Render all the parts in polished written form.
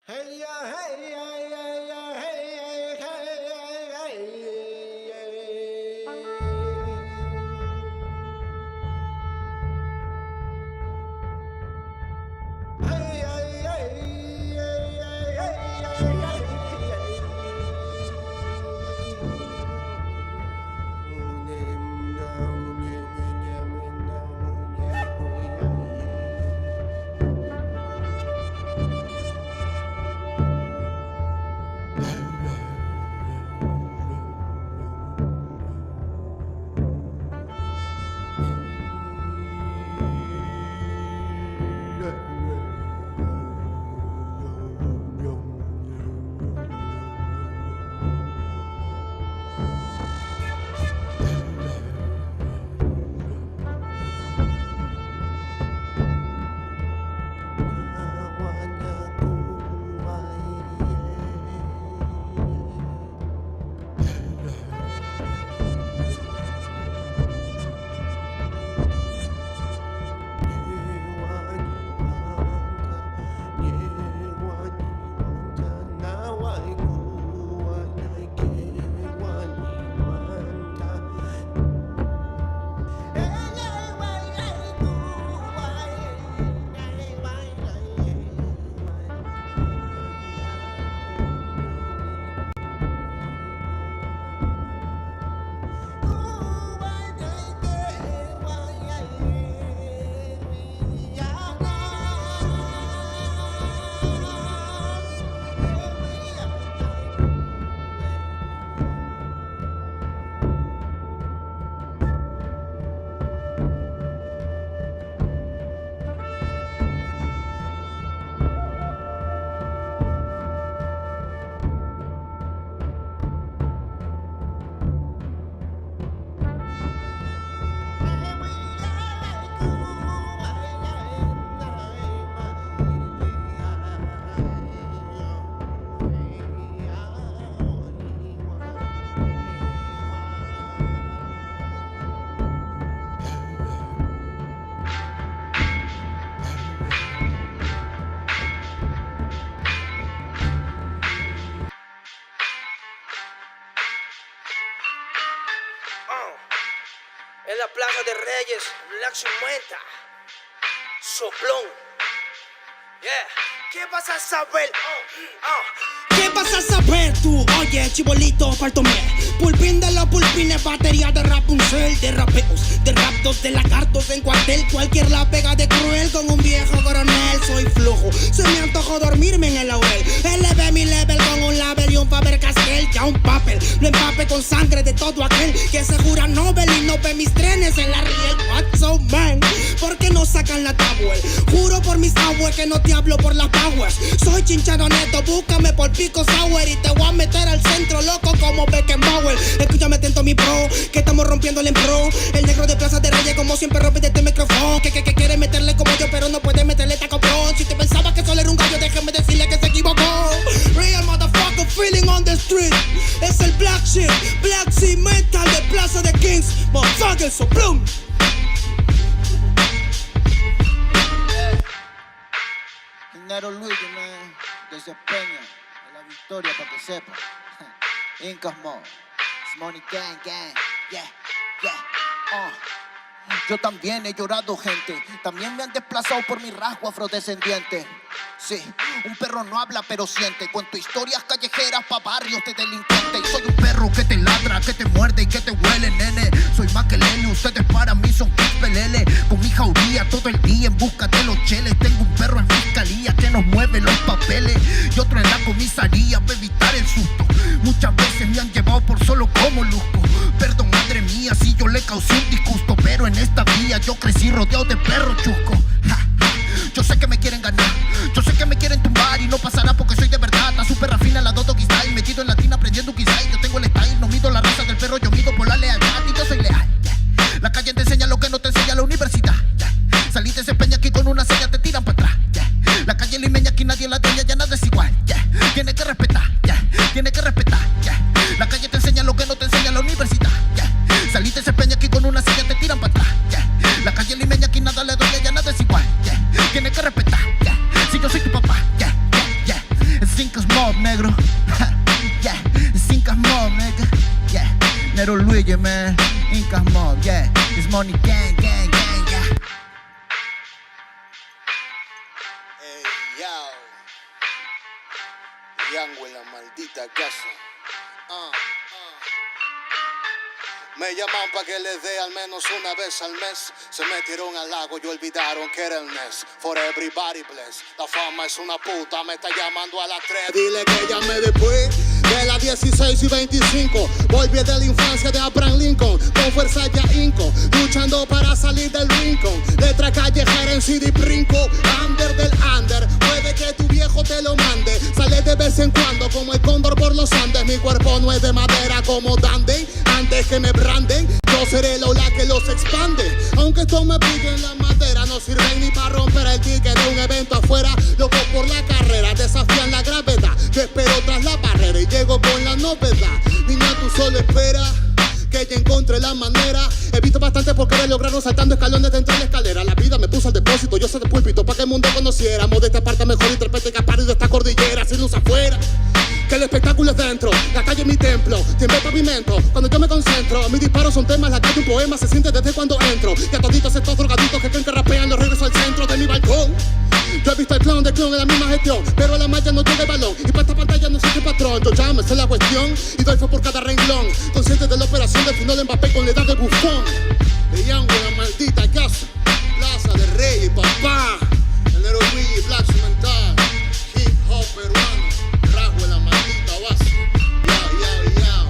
Hey, hey, hey, hey, hey, hey, hey, En la Plaza de Reyes, Black Sumenta, Soplón. Yeah. ¿Qué vas a saber? ¿Qué vas a saber tú? Oye, chibolito, faltóme. Pulpín de los pulpines, batería de Rapunzel, de rapeos, de raptos, de lagartos en cuartel. Cualquier la pega de cruel con un viejo coronel. Soy flojo, se me antojó dormirme en el laurel. Elevé mi level con un label y un Faber-Castell. Ya un papel, lo empape con sangre de todo aquel que se jura Nobel y no ve mis trenes en la riel. What's so man? ¿Por qué no sacan la tabue? Juro por mis aguas que no te hablo por las powers. Soy chinchado neto, búscame por Pico Sour y te voy a meter al centro loco como Beckenbauer. Escúchame atento mi pro, que estamos rompiéndole en pro. El negro de Plaza de Reyes como siempre rompe de este micrófono. Que quiere meterle como yo pero no puede meterle taco pro. Si te pensaba que solo era un gallo, déjame decirle que se equivocó. Real motherfucker feeling on the street. Es el Black Shit, Black Sea Metal de Plaza de Kings. Motherfucker, Soplón. Genaro Luigi, man, desempeña en la victoria para que sepa. Incas Mo, Money Gang Gang, yeah, yeah, Yo también he llorado, gente. También me han desplazado por mi rasgo afrodescendiente. Sí, un perro no habla pero siente. Cuento historias callejeras pa' barrios de delincuentes. Y soy un perro que te ladra, que te muerde y que te huele, nene. Soy más que Lele, ustedes para mí son pelele. Con mi jauría todo el día en busca de los cheles. Tengo un perro en fiscalía que nos mueve los papeles y otro en la comisaría para evitar el susto. Muchas veces me han llevado por solo como luzco. Perdón, madre mía, si yo le causé un disgusto, pero en esta vía yo crecí rodeado de perros chuscos. Yo sé que me quieren ganar, yo sé que me quieren tumbar y no pasará porque soy de verdad. Está súper rafina la Dodo Style, metido en latina aprendiendo un quizá. Yo tengo el style, no mido la raza del perro, yo mido por la lealtad y yo soy leal. Yeah. La calle te enseña lo que no te enseña la universidad. Yeah. Saliste ese peña aquí con una sella, te tiran para atrás. Yeah. La calle limeña aquí nadie la dueña, ya nada es igual. Yeah. Tiene que respetar, yeah. Tiene que respetar. Yeah. La calle te enseña lo que no te enseña la universidad. Yeah. Saliste ese peña aquí con una silla, te tiran para atrás. Yeah. La calle limeña aquí nada le duele, ya nada es igual. Yeah. Tiene que respetar, yeah. Si yo soy tu papá, yeah, yeah, yeah. Luigi, man. Incas Mob, yeah. It's money gang, gang, gang, yeah. Hey, yo. Yango en la maldita casa. Me llaman pa' que les dé al menos una vez al mes. Se metieron al lago y olvidaron que era el mes. For everybody bless. La fama es una puta, me está llamando a las 3. Dile que llame después de las 16 y 25. Volví de la infancia de Abraham Lincoln. Con fuerza ya inco, luchando para salir del rincón. Letra callejera en CD brinco. Under del under, puede que tu viejo te lo mande. Sale de vez en cuando como el cóndor por los Andes. Mi cuerpo no es de madera como Dandy. Antes que me branden, yo seré el ola que los expande. Aunque esto me pique en la madera, no sirven ni para romper el ticket de un evento afuera. Loco por la carrera, desafían la gravedad. Yo espero tras la barrera y llego con la novedad. Niña, tú solo espera que ya encontré la manera. He visto bastante por querer lograrlo saltando escalones dentro de la escalera. La vida me puso al depósito, yo soy de púlpito pa' que el mundo conociera. De esta parte mejor interprete que parido de esta cordillera. Sin luz afuera, que el espectáculo es dentro. La calle es mi templo, tiembla el pavimento. Cuando yo me concentro, mis disparos son temas. La calle un poema, se siente desde cuando entro. Y a toditos estos drogaditos que creen que rapean, los regreso al centro de mi balcón. Yo he visto el clon del clon en la misma gestión, pero a la malla no llega el balón. Y para esta pantalla no soy el patrón. Yo ya me sé la cuestión y doy fe por cada renglón. Consciente de la operación del final de Mbappé con la edad de bufón. De Yango en la maldita casa, Plaza de Rey y papá. El héroe Luigi Black mental. Hip hop peruano, rasgo en la maldita base. Yao, yao, yao.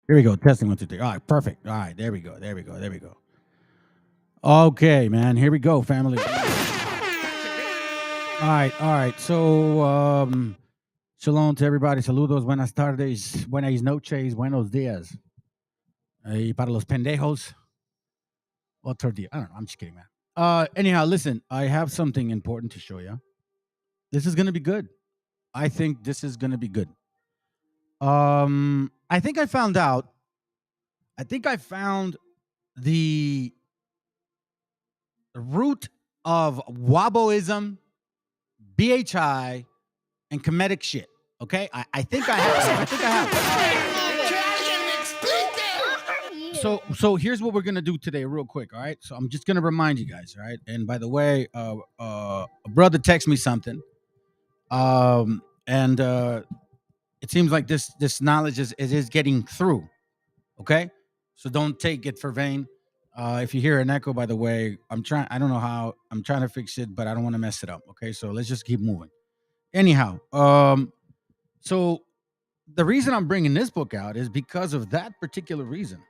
Here we go. Testing 1, 2, 3. All right, perfect. All right, there we go. There we go. There we go. Okay, man. Here we go, family. All right. So, shalom to everybody. Saludos, buenas tardes, buenas noches, buenos días. Y para los pendejos, otro día. I don't know. I'm just kidding, man. Anyhow, listen. I have something important to show you. This is gonna be good. I think this is gonna be good. I think I found the root of Waboism, BHI, and comedic shit. Okay, I think I have. So here's what we're gonna do today, real quick. All right. So I'm just gonna remind you guys. All right. And by the way, a brother texted me something. And it seems like this knowledge is getting through. Okay, so don't take it for vain. If you hear an echo, by the way, I don't know how. I'm trying to fix it, but I don't want to mess it up. Okay, so let's just keep moving. Anyhow, so the reason I'm bringing this book out is because of that particular reason.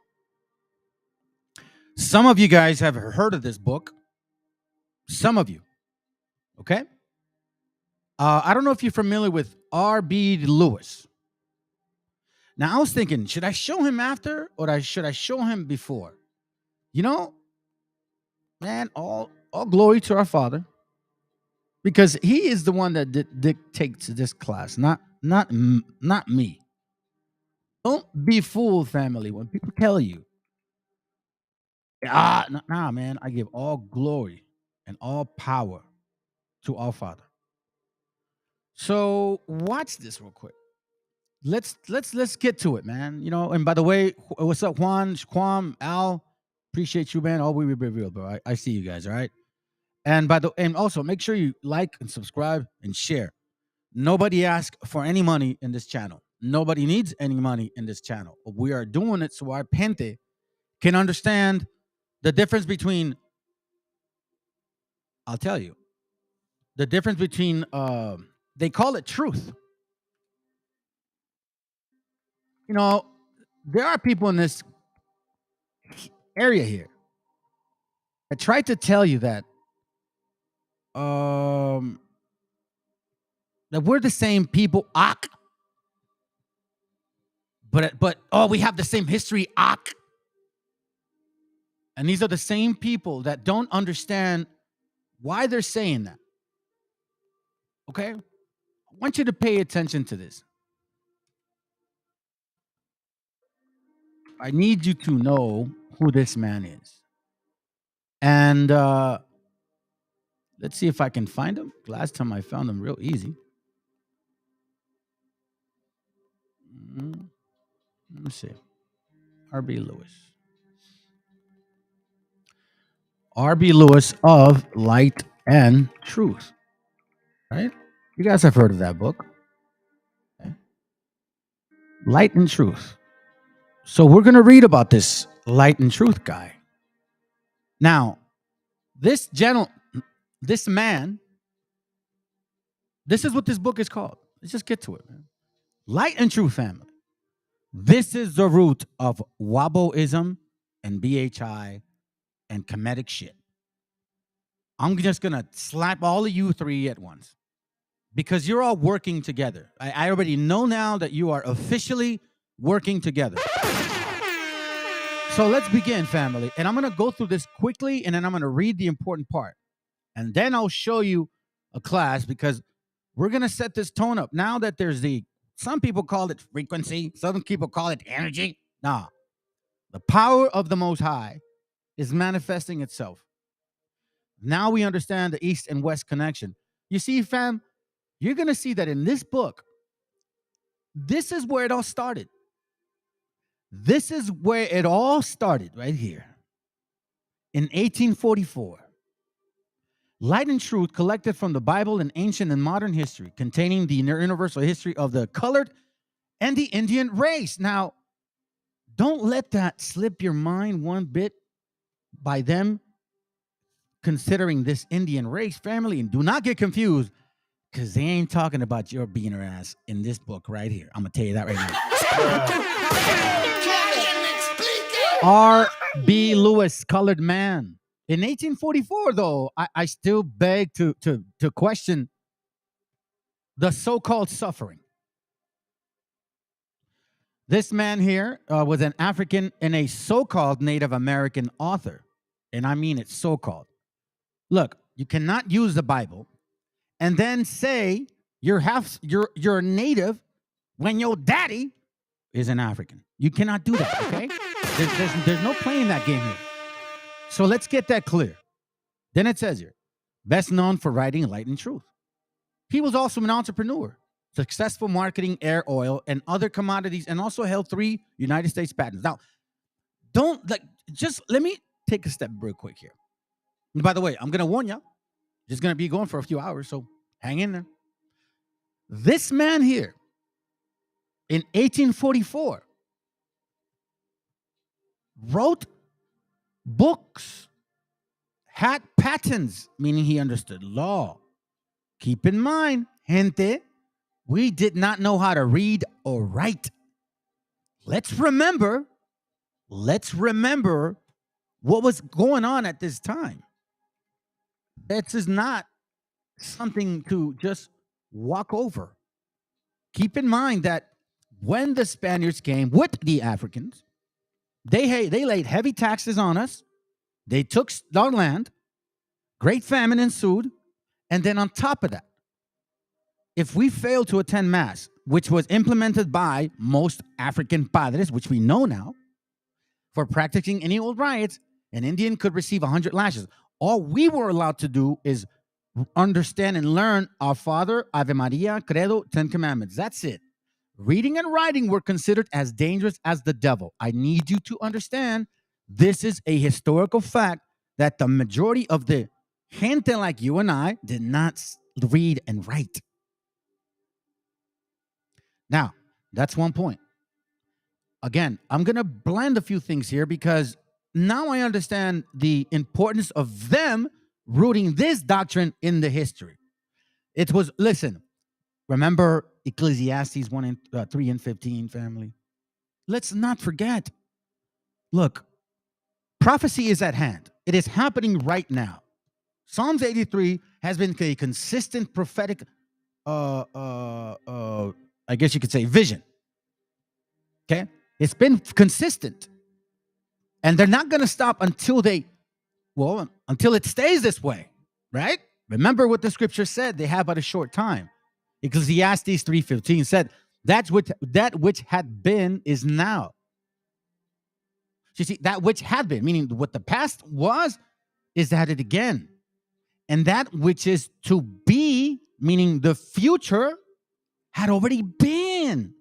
Some of you guys have heard of this book. Some of you, okay? I don't know if you're familiar with R.B. Lewis. Now, I was thinking, should I show him after or should I show him before? You know, man, all glory to our Father. because he is the one that dictates this class, not me. Don't be fooled, family, when people tell you, nah, man, I give all glory and all power to our Father. So watch this real quick. Let's get to it, man. You know, and by the way, what's up, Juan, Quam, Al? Appreciate you, man. All we revealed, bro. I see you guys, all right? And also make sure you like and subscribe and share. Nobody asks for any money in this channel. Nobody needs any money in this channel. We are doing it so our gente can understand the difference between, I'll tell you, the difference between they call it truth. You know, there are people in this area here that try to tell you that that we're the same people, but we have the same history, and these are the same people that don't understand why they're saying that. Okay, I want you to pay attention to this. I need you to know who this man is, and let's see if I can find him. Last time I found him real easy. Let me see. R.B. Lewis. R.B. Lewis of Light and Truth. Right? You guys have heard of that book. Okay. Light and Truth. So we're going to read about this Light and Truth guy. Now, this man, this is what this book is called. Let's just get to it, man. Light and Truth family. This is the root of Waboism and BHI and Kemetic shit. I'm just going to slap all of you three at once because you're all working together. I already know now that you are officially working together. So let's begin, family. And I'm going to go through this quickly, and then I'm going to read the important part. And then I'll show you a class because we're going to set this tone up. Now that there's some people call it frequency, some people call it energy. Nah, the power of the Most High is manifesting itself. Now we understand the East and West connection. You see, fam, you're going to see that in this book, this is where it all started. This is where it all started right here. In 1844, Light and Truth collected from the Bible and ancient and modern history, containing the universal history of the colored and the Indian race. Now, don't let that slip your mind one bit by them considering this Indian race family, and do not get confused because they ain't talking about your beaner ass in this book right here. I'm gonna tell you that right now. R.B. Lewis, colored man. In 1844, though, I still beg to question the so-called suffering. This man here was an African and a so-called Native American author, and I mean it so-called. Look, you cannot use the Bible and then say you're native when your daddy is an African. You cannot do that, okay? There's no playing that game here. So let's get that clear. Then it says here, best known for writing Light and Truth. He was also an entrepreneur, successful marketing air oil and other commodities, and also held 3 United States patents. Now, just let me take a step real quick here. And by the way, I'm going to warn you, it's going to be going for a few hours, so hang in there. This man here, in 1844, wrote books, had patents, meaning he understood law. Keep in mind, gente, we did not know how to read or write. Let's remember what was going on at this time. This is not something to just walk over. Keep in mind that when the Spaniards came with the Africans, they laid heavy taxes on us. They took our land. Great famine ensued. And then on top of that, if we fail to attend Mass, which was implemented by most African padres, which we know now, for practicing any old riots, an Indian could receive 100 lashes. All we were allowed to do is understand and learn Our Father, Ave Maria, Credo, 10 Commandments. That's it. Reading and writing were considered as dangerous as the devil. I need you to understand this is a historical fact that the majority of the gente like you and I did not read and write. Now, that's one point. Again, I'm going to blend a few things here because now I understand the importance of them rooting this doctrine in the history. It was, listen, remember Ecclesiastes 1 and 3 and 15, family? Let's not forget. Look, prophecy is at hand. It is happening right now. Psalms 83 has been a consistent prophetic, I guess you could say, vision. Okay? It's been consistent. And they're not going to stop until until it stays this way, right? Remember what the scripture said. They have but a short time. Ecclesiastes 3:15 said, that which had been is now. You see, that which had been, meaning what the past was, is at it again. And that which is to be, meaning the future, had already been.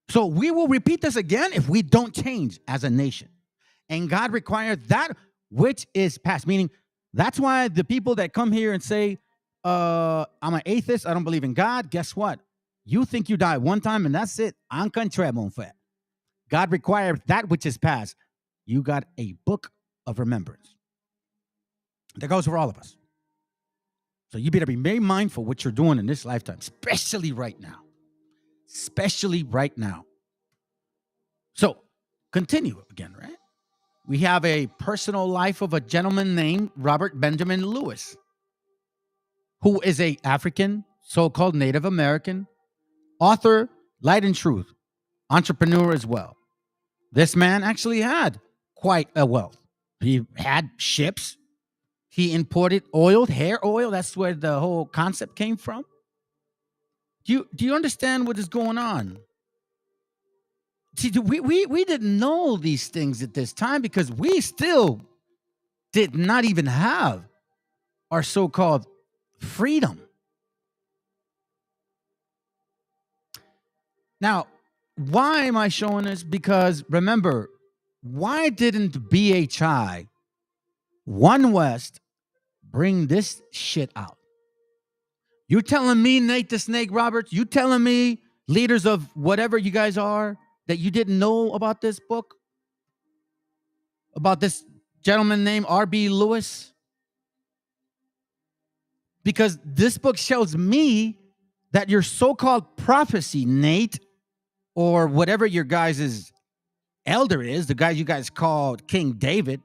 So we will repeat this again if we don't change as a nation. And God required that which is past, meaning that's why the people that come here and say, I'm an atheist, I don't believe in God, guess what? You think you died one time and that's it. En contraire, mon frère. God required that which is past. You got a book of remembrance. That goes for all of us. So you better be very mindful what you're doing in this lifetime, especially right now. Especially right now. So, continue again, right? We have a personal life of a gentleman named Robert Benjamin Lewis, who is an African, so-called Native American, author, light and truth, entrepreneur as well. This man actually had quite a wealth. He had ships. He imported oil, hair oil. That's where the whole concept came from. Do you understand what is going on? See, we didn't know these things at this time because we still did not even have our so-called freedom. Now, why am I showing this? Because remember, why didn't BHI, One West, bring this shit out? You telling me, Nate the Snake Roberts, you telling me, leaders of whatever you guys are, that you didn't know about this book? About this gentleman named R.B. Lewis? Because this book shows me that your so-called prophecy, Nate, or whatever your guys' elder is, the guy you guys called King David,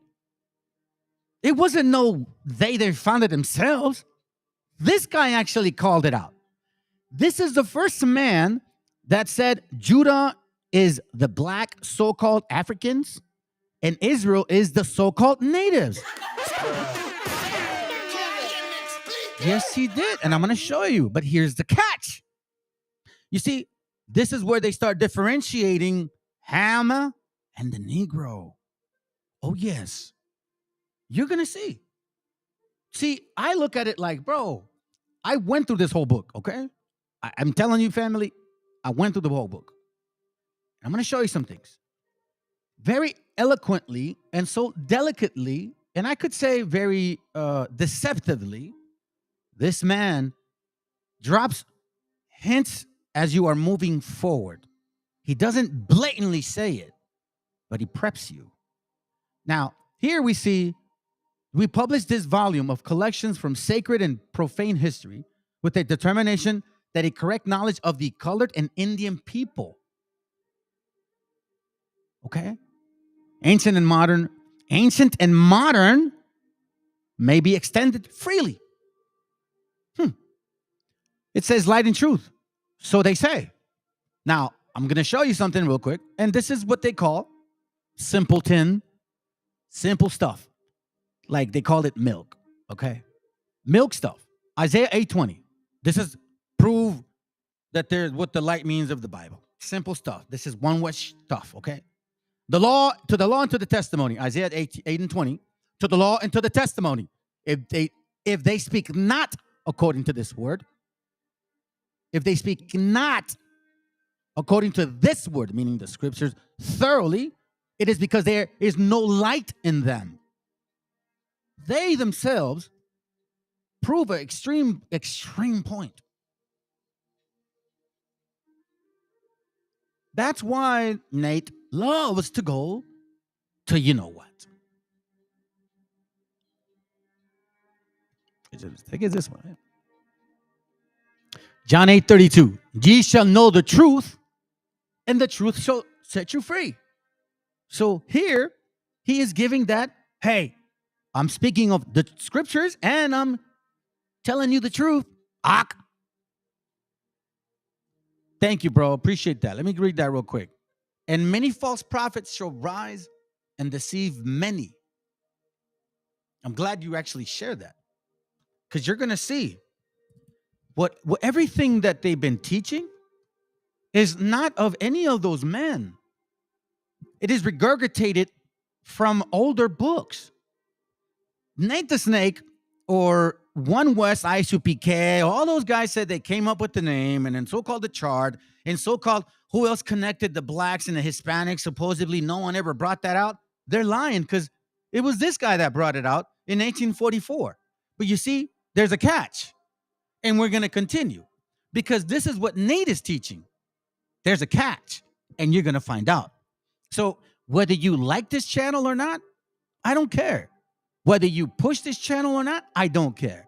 it wasn't they found it themselves. This guy actually called it out. This is the first man that said Judah is the black so-called Africans and Israel is the so-called natives. Yes, he did. And I'm going to show you. But here's the catch. You see, this is where they start differentiating Ham and the Negro. Oh, yes. You're going to see. See, I look at it like, bro, I went through this whole book, okay? I'm telling you, family, I went through the whole book. I'm going to show you some things. Very eloquently and so delicately, and I could say very deceptively, this man drops hints as you are moving forward. He doesn't blatantly say it, but he preps you. Now, here we see, we published this volume of collections from sacred and profane history with a determination that a correct knowledge of the colored and Indian people, okay, ancient and modern may be extended freely. It says light and truth. So they say. Now, I'm going to show you something real quick. And this is what they call simpleton, simple stuff. Like they call it milk. Okay. Milk stuff. Isaiah 8:20. This is prove that there's what the light means of the Bible. Simple stuff. This is one word stuff, okay? The law and to the testimony. Isaiah 8:20. To the law and to the testimony. If they speak not according to this word, if they speak not according to this word, meaning the scriptures, thoroughly, it is because there is no light in them. They themselves prove an extreme point. That's why Nate loves to go to you know what. I think it's this one. John 8:32. Ye shall know the truth, and the truth shall set you free. So here, he is giving that, hey, I'm speaking of the scriptures, and I'm telling you the truth. Ak. Thank you, bro. Appreciate that. Let me read that real quick. And many false prophets shall rise and deceive many. I'm glad you actually shared that, because you're going to see what everything that they've been teaching is not of any of those men. It is regurgitated from older books. Nate the Snake or One West ISUPK, all those guys said they came up with the name, and then so-called the chart, and so-called who else connected the blacks and the Hispanics. Supposedly no one ever brought that out. They're lying, because it was this guy that brought it out in 1844. But you see, there's a catch, and we're going to continue, because this is what Nate is teaching. There's a catch, and you're going to find out. So whether you like this channel or not, I don't care. Whether you push this channel or not, I don't care.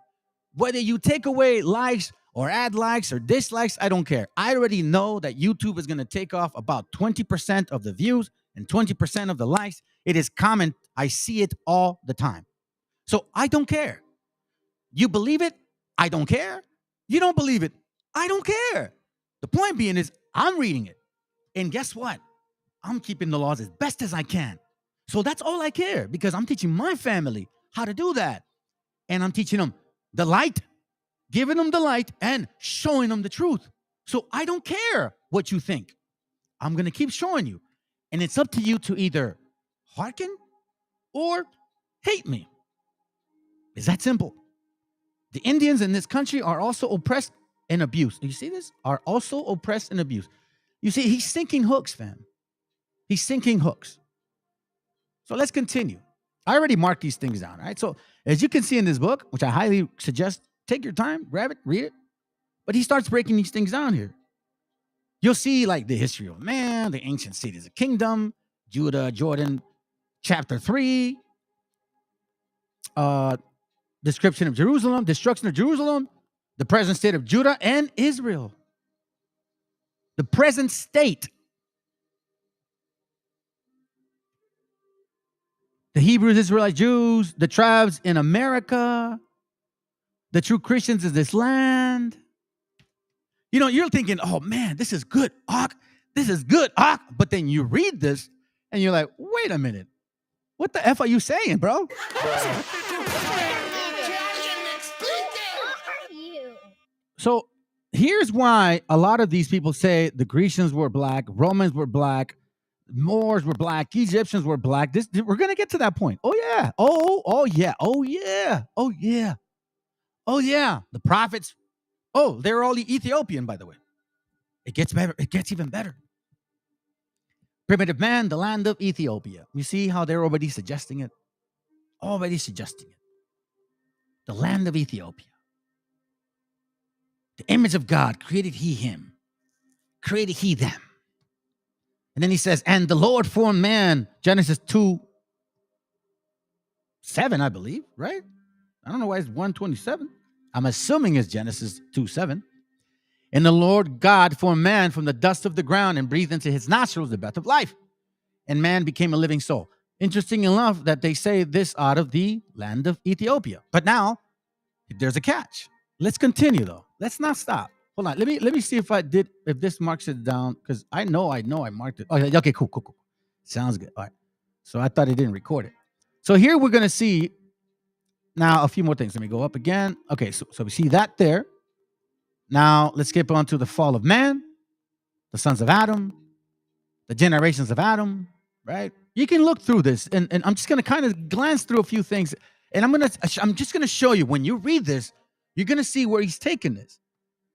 Whether you take away likes or add likes or dislikes, I don't care. I already know that YouTube is going to take off about 20% of the views and 20% of the likes. It is common. I see it all the time. So I don't care. You believe it? I don't care. You don't believe it? I don't care. The point being is I'm reading it. And guess what? I'm keeping the laws as best as I can. So that's all I care, because I'm teaching my family how to do that. And I'm teaching them the light, giving them the light, and showing them the truth. So I don't care what you think. I'm going to keep showing you. And it's up to you to either hearken or hate me. It's that simple. The Indians in this country are also oppressed and abused. You see this? Are also oppressed and abused. You see, he's sinking hooks, fam. He's sinking hooks. So let's continue. I already marked these things down, right? So as you can see in this book, which I highly suggest, take your time, grab it, read it. But he starts breaking these things down here. You'll see like the history of man, the ancient cities of kingdom, Judah, Jordan, chapter 3, description of Jerusalem, destruction of Jerusalem, the present state of Judah and Israel. The present state. The Hebrews, Israelites, Jews, the tribes in America, the true Christians of this land. You know, you're thinking, oh man, this is good, Ak. This is good, Ak. But then you read this and you're like, wait a minute. What the F are you saying, bro? So here's why a lot of these people say the Grecians were black, Romans were black, Moors were black, Egyptians were black. We're gonna get to that point. Oh yeah. Oh yeah. Oh yeah. Oh yeah. Oh yeah. The prophets. Oh, they're all Ethiopian, by the way. It gets better. It gets even better. Primitive man, the land of Ethiopia. You see how they're already suggesting it? Already suggesting it. The land of Ethiopia. The image of God created he him. Created he them. And then he says, and the Lord formed man, Genesis 2:7, I believe, right? I don't know why it's 1:27. I'm assuming it's Genesis 2:7. And the Lord God formed man from the dust of the ground and breathed into his nostrils the breath of life. And man became a living soul. Interesting enough that they say this out of the land of Ethiopia. But now, there's a catch. Let's continue though. Let's not stop. Hold on. Let me see if this marks it down, because I know I marked it. Oh, okay, cool. Sounds good. All right. So I thought it didn't record it. So here we're going to see Now, a few more things. Let me go up again. Okay, so we see that there. Now, let's skip on to the fall of man, the sons of Adam, the generations of Adam, right? You can look through this, and I'm just going to kind of glance through a few things, and I'm just going to show you, when you read this, you're going to see where he's taking this.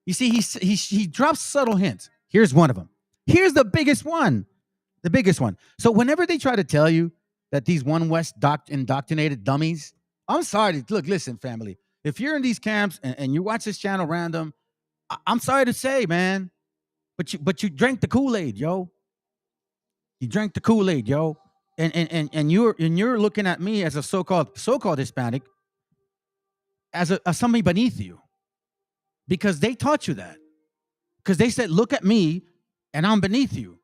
You see, he drops subtle hints. Here's one of them. Here's the biggest one. The biggest one. So whenever they try to tell you that these One West indoctrinated dummies, I'm sorry. Look, listen, family. If you're in these camps and you watch this channel random, I'm sorry to say, man, but you drank the Kool-Aid, yo. You drank the Kool-Aid, yo. And you're looking at me as a so-called Hispanic as somebody beneath you, because they taught you that. Because they said, look at me and I'm beneath you.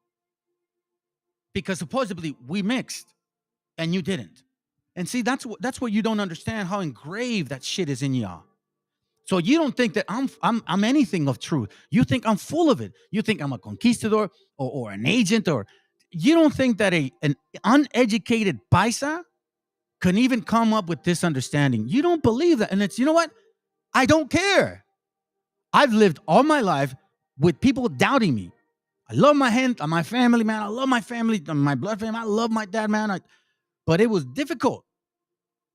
Because supposedly we mixed and you didn't. And see, that's what you don't understand, how engraved that shit is in y'all. So you don't think that I'm anything of truth. You think I'm full of it. You think I'm a conquistador or an agent, or you don't think that an uneducated paisa can even come up with this understanding. You don't believe that. And it's, you know what? I don't care. I've lived all my life with people doubting me. I love my family, man. I love my family, my blood family. I love my dad, man. But it was difficult.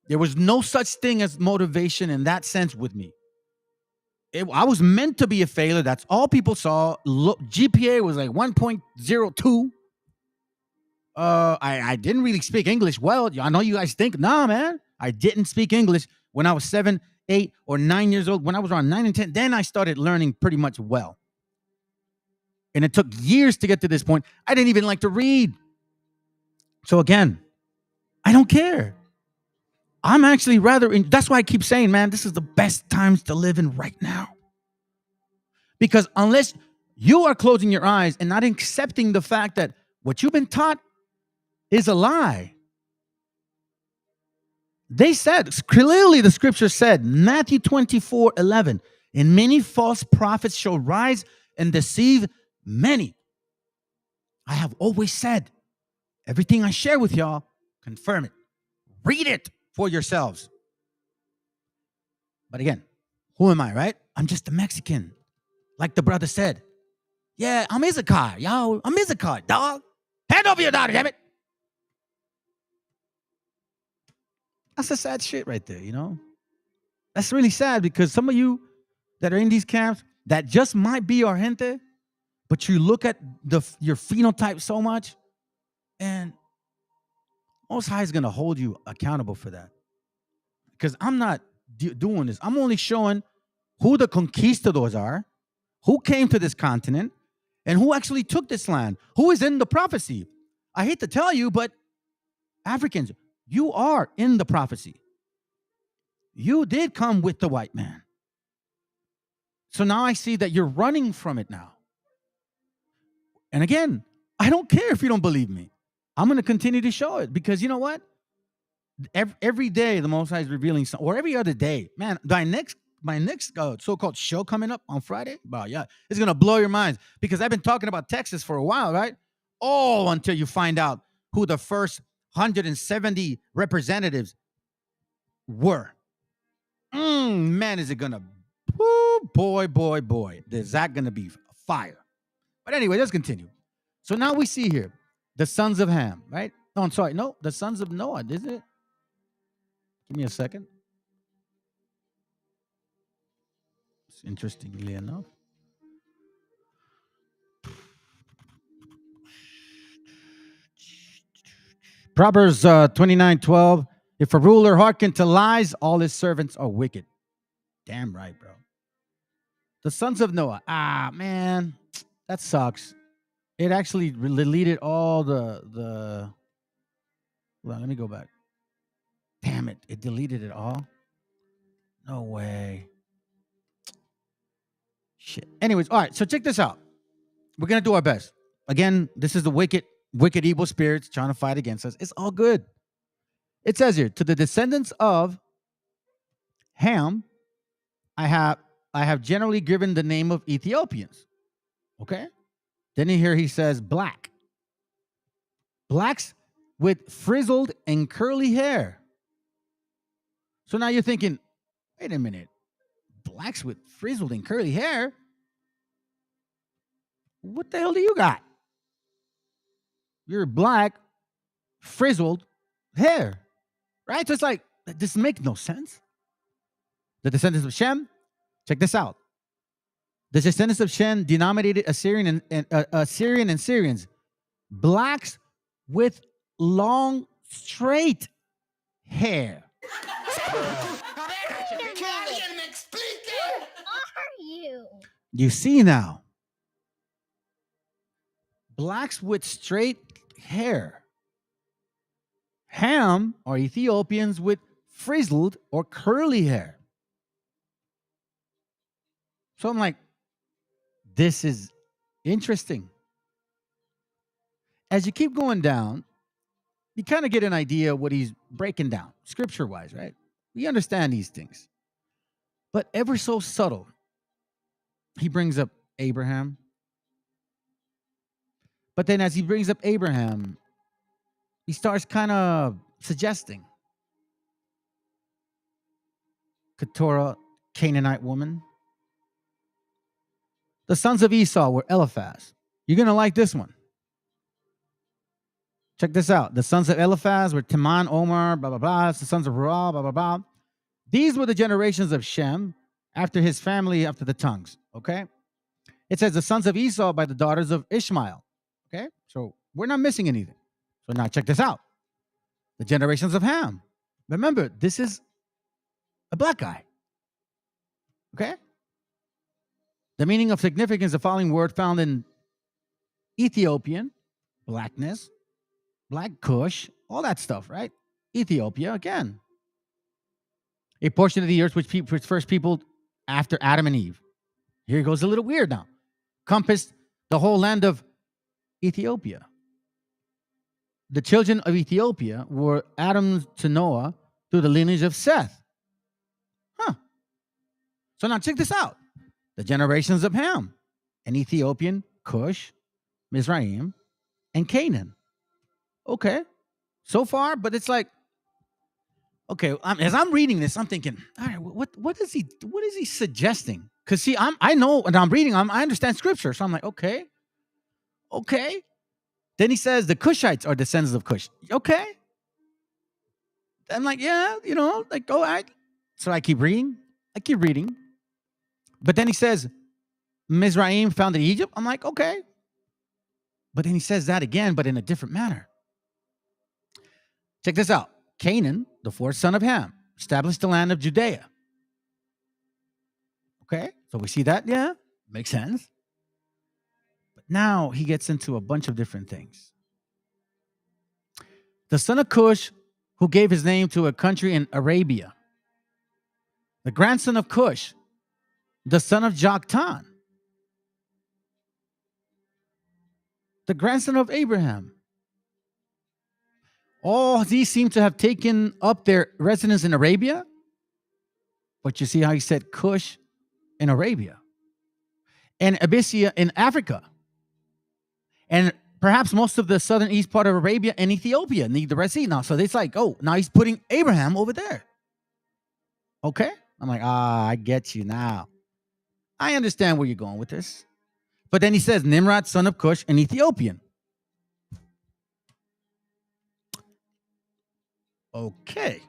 There was no such thing as motivation in that sense with me. I was meant to be a failure. That's all people saw. GPA was like 1.02. I didn't really speak English well. I know you guys think, nah, man. I didn't speak English when I was 7, 8, or 9 years old. When I was around 9 and 10, then I started learning pretty much well. And it took years to get to this point. I didn't even like to read. So again, I don't care. I'm actually that's why I keep saying, man, this is the best times to live in right now. Because unless you are closing your eyes and not accepting the fact that what you've been taught is a lie. They said, clearly the scripture said, Matthew 24:11, and many false prophets shall rise and deceive many. I have always said, everything I share with y'all, confirm it. Read it for yourselves. But again, who am I, right? I'm just a Mexican. Like the brother said. Yeah, I'm Ezekiel, yo. I'm Ezekiel, dog. Hand over your daughter, damn it. That's a sad shit right there, you know? That's really sad, because some of you that are in these camps that just might be our gente, but you look at your phenotype so much, and Most High is going to hold you accountable for that. Because I'm not doing this. I'm only showing who the conquistadors are, who came to this continent, and who actually took this land, who is in the prophecy. I hate to tell you, but Africans, you are in the prophecy. You did come with the white man. So now I see that you're running from it now. And again, I don't care if you don't believe me. I'm going to continue to show it, because you know what? Every day the Most High is revealing something, or every other day. Man, my next so-called show coming up on Friday, yeah, it's going to blow your minds, because I've been talking about Texas for a while, right? Oh, until you find out who the first 170 representatives were. Man, is it going to, boy, is that going to be fire. But anyway, let's continue. So now we see here the sons of Ham, right? No, I'm sorry. No, the sons of Noah, isn't it? Give me a second. Interestingly enough. Proverbs 29:12. If a ruler hearken to lies, all his servants are wicked. Damn right, bro. The sons of Noah. Man, that sucks. It actually deleted all the. Well, let me go back. Damn it. It deleted it all. No way. Shit. Anyways, all right. So check this out. We're going to do our best. Again, this is the wicked evil spirits trying to fight against us. It's all good. It says here, to the descendants of Ham, I have generally given the name of Ethiopians. Okay? Then here he says black. Blacks with frizzled and curly hair. So now you're thinking, wait a minute, blacks with frizzled and curly hair? What the hell do you got? You're black, frizzled hair, right? So it's like, this makes no sense. The descendants of Shem, check this out. The descendants of Shem denominated Assyrian and Syrians, blacks with long, straight hair. You see now, blacks with straight hair. Ham are Ethiopians with frizzled or curly hair. So I'm like, this is interesting. As you keep going down, you kind of get an idea what he's breaking down, scripture-wise, right? We understand these things. But ever so subtle, he brings up Abraham. But then as he brings up Abraham, he starts kind of suggesting Keturah, Canaanite woman. The sons of Esau were Eliphaz. You're going to like this one. Check this out. The sons of Eliphaz were Teman, Omar, blah, blah, blah. The sons of Ruah, blah, blah, blah. These were the generations of Shem after his family, after the tongues. Okay? It says the sons of Esau by the daughters of Ishmael. Okay? So we're not missing anything. So now check this out. The generations of Ham. Remember, this is a black guy. Okay? The meaning of significance, the following word found in Ethiopian, blackness, Black Kush, all that stuff, right? Ethiopia, again. A portion of the earth which first peopled after Adam and Eve. Here it goes a little weird now. Compassed the whole land of Ethiopia. The children of Ethiopia were Adam to Noah through the lineage of Seth. So now check this out. The generations of Ham, an Ethiopian, Cush, Mizraim, and Canaan. Okay, so far, but it's like, okay, as I'm reading this, I'm thinking, all right, what is he suggesting? Because see, I know, and I'm reading, I understand scripture, so I'm like, okay. Then he says the Cushites are descendants of Cush. Okay. I'm like, yeah, like, all right. So I keep reading. But then he says, Mizraim founded Egypt. I'm like, okay. But then he says that again, but in a different manner. Check this out. Canaan, the fourth son of Ham, established the land of Judea. Okay, so we see that, yeah, makes sense. But now he gets into a bunch of different things. The son of Cush, who gave his name to a country in Arabia. The grandson of Cush, the son of Joktan. The grandson of Abraham. All these seem to have taken up their residence in Arabia. But you see how he said Cush in Arabia. And Abyssinia in Africa. And perhaps most of the southern east part of Arabia and Ethiopia, the Red Sea now. So it's like, oh, now he's putting Abraham over there. Okay? I'm like, I get you now. I understand where you're going with this. But then he says, Nimrod, son of Cush, an Ethiopian. Okay.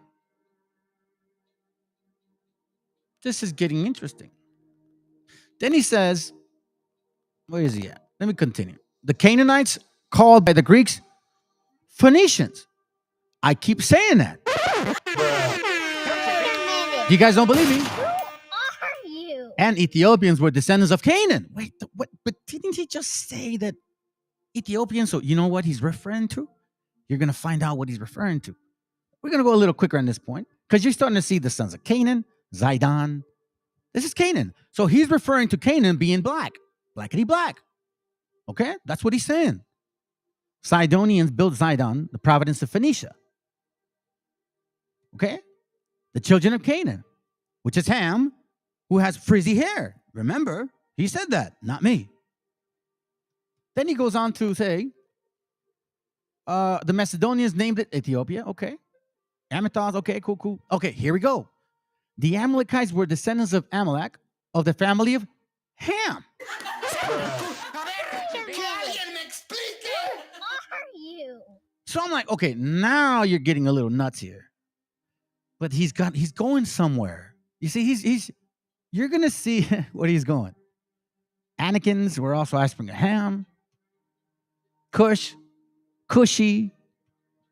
This is getting interesting. Then he says, where is he at? Let me continue. The Canaanites, called by the Greeks Phoenicians. I keep saying that. You guys don't believe me? Who are you? And Ethiopians were descendants of Canaan. Wait, what? But didn't he just say that Ethiopians? So you know what he's referring to? You're going to find out what he's referring to. We're going to go a little quicker on this point because you're starting to see the sons of Canaan, Zidon. This is Canaan. So he's referring to Canaan being black. Blackity black. Okay? That's what he's saying. Sidonians built Zidon, the province of Phoenicia. Okay? The children of Canaan, which is Ham, who has frizzy hair. Remember, he said that, not me. Then he goes on to say, the Macedonians named it Ethiopia. Okay. Amethos, okay, cool. Okay, here we go. The Amalekites were descendants of Amalek, of the family of Ham. Are you? So I'm like, okay, now you're getting a little nuts here. But he's going somewhere. You see, you're gonna see where he's going. Anakins were also offspring of Ham. Cush, Cushi,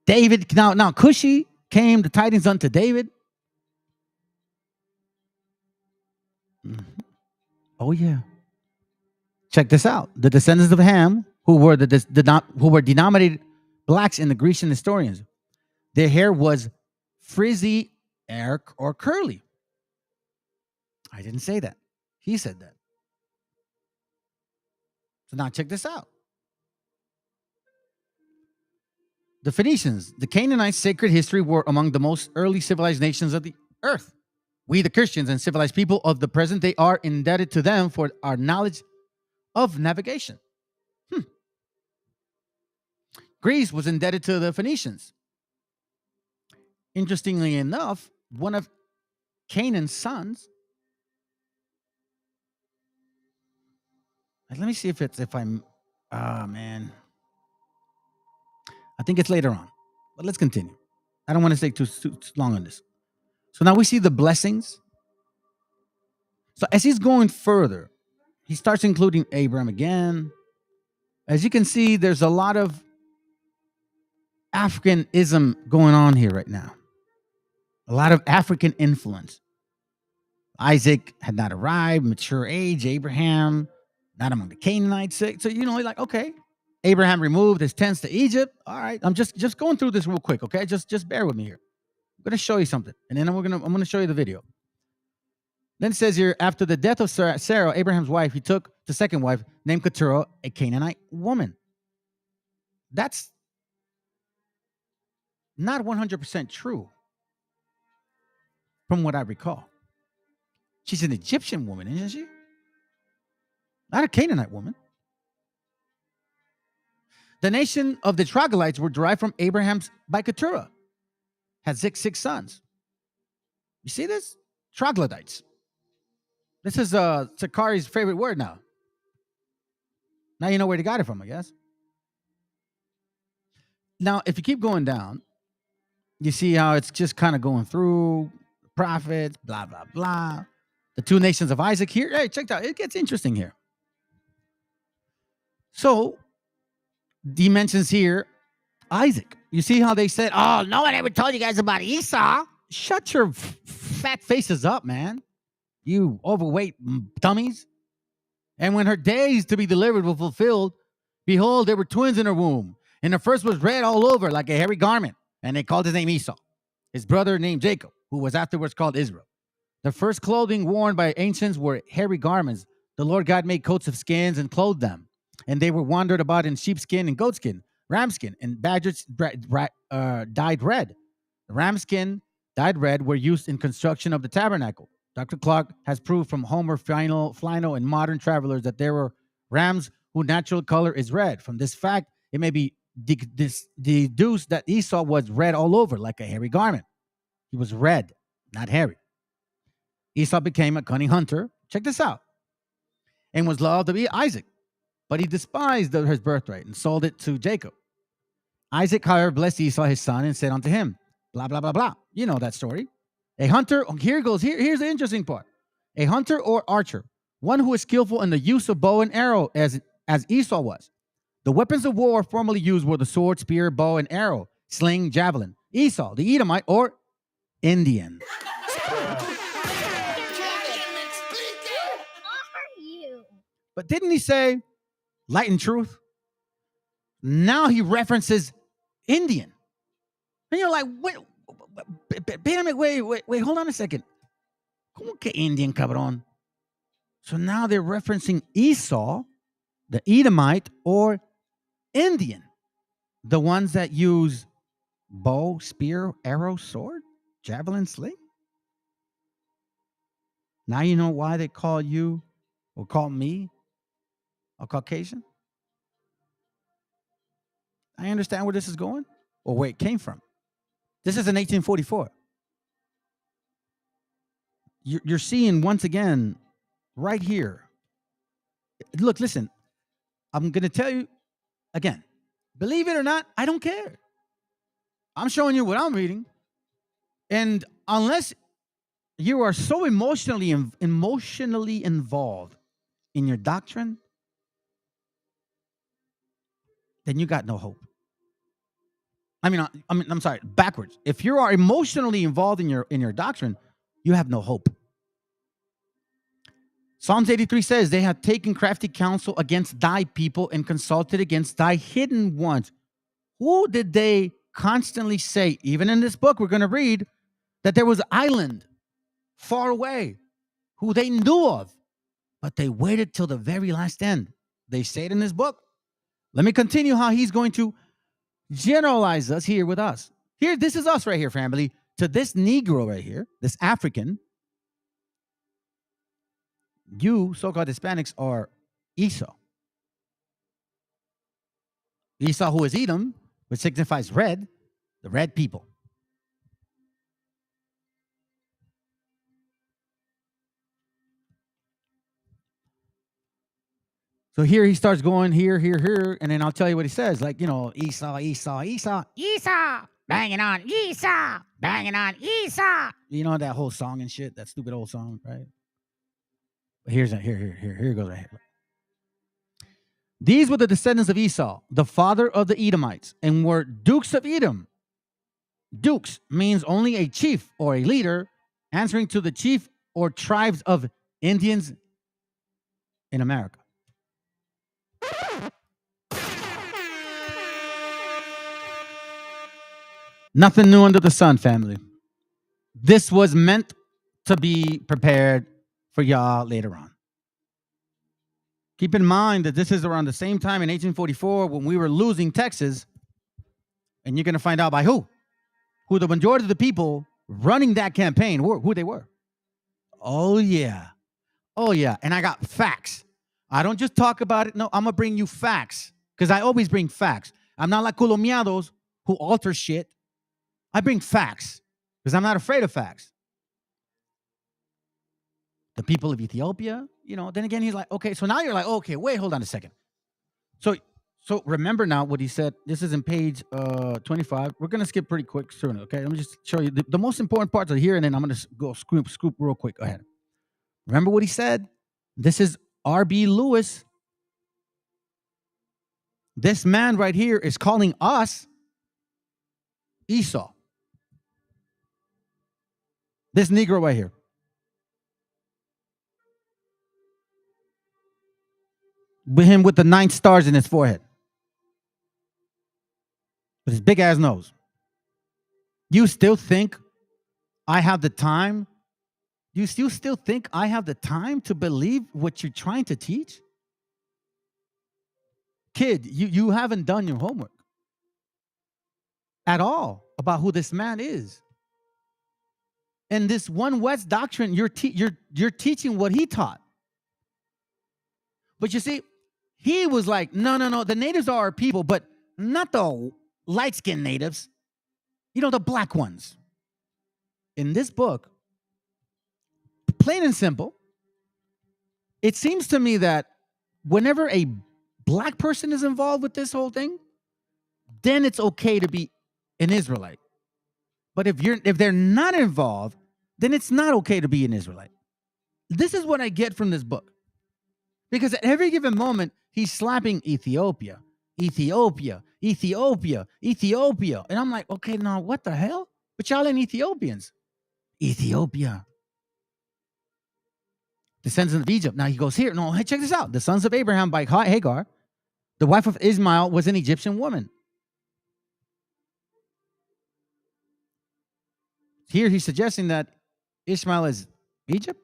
David. Now Cushi came the tidings unto David. Mhm. Oh yeah. Check this out. The descendants of Ham, who were who were denominated blacks in the Grecian historians, their hair was frizzy, or curly. I didn't say that. He said that. So now check this out. The Phoenicians, the Canaanites' sacred history were among the most early civilized nations of the earth. We, the Christians and civilized people of the present day, are indebted to them for our knowledge of navigation. Greece was indebted to the Phoenicians. Interestingly enough, one of Canaan's sons. Let me see if I'm. Ah, man. I think it's later on, but let's continue. I don't want to stay too long on this. So now we see the blessings. So as he's going further, he starts including Abraham again. As you can see, there's a lot of Africanism going on here right now. A lot of African influence. Isaac had not arrived, mature age. Abraham, not among the Canaanites. So like, okay, Abraham removed his tents to Egypt. All right, I'm just going through this real quick, okay? Just bear with me here. I'm gonna show you something, and then I'm gonna show you the video. Then it says here, after the death of Sarah, Abraham's wife, he took the second wife named Keturah, a Canaanite woman. That's not 100% true, from what I recall. She's an Egyptian woman, isn't she? Not a Canaanite woman. The nation of the Troglodytes were derived from Abraham's by Keturah. Had six sons. You see this? Troglodytes. This is Sakari's favorite word now. Now you know where he got it from, I guess. Now, if you keep going down, you see how it's just kind of going through prophets, blah, blah, blah. The two nations of Isaac here. Hey, check it out. It gets interesting here. So, he mentions here Isaac. You see how they said, oh, no one ever told you guys about Esau. Shut your fat faces up, man. You overweight dummies. And when her days to be delivered were fulfilled, behold, there were twins in her womb. And the first was red all over like a hairy garment. And they called his name Esau. His brother named Jacob, who was afterwards called Israel. The first clothing worn by ancients were hairy garments. The Lord God made coats of skins and clothed them. And they were wandered about in sheepskin and goatskin, ramskin, and badgers dyed red. The ramskin dyed red were used in construction of the tabernacle. Dr. Clark has proved from Homer, Flino, and modern travelers that there were rams whose natural color is red. From this fact, it may be deduced that Esau was red all over, like a hairy garment. He was red, not hairy. Esau became a cunning hunter. Check this out. And was loved of Isaac. But he despised his birthright and sold it to Jacob. Isaac, however, blessed Esau his son and said unto him, blah, blah, blah, blah. You know that story. A hunter, here goes, here's the interesting part. A hunter or archer, one who is skillful in the use of bow and arrow as Esau was. The weapons of war formerly used were the sword, spear, bow, and arrow, sling, javelin. Esau, the Edomite or Indian. Are you? But didn't he say light and truth? Now he references Indian. And you're like, wait, hold on a second. ¿Cómo que Indian, cabrón? So now they're referencing Esau, the Edomite, or Indian. The ones that use bow, spear, arrow, sword, javelin, sling. Now you know why they call you or call me a Caucasian? I understand where this is going or where it came from. This is in 1844. You're seeing once again right here. Look, listen, I'm going to tell you again, believe it or not, I don't care. I'm showing you what I'm reading. And unless you are so emotionally involved in your doctrine, then you got no hope. I'm sorry, backwards. If you are emotionally involved in your doctrine, you have no hope. Psalms 83 says, they have taken crafty counsel against thy people and consulted against thy hidden ones. Who did they constantly say, even in this book we're going to read, that there was an island far away who they knew of, but they waited till the very last end. They say it in this book. Let me continue how he's going to generalize us here with us. Here, this is us right here, family. To this Negro right here, this African, you so-called Hispanics are Esau. Esau, who is Edom, which signifies red, the red people. So here he starts going here, and then I'll tell you what he says. Like, Esau, banging on Esau, banging on Esau. You know that whole song and shit, that stupid old song, right? But here it goes right here. These were the descendants of Esau, the father of the Edomites, and were dukes of Edom. Dukes means only a chief or a leader, answering to the chief or tribes of Indians in America. Nothing new under the sun, family. This was meant to be prepared for y'all later on. Keep in mind that this is around the same time in 1844 when we were losing Texas, and you're going to find out by who the majority of the people running that campaign were, who they were. Oh, yeah. And I got facts. I don't just talk about it. No, I'm going to bring you facts because I always bring facts. I'm not like Colomiados who alter shit. I bring facts because I'm not afraid of facts. The people of Ethiopia, then again, he's like, okay, so now you're like, okay, wait, hold on a second. So remember now what he said. This is in page 25. We're going to skip pretty quick soon, okay? Let me just show you the most important parts are here, and then I'm going to go scoop real quick. Go ahead. Remember what he said? This is R.B. Lewis. This man right here is calling us Esau. This Negro right here. With him with the 9 stars in his forehead. With his big ass nose. You still think I have the time? You still think I have the time to believe what you're trying to teach? Kid, you haven't done your homework at all about who this man is. And this one West doctrine, you're teaching what he taught. But you see, he was like, no, the natives are our people, but not the light-skinned natives. The black ones. In this book, plain and simple, it seems to me that whenever a black person is involved with this whole thing, then it's okay to be an Israelite. But if they're not involved, then it's not okay to be an Israelite. This is what I get from this book. Because at every given moment, he's slapping Ethiopia. And I'm like, okay, now what the hell? But y'all ain't Ethiopians. Ethiopia. Descendants of Egypt. Now he goes here. No, hey, check this out. The sons of Abraham by Hagar, the wife of Ishmael, was an Egyptian woman. Here he's suggesting that Ishmael is Egypt.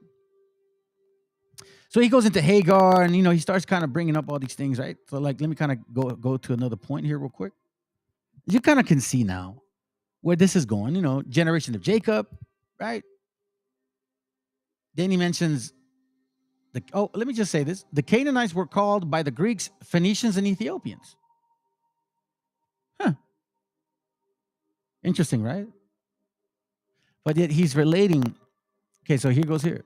So he goes into Hagar and, he starts kind of bringing up all these things, right? So let me kind of go to another point here real quick. You kind of can see now where this is going, generation of Jacob, right? Then he mentions let me just say this. The Canaanites were called by the Greeks Phoenicians and Ethiopians. Huh. Interesting, right? But yet he's relating. Okay, so here goes here.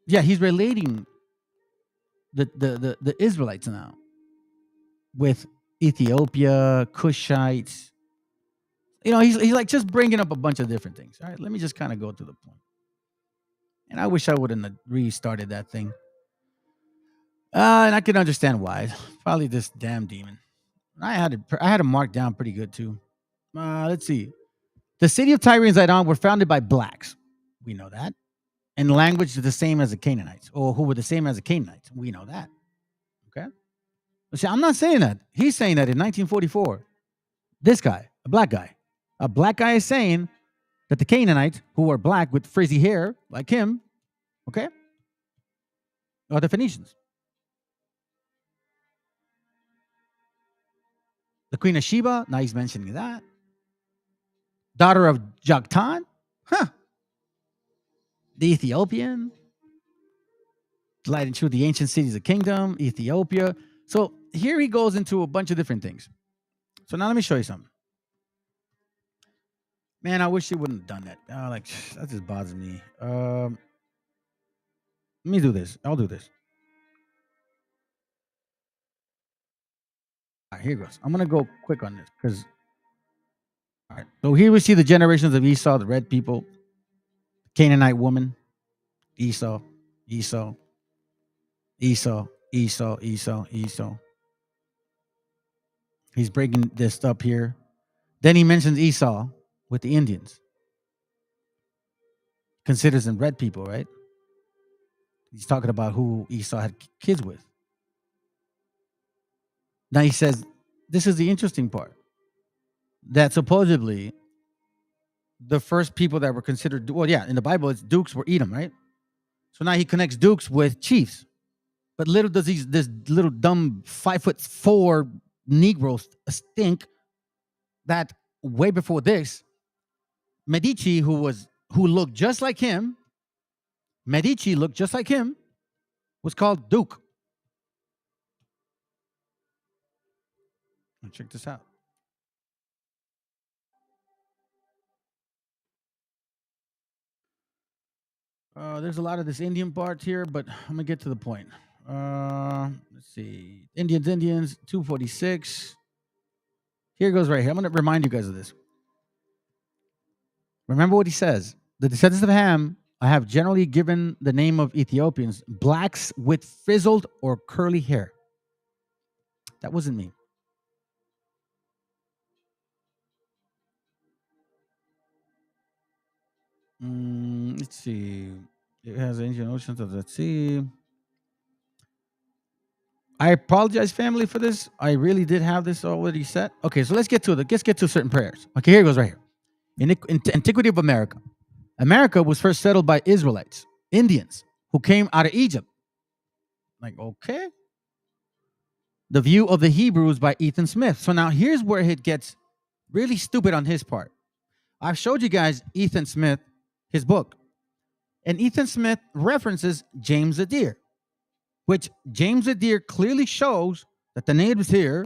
Yeah, he's relating the Israelites now with Ethiopia, Cushites. He's like just bringing up a bunch of different things. All right, let me just kind of go to the point. And I wish I wouldn't have restarted that thing. And I can understand why. Probably this damn demon. I had it marked down pretty good too. Let's see. The city of Tyre and Zidon were founded by blacks. We know that. And language is the same as the Canaanites, or who were the same as the Canaanites. We know that. Okay. But see, I'm not saying that. He's saying that in 1944. This guy, a black guy is saying that the Canaanites, who were black with frizzy hair like him, okay, are the Phoenicians. The Queen of Sheba, now he's mentioning that. Daughter of Joktan, the Ethiopian, lighting through the ancient cities of kingdom, Ethiopia. So here he goes into a bunch of different things. So now let me show you something. Man, I wish he wouldn't have done that. That just bothers me. Let me do this. I'll do this. All right, here goes. I'm going to go quick on this because, all right. So here we see the generations of Esau, the red people, Canaanite woman, Esau. He's breaking this up here. Then he mentions Esau with the Indians. Considers them red people, right? He's talking about who Esau had kids with. Now he says, this is the interesting part, that supposedly the first people that were considered, in the Bible, it's dukes were Edom, right? So now he connects dukes with chiefs. But little does this little dumb 5'4" Negroes think that way before this, Medici, who looked just like him, was called Duke. Now check this out. There's a lot of this Indian part here, but I'm gonna get to the point. Let's see. Indians, 246. Here goes right here. I'm gonna remind you guys of this. Remember what he says. The descendants of Ham, I have generally given the name of Ethiopians, blacks with frizzled or curly hair. That wasn't me. Let's see. It has ancient oceans of the sea. I apologize, family, for this. I really did have this already set. Okay, so let's get to it. Let's get to certain prayers. Okay, here it goes right here. In Antiquity of America, America was first settled by Israelites, Indians, who came out of Egypt. Like, okay. The View of the Hebrews by Ethan Smith. So now here's where it gets really stupid on his part. I've showed you guys Ethan Smith, his book. And Ethan Smith references James Adair, which James Adair clearly shows that the natives here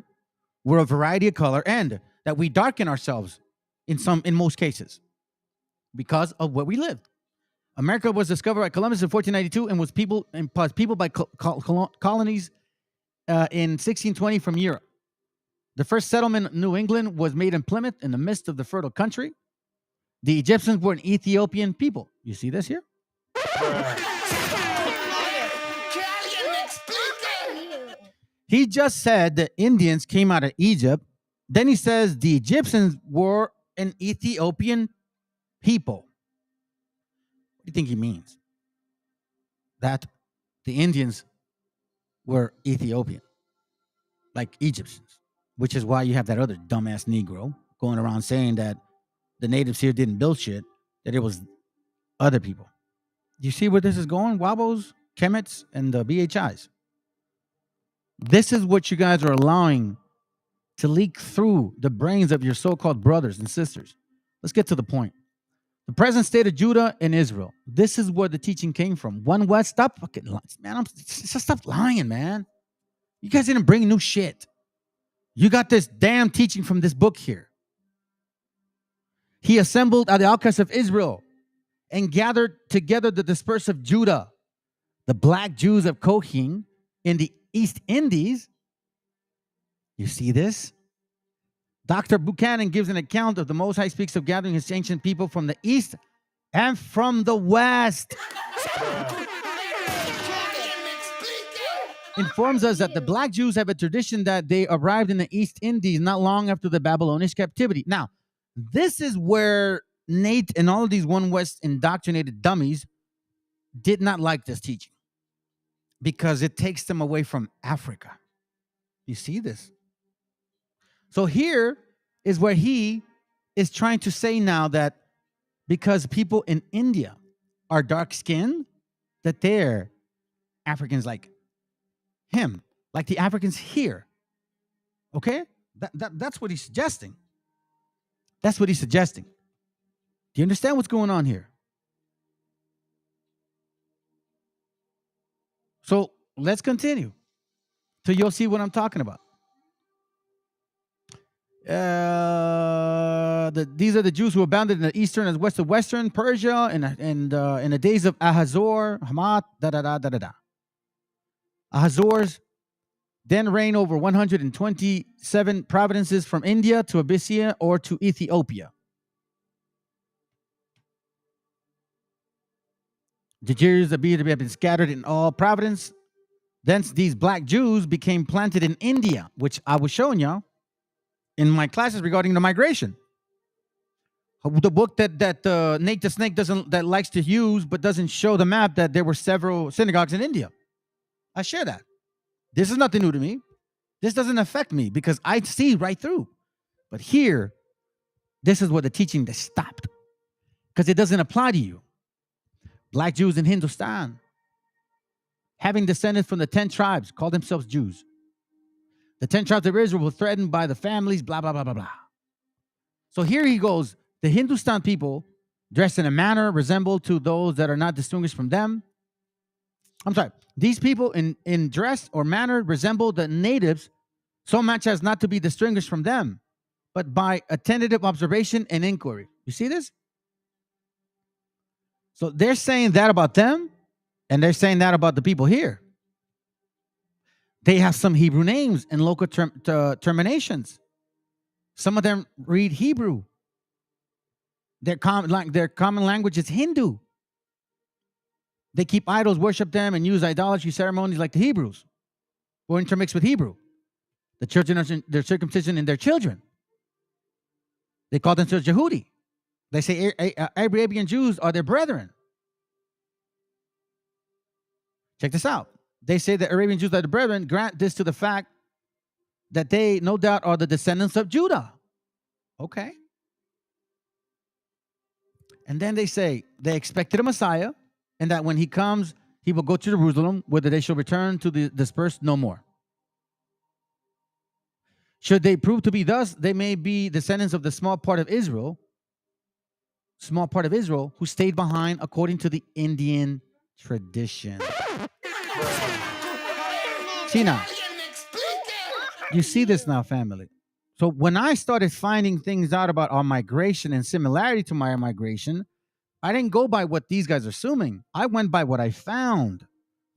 were a variety of color and that we darken ourselves in most cases because of where we lived. America was discovered by Columbus in 1492 and was people by colonies in 1620 from Europe. The first settlement in New England was made in Plymouth in the midst of the fertile country. The Egyptians were an Ethiopian people. You see this here? He just said the Indians came out of Egypt. Then he says the Egyptians were an Ethiopian people. What do you think he means? That the Indians were Ethiopian, like Egyptians, which is why you have that other dumbass Negro going around saying that the natives here didn't build shit, that it was other people. You see where this is going? Wabos, Kemets, and the BHIs. This is what you guys are allowing to leak through the brains of your so-called brothers and sisters. Let's get to the point. The present state of Judah and Israel. This is where the teaching came from. One West. Stop fucking lying, man. Just stop lying, man. You guys didn't bring new shit. You got this damn teaching from this book here. He assembled the outcasts of Israel. and gathered together the dispersed of Judah, the black Jews of Kohen in the East Indies. You see this? Dr. Buchanan gives an account of the Most High speaks of gathering his ancient people from the East and from the West. Informs us that the black Jews have a tradition that they arrived in the East Indies not long after the Babylonian captivity. Now, this is where Nate and all of these One West indoctrinated dummies did not like this teaching, because it takes them away from Africa. You see this? So here is where he is trying to say now that because people in India are dark-skinned, that they're Africans like him, like the Africans here. Okay? That's what he's suggesting. That's what he's suggesting. Do you understand what's going on here? So let's continue till you'll see what I'm talking about. These are the Jews who abounded in the eastern as west of western Persia and in the days of Ahazor, Hamat, Ahazors then reigned over 127 provinces from India to Abyssinia or to Ethiopia. The Jews appear to have been scattered in all provinces. Thence these black Jews became planted in India, which I was showing y'all in my classes regarding the migration. The book that Nate the Snake likes to use, but doesn't show the map that there were several synagogues in India. I share that. This is nothing new to me. This doesn't affect me because I see right through. But here, this is what the teaching that stopped, because it doesn't apply to you. Black Jews in Hindustan, having descended from the 10 tribes, call themselves Jews. The 10 tribes of Israel were threatened by the families, blah, blah, blah, blah, blah. So here he goes. The Hindustan people, dressed in a manner resemble to those that are not distinguished from them. I'm sorry. These people in dress or manner resemble the natives so much as not to be distinguished from them, but by attentive observation and inquiry. You see this? So they're saying that about them, and they're saying that about the people here. They have some Hebrew names and local terminations. Some of them read Hebrew. Their common language is Hindu. They keep idols, worship them, and use idolatry ceremonies like the Hebrews, or intermixed with Hebrew. The children, their circumcision in their children. They call themselves Yehudi. They say Arabian Jews are their brethren. Check this out. They say that Arabian Jews are the brethren. Grant this to the fact that they, no doubt, are the descendants of Judah. Okay. And then they say they expected a Messiah, and that when he comes, he will go to Jerusalem, whether they shall return to the dispersed no more. Should they prove to be thus, they may be descendants of the small part of Israel, who stayed behind according to the Indian tradition. See now, you see this now, family. So when I started finding things out about our migration and similarity to my migration, I didn't go by what these guys are assuming. I went by what I found.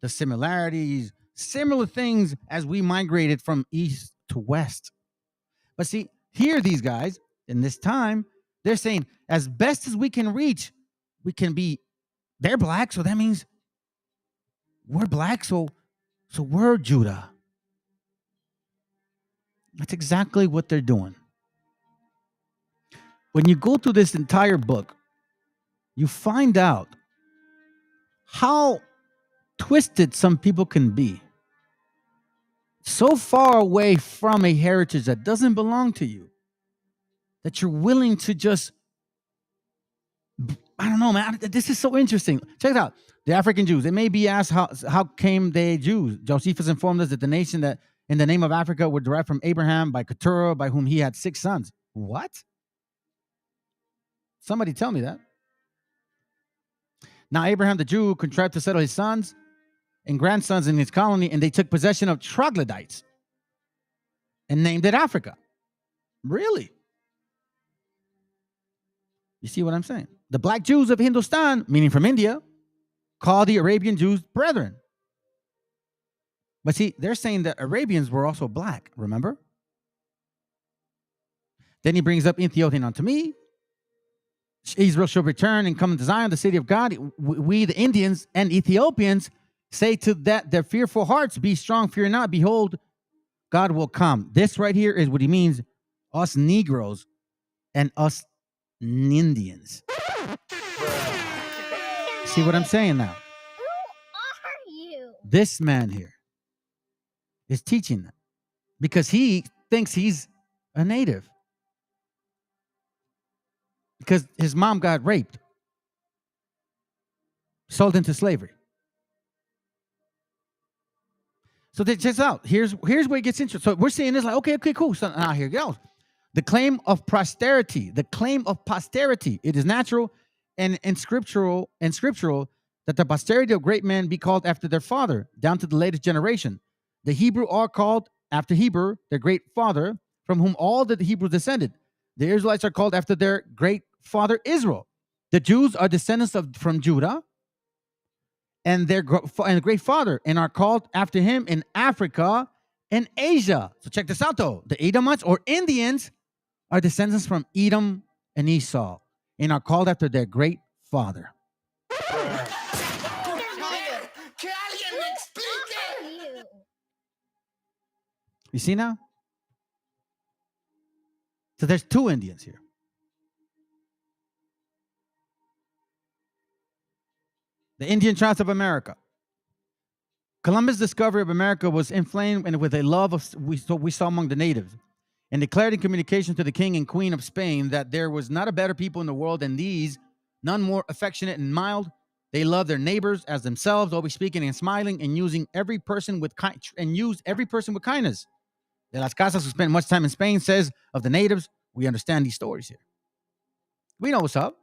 The similarities, similar things as we migrated from east to west. But see, here these guys, in this time, they're saying, as best as we can reach, we can be, they're black, so that means we're black, so we're Judah. That's exactly what they're doing. When you go through this entire book, you find out how twisted some people can be. So far away from a heritage that doesn't belong to you, that you're willing to just, I don't know, man. This is so interesting. Check it out. The African Jews. It may be asked, how came they Jews? Josephus informed us that the nation that in the name of Africa were derived from Abraham by Keturah, by whom he had 6 sons. What? Somebody tell me that. Now Abraham the Jew contrived to settle his sons and grandsons in his colony, and they took possession of troglodytes and named it Africa. Really? You see what I'm saying? The black Jews of Hindustan, meaning from India, call the Arabian Jews brethren. But see, they're saying that Arabians were also black, remember? Then he brings up Ethiopian unto me. Israel shall return and come into Zion, the city of God. We, the Indians and Ethiopians, say to that their fearful hearts, be strong, fear not. Behold, God will come. This right here is what he means, us Negroes and us Indians. See what I'm saying now? Who are you? This man here is teaching them because he thinks he's a native. Because his mom got raped, sold into slavery. So check this out. Here's where it gets interesting. So we're seeing this like, okay, cool. So now here it goes. The claim of posterity. It is natural and scriptural that the posterity of great men be called after their father, down to the latest generation. The Hebrew are called after Heber, their great father, from whom all the Hebrews descended. The Israelites are called after their great father Israel. The Jews are descendants from Judah and their great father, and are called after him in Africa and Asia. So check this out though. The Edomites or Indians are descendants from Edom and Esau, and are called after their great father. Who are you? You see now? So there's two Indians here. The Indian tribes of America. Columbus' discovery of America was inflamed and with a love of we saw among the natives, and declared in communication to the king and queen of Spain that there was not a better people in the world than these, none more affectionate and mild. They loved their neighbors as themselves, always speaking and smiling, and using every person with kindness. De las Casas, who spent much time in Spain, says of the natives, we understand these stories here. We know what's up.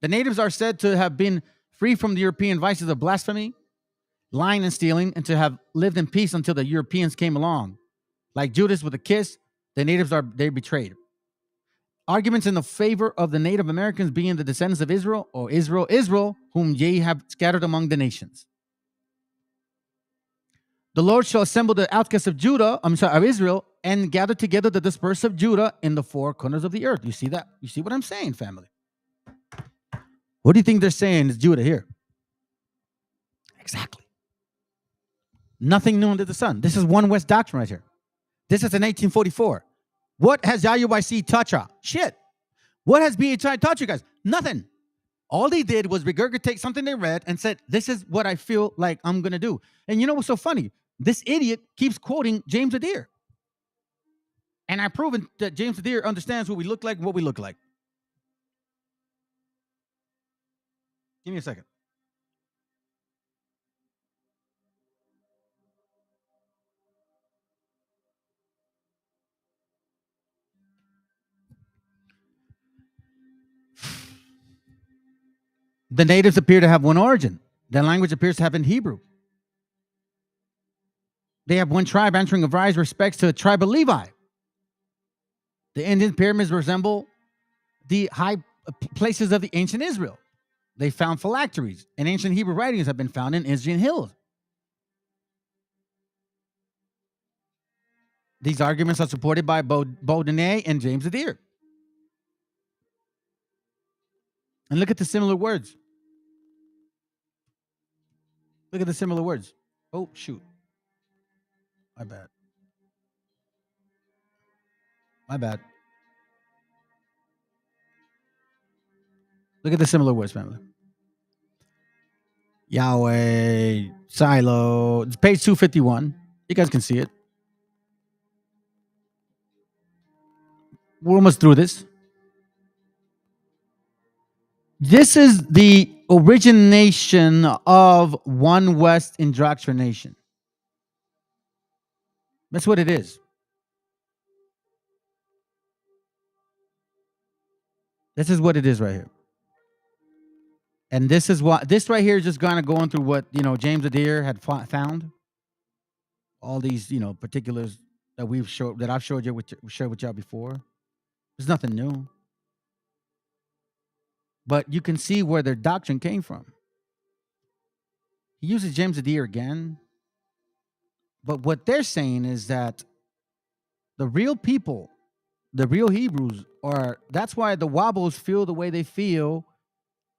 The natives are said to have been free from the European vices of blasphemy, lying and stealing, and to have lived in peace until the Europeans came along. Like Judas with a kiss, the natives they betrayed. Arguments in the favor of the Native Americans being the descendants of Israel, or Israel, whom ye have scattered among the nations. The Lord shall assemble the outcasts of of Israel, and gather together the dispersed of Judah in the four corners of the earth. You see that? You see what I'm saying, family? What do you think they're saying is Judah here? Exactly. Nothing new under the sun. This is One West doctrine right here. This is in 1844. What has IUIC taught you? Shit. What has BHI taught you guys? Nothing. All they did was regurgitate something they read and said, this is what I feel like I'm going to do. And you know what's so funny? This idiot keeps quoting James Adair. And I've proven that James Adair understands what we look like and what we look like. Give me a second. The natives appear to have one origin. Their language appears to have been Hebrew. They have one tribe answering of various respects to the tribe of Levi. The Indian pyramids resemble the high places of the ancient Israel. They found phylacteries, and ancient Hebrew writings have been found in Israel hills. These arguments are supported by Baudelaire and James Adair. And look at the similar words. Look at the similar words. Oh, shoot. My bad. My bad. Look at the similar words, family. Yahweh, Silo. It's page 251. You guys can see it. We're almost through this. This is the origination of One West indoctrination. That's what it is. This is what it is right here. And this is what this right here is just kind of going through what James Adair had found. All these particulars that I've showed with y'all before. There's nothing new. but you can see where their doctrine came from. He uses James the Deer again, but what they're saying is that the real people, the real Hebrews, are that's why the Wobbles feel the way they feel,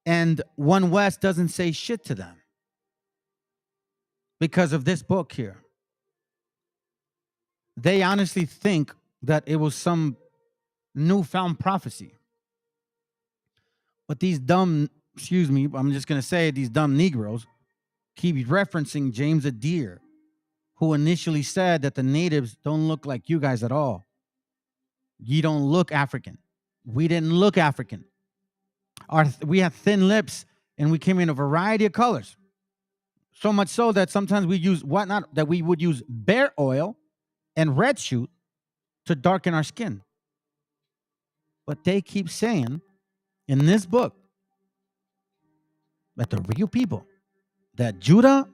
and One West doesn't say shit to them because of this book here. They honestly think that it was some newfound prophecy. But these dumb, excuse me, I'm just going to say these dumb Negroes keep referencing James the Deer, who initially said that the natives don't look like you guys at all. You don't look African. We didn't look African. We had thin lips and we came in a variety of colors. So much so that sometimes we use that we would use bear oil and red shoot to darken our skin. But they keep saying in this book that the real people, that Judah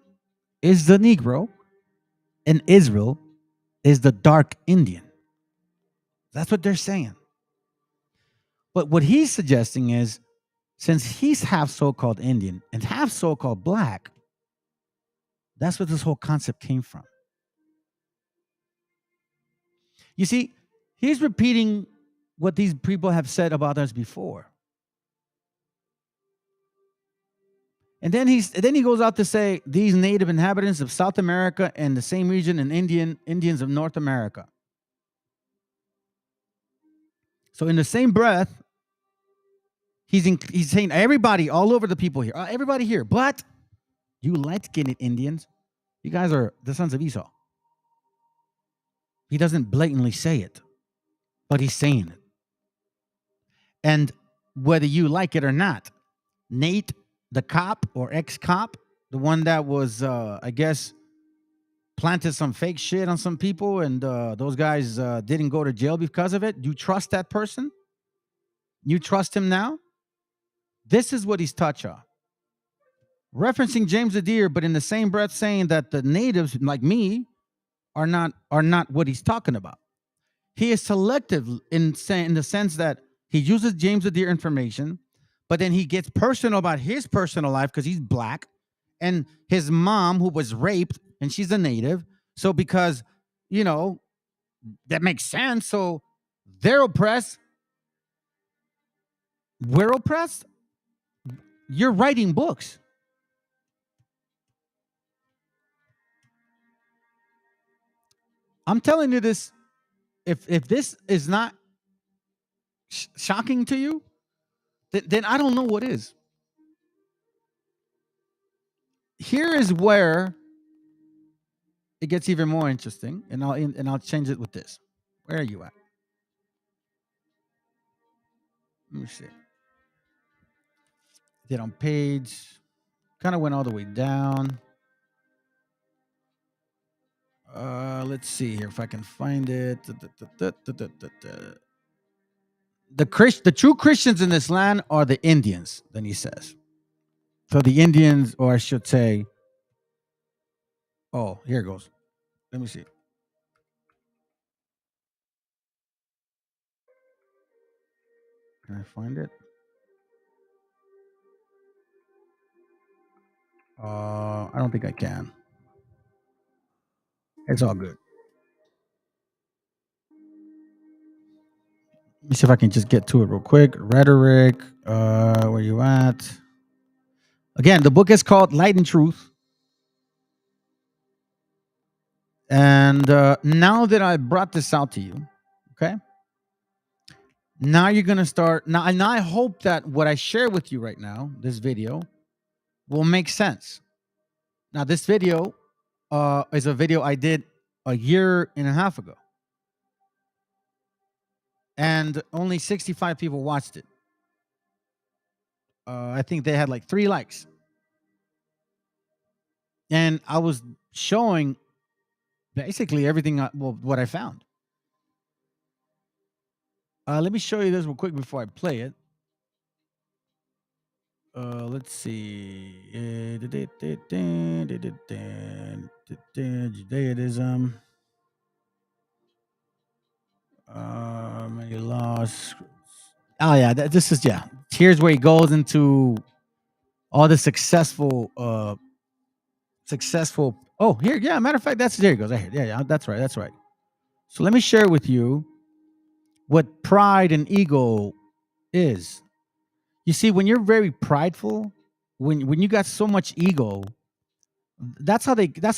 is the Negro and Israel is the dark Indian. That's what they're saying. But what he's suggesting is, since he's half so-called Indian and half so-called black, that's where this whole concept came from. You see, he's repeating what these people have said about us before. And then he goes out to say these native inhabitants of South America and the same region and Indians of North America. So in the same breath, he's saying everybody all over the people here, everybody here, but you light-skinned Indians, you guys are the sons of Esau. He doesn't blatantly say it, but he's saying it. And whether you like it or not, Nate, the cop or ex-cop, the one that was, I guess, planted some fake shit on some people and those guys didn't go to jail because of it. You trust that person? You trust him now? This is what he's touched on. Referencing James the Deer, but in the same breath saying that the natives, like me, are not what he's talking about. He is selective in the sense that he uses James the Deer information, but then he gets personal about his personal life because he's black, and his mom who was raped, and she's a native. So because, that makes sense. So they're oppressed. We're oppressed. You're writing books. I'm telling you this. If this is not shocking to you, then I don't know what is. Here is where it gets even more interesting, and I'll change it with this. Where are you at? Let me see. Did on page, kind of went all the way down. Let's see here if I can find it. The true Christians in this land are the Indians, then he says. So the Indians, or I should say, oh, here it goes. Let me see. Can I find it? I don't think I can. It's all good. Let me see if I can just get to it real quick. Rhetoric. Where you at? Again, the book is called Light and Truth. And now that I brought this out to you, okay? Now you're going to start. Now, and I hope that what I share with you right now, this video, will make sense. Now, this video is a video I did a year and a half ago. And only 65 people watched it. I think they had like 3 likes. And I was showing basically everything, what I found. Let me show you this real quick before I play it. Let's see. Judaism. Many laws. Oh yeah, this is yeah. Here's where he goes into all the successful. Oh, here, yeah. Matter of fact, there he goes. Right here. Yeah, yeah. That's right. That's right. So let me share with you what pride and ego is. You see, when you're very prideful, when you got so much ego, that's how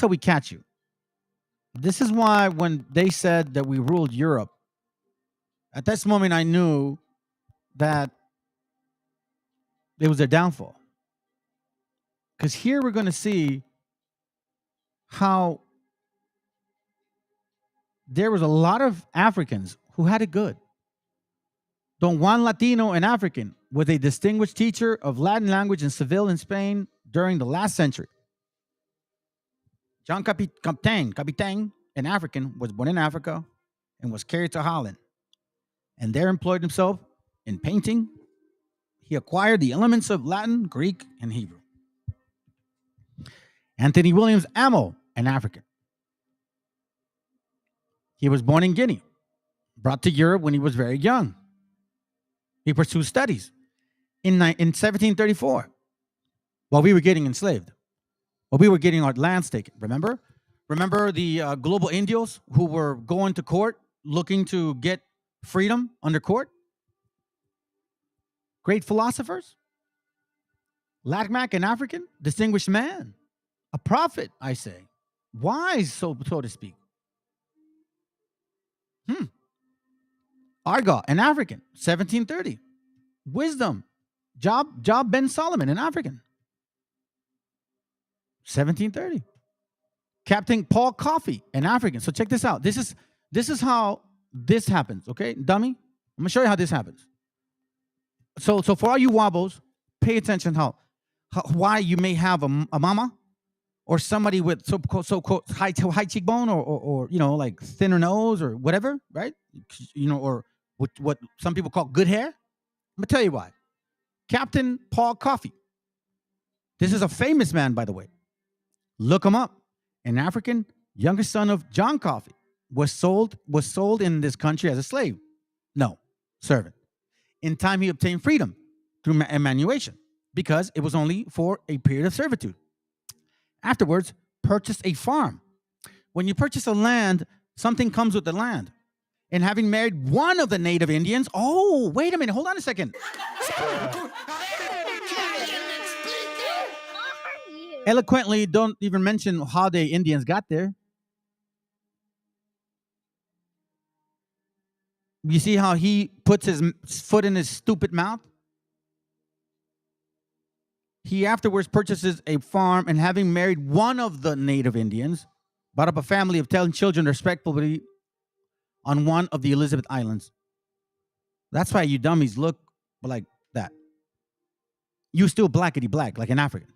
we catch you. This is why when they said that we ruled Europe, at this moment I knew that it was their downfall. Because here we're going to see how there was a lot of Africans who had it good. Don Juan Latino, an African, was a distinguished teacher of Latin language in Seville in Spain during the last century. John Capitain, an African, was born in Africa and was carried to Holland, and there employed himself in painting. He acquired the elements of Latin, Greek, and Hebrew. Anthony Williams Amo, an African. He was born in Guinea, brought to Europe when he was very young. He pursued studies in 1734 while we were getting enslaved, while we were getting our lands taken. Remember the global Indios who were going to court looking to get freedom under court? Great philosophers. Lacmac, an African, distinguished man, a prophet, I say, wise, so to speak. Argo, an African, 1730. Wisdom, Job Ben Solomon, an African, 1730. Captain Paul Coffey, an African. So check this out. This is how this happens, okay, dummy? I'm gonna show you how this happens. So for all you wobbles, pay attention how why you may have a mama or somebody with so-called high cheekbone or like thinner nose or whatever, right? Or what some people call good hair. I'm gonna tell you why. Captain Paul Coffey. This is a famous man, by the way. Look him up. An African, youngest son of John Coffey, was sold in this country as a slave. No, servant. In time, he obtained freedom through emmanuation because it was only for a period of servitude. Afterwards, purchased a farm. When you purchase a land, something comes with the land. And having married one of the native Indians, oh, wait a minute, hold on a second. Eloquently, don't even mention how the Indians got there. You see how he puts his foot in his stupid mouth? He afterwards purchases a farm and having married one of the native Indians, brought up a family of 10 children respectfully on one of the Elizabeth Islands. That's why you dummies look like that. You still blackety black, like an African.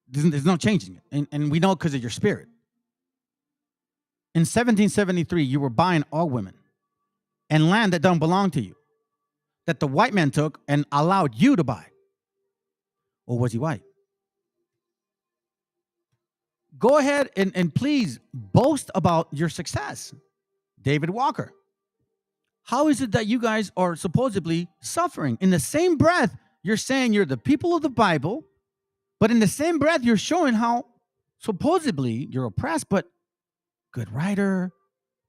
There's no changing it. And we know because of your spirit. In 1773, you were buying all women and land that don't belong to you, that the white man took and allowed you to buy. Or was he white? Go ahead and please boast about your success. David Walker. How is it that you guys are supposedly suffering? In the same breath, you're saying you're the people of the Bible, but in the same breath, you're showing how supposedly you're oppressed, but good writer,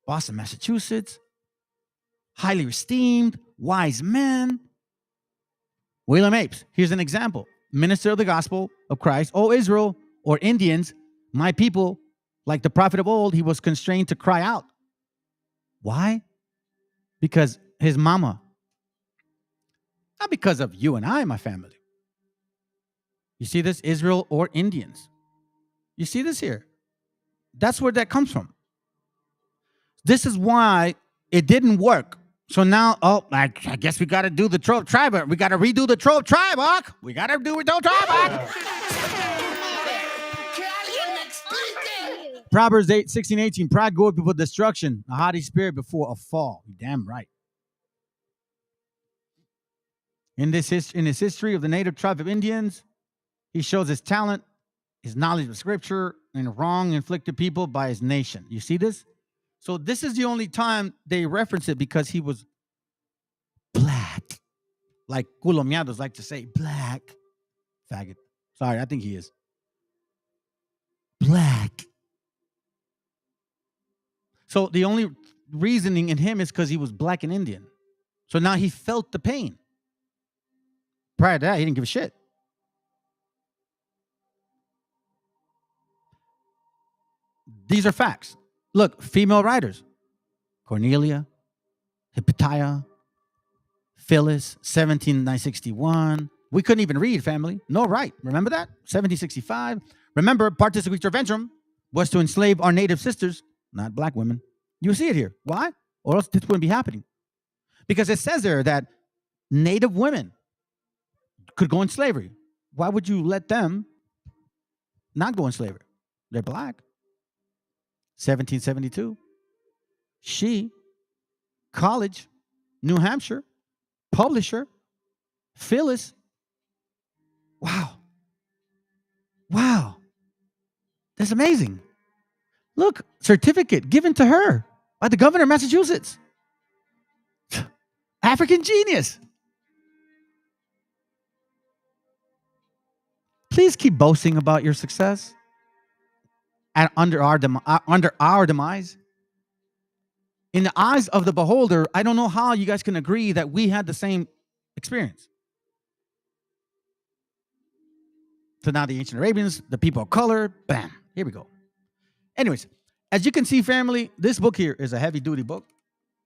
Boston, Massachusetts, highly esteemed, wise man. William Apes, here's an example. Minister of the gospel of Christ. O Israel, or Indians, my people, like the prophet of old, he was constrained to cry out. Why? Because his mama. Not because of you and I, my family. You see this? Israel or Indians. You see this here? That's where that comes from. This is why it didn't work. So now, I guess we got to do the 12 tribe. We got to redo the 12 tribe, Hawk. We got to do the 12 tribe, Hawk. Proverbs 16:18. Pride goeth before destruction, a haughty spirit before a fall. You're damn right. In his history of the native tribe of Indians, he shows his talent, his knowledge of scripture, and wrong inflicted people by his nation. You see this? So this is the only time they reference it because he was like culomiados like to say, black faggot. Sorry, I think he is black. So the only reasoning in him is because he was black and Indian. So now he felt the pain. Prior to that, he didn't give a shit. These are facts. Look, female writers: Cornelia, Hypatia, Phyllis, 17961. We couldn't even read, family. No right. Remember that? 1765. Remember, partis ventrum was to enslave our native sisters, not black women. You see it here. Why? Or else this wouldn't be happening. Because it says there that native women could go in slavery. Why would you let them not go in slavery? They're black. 1772. She, college, New Hampshire, publisher, Phyllis. Wow. Wow. That's amazing. Look, certificate given to her by the governor of Massachusetts. African genius. Please keep boasting about your success and under our demise. In the eyes of the beholder, I don't know how you guys can agree that we had the same experience. So now the ancient Arabians, the people of color, bam, here we go. Anyways, as you can see, family, this book here is a heavy duty book.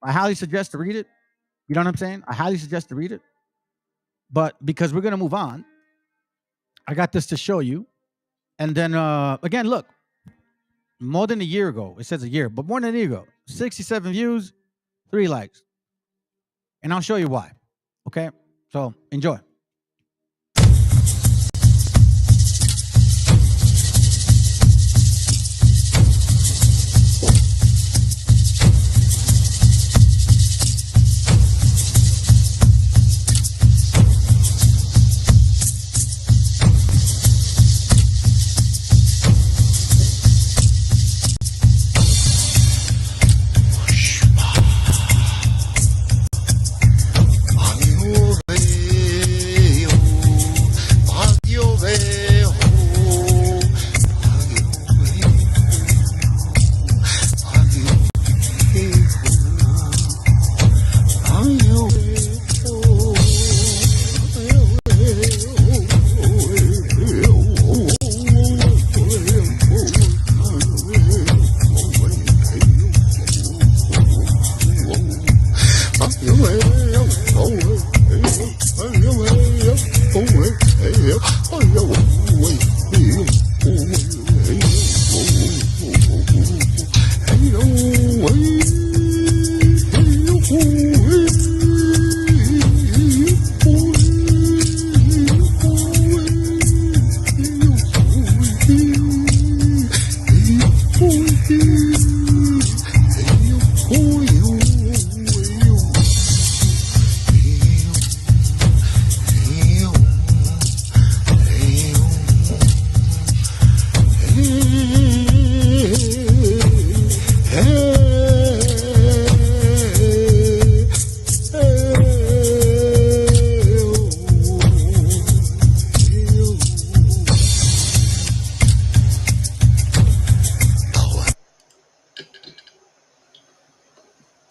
I highly suggest to read it. You know what I'm saying? I highly suggest to read it. But because we're going to move on, I got this to show you. And then, again, look, more than a year ago, it says a year, but more than a year ago, 67 views, 3 likes. And I'll show you why. Okay? So enjoy.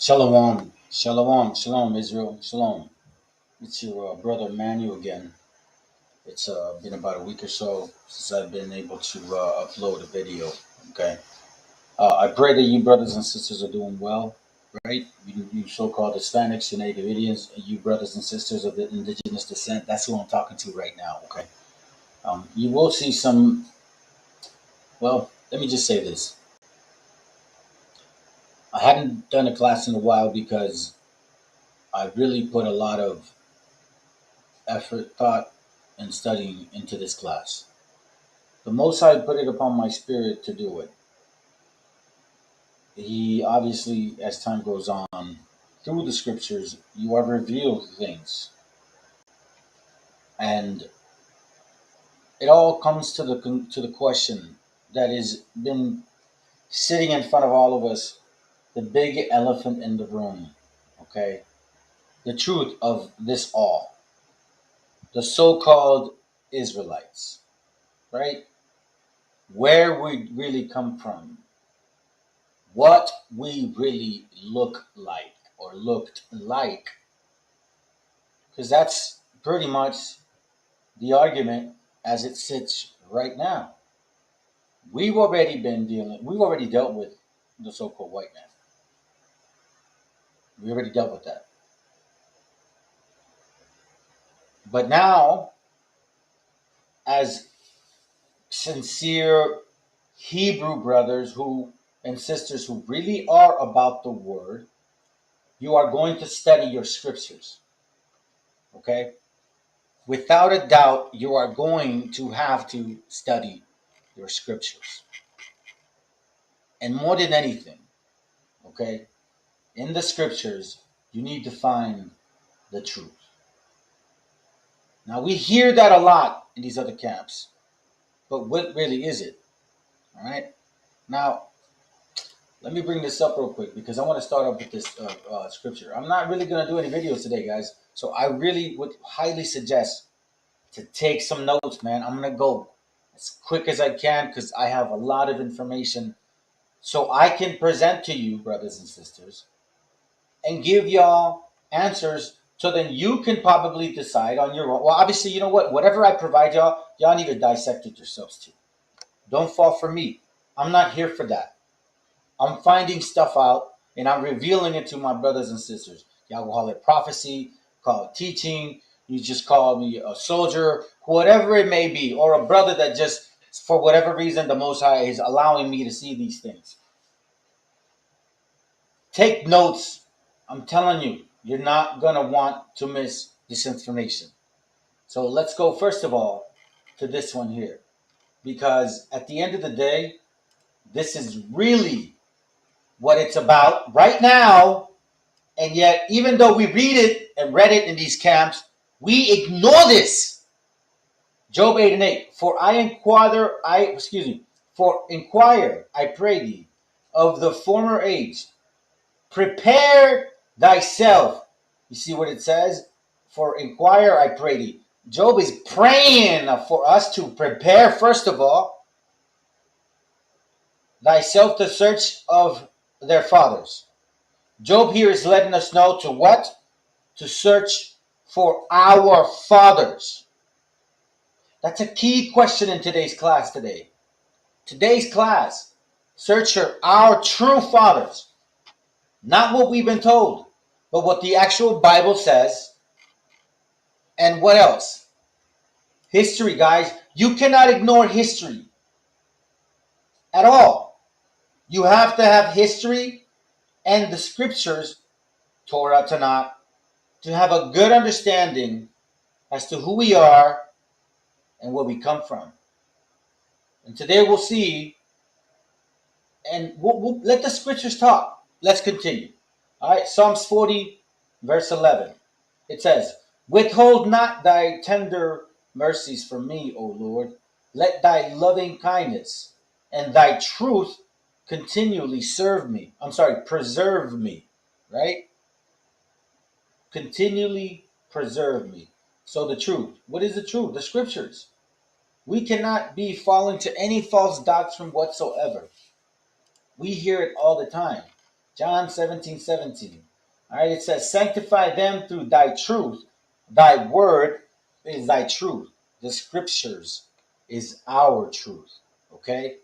Shalom, shalom, shalom, Israel, shalom. It's your brother Manuel again. It's been about a week or so since I've been able to upload a video. Okay, I pray that you brothers and sisters are doing well, right? You so-called Hispanics, you Native Indians, you brothers and sisters of the indigenous descent. That's who I'm talking to right now. Okay, you will see some. Well, let me just say this: I hadn't done a class in a while because I really put a lot of effort, thought, and studying into this class. The Most High put it upon my spirit to do it. He obviously, as time goes on, through the scriptures, you are revealed things. And it all comes to the question that has been sitting in front of all of us, the big elephant in the room, okay? The truth of this all. the so-called Israelites, right? Where we really come from, what we really look like or looked like, because that's pretty much the argument as it sits right now. We've already dealt with the so-called white man. We already dealt with that. But now, as sincere Hebrew brothers who and sisters who really are about the word, you are going to study your scriptures. Okay? Without a doubt, you are going to have to study your scriptures. And more than anything, okay, in the scriptures, you need to find the truth. Now, we hear that a lot in these other camps, but what really is it? All right? Now, let me bring this up real quick because I want to start off with this scripture. I'm not really going to do any videos today, guys. So I really would highly suggest to take some notes, man. I'm going to go as quick as I can because I have a lot of information so I can present to you, brothers and sisters, and give y'all answers so then you can probably decide on your own. Well, obviously, you know what? Whatever I provide y'all, y'all need to dissect it yourselves too. Don't fall for me. I'm not here for that. I'm finding stuff out and I'm revealing it to my brothers and sisters. Y'all call it prophecy, call it teaching. You just call me a soldier, whatever it may be, or a brother that just, for whatever reason, the Most High is allowing me to see these things. Take notes. I'm telling you, you're not going to want to miss this information. So let's go, first of all, to this one here. Because at the end of the day, this is really what it's about right now. And yet, even though we read it and read it in these camps, we ignore this. Job 8:8. For inquire, I pray thee, of the former age. Prepare thyself. You see what it says? For inquire, I pray thee. Job is praying for us to prepare, first of all, thyself the search of their fathers. Job here is letting us know to what? To search for our fathers. That's a key question in today's class today. Today's class, search for our true fathers. Not what we've been told, but what the actual Bible says. And what else? History, guys. You cannot ignore history at all. You have to have history and the scriptures, Torah, Tanakh, to have a good understanding as to who we are and where we come from. And today we'll see, and we'll let the scriptures talk. Let's continue. All right, Psalms 40, verse 11. It says, withhold not thy tender mercies from me, O Lord. Let thy loving kindness and thy truth continually preserve me, right? Continually preserve me. So the truth. What is the truth? The scriptures. We cannot be falling to any false doctrine whatsoever. We hear it all the time. John 17:17. All right, it says, sanctify them through thy truth. Thy word is thy truth. The scriptures is our truth. Okay?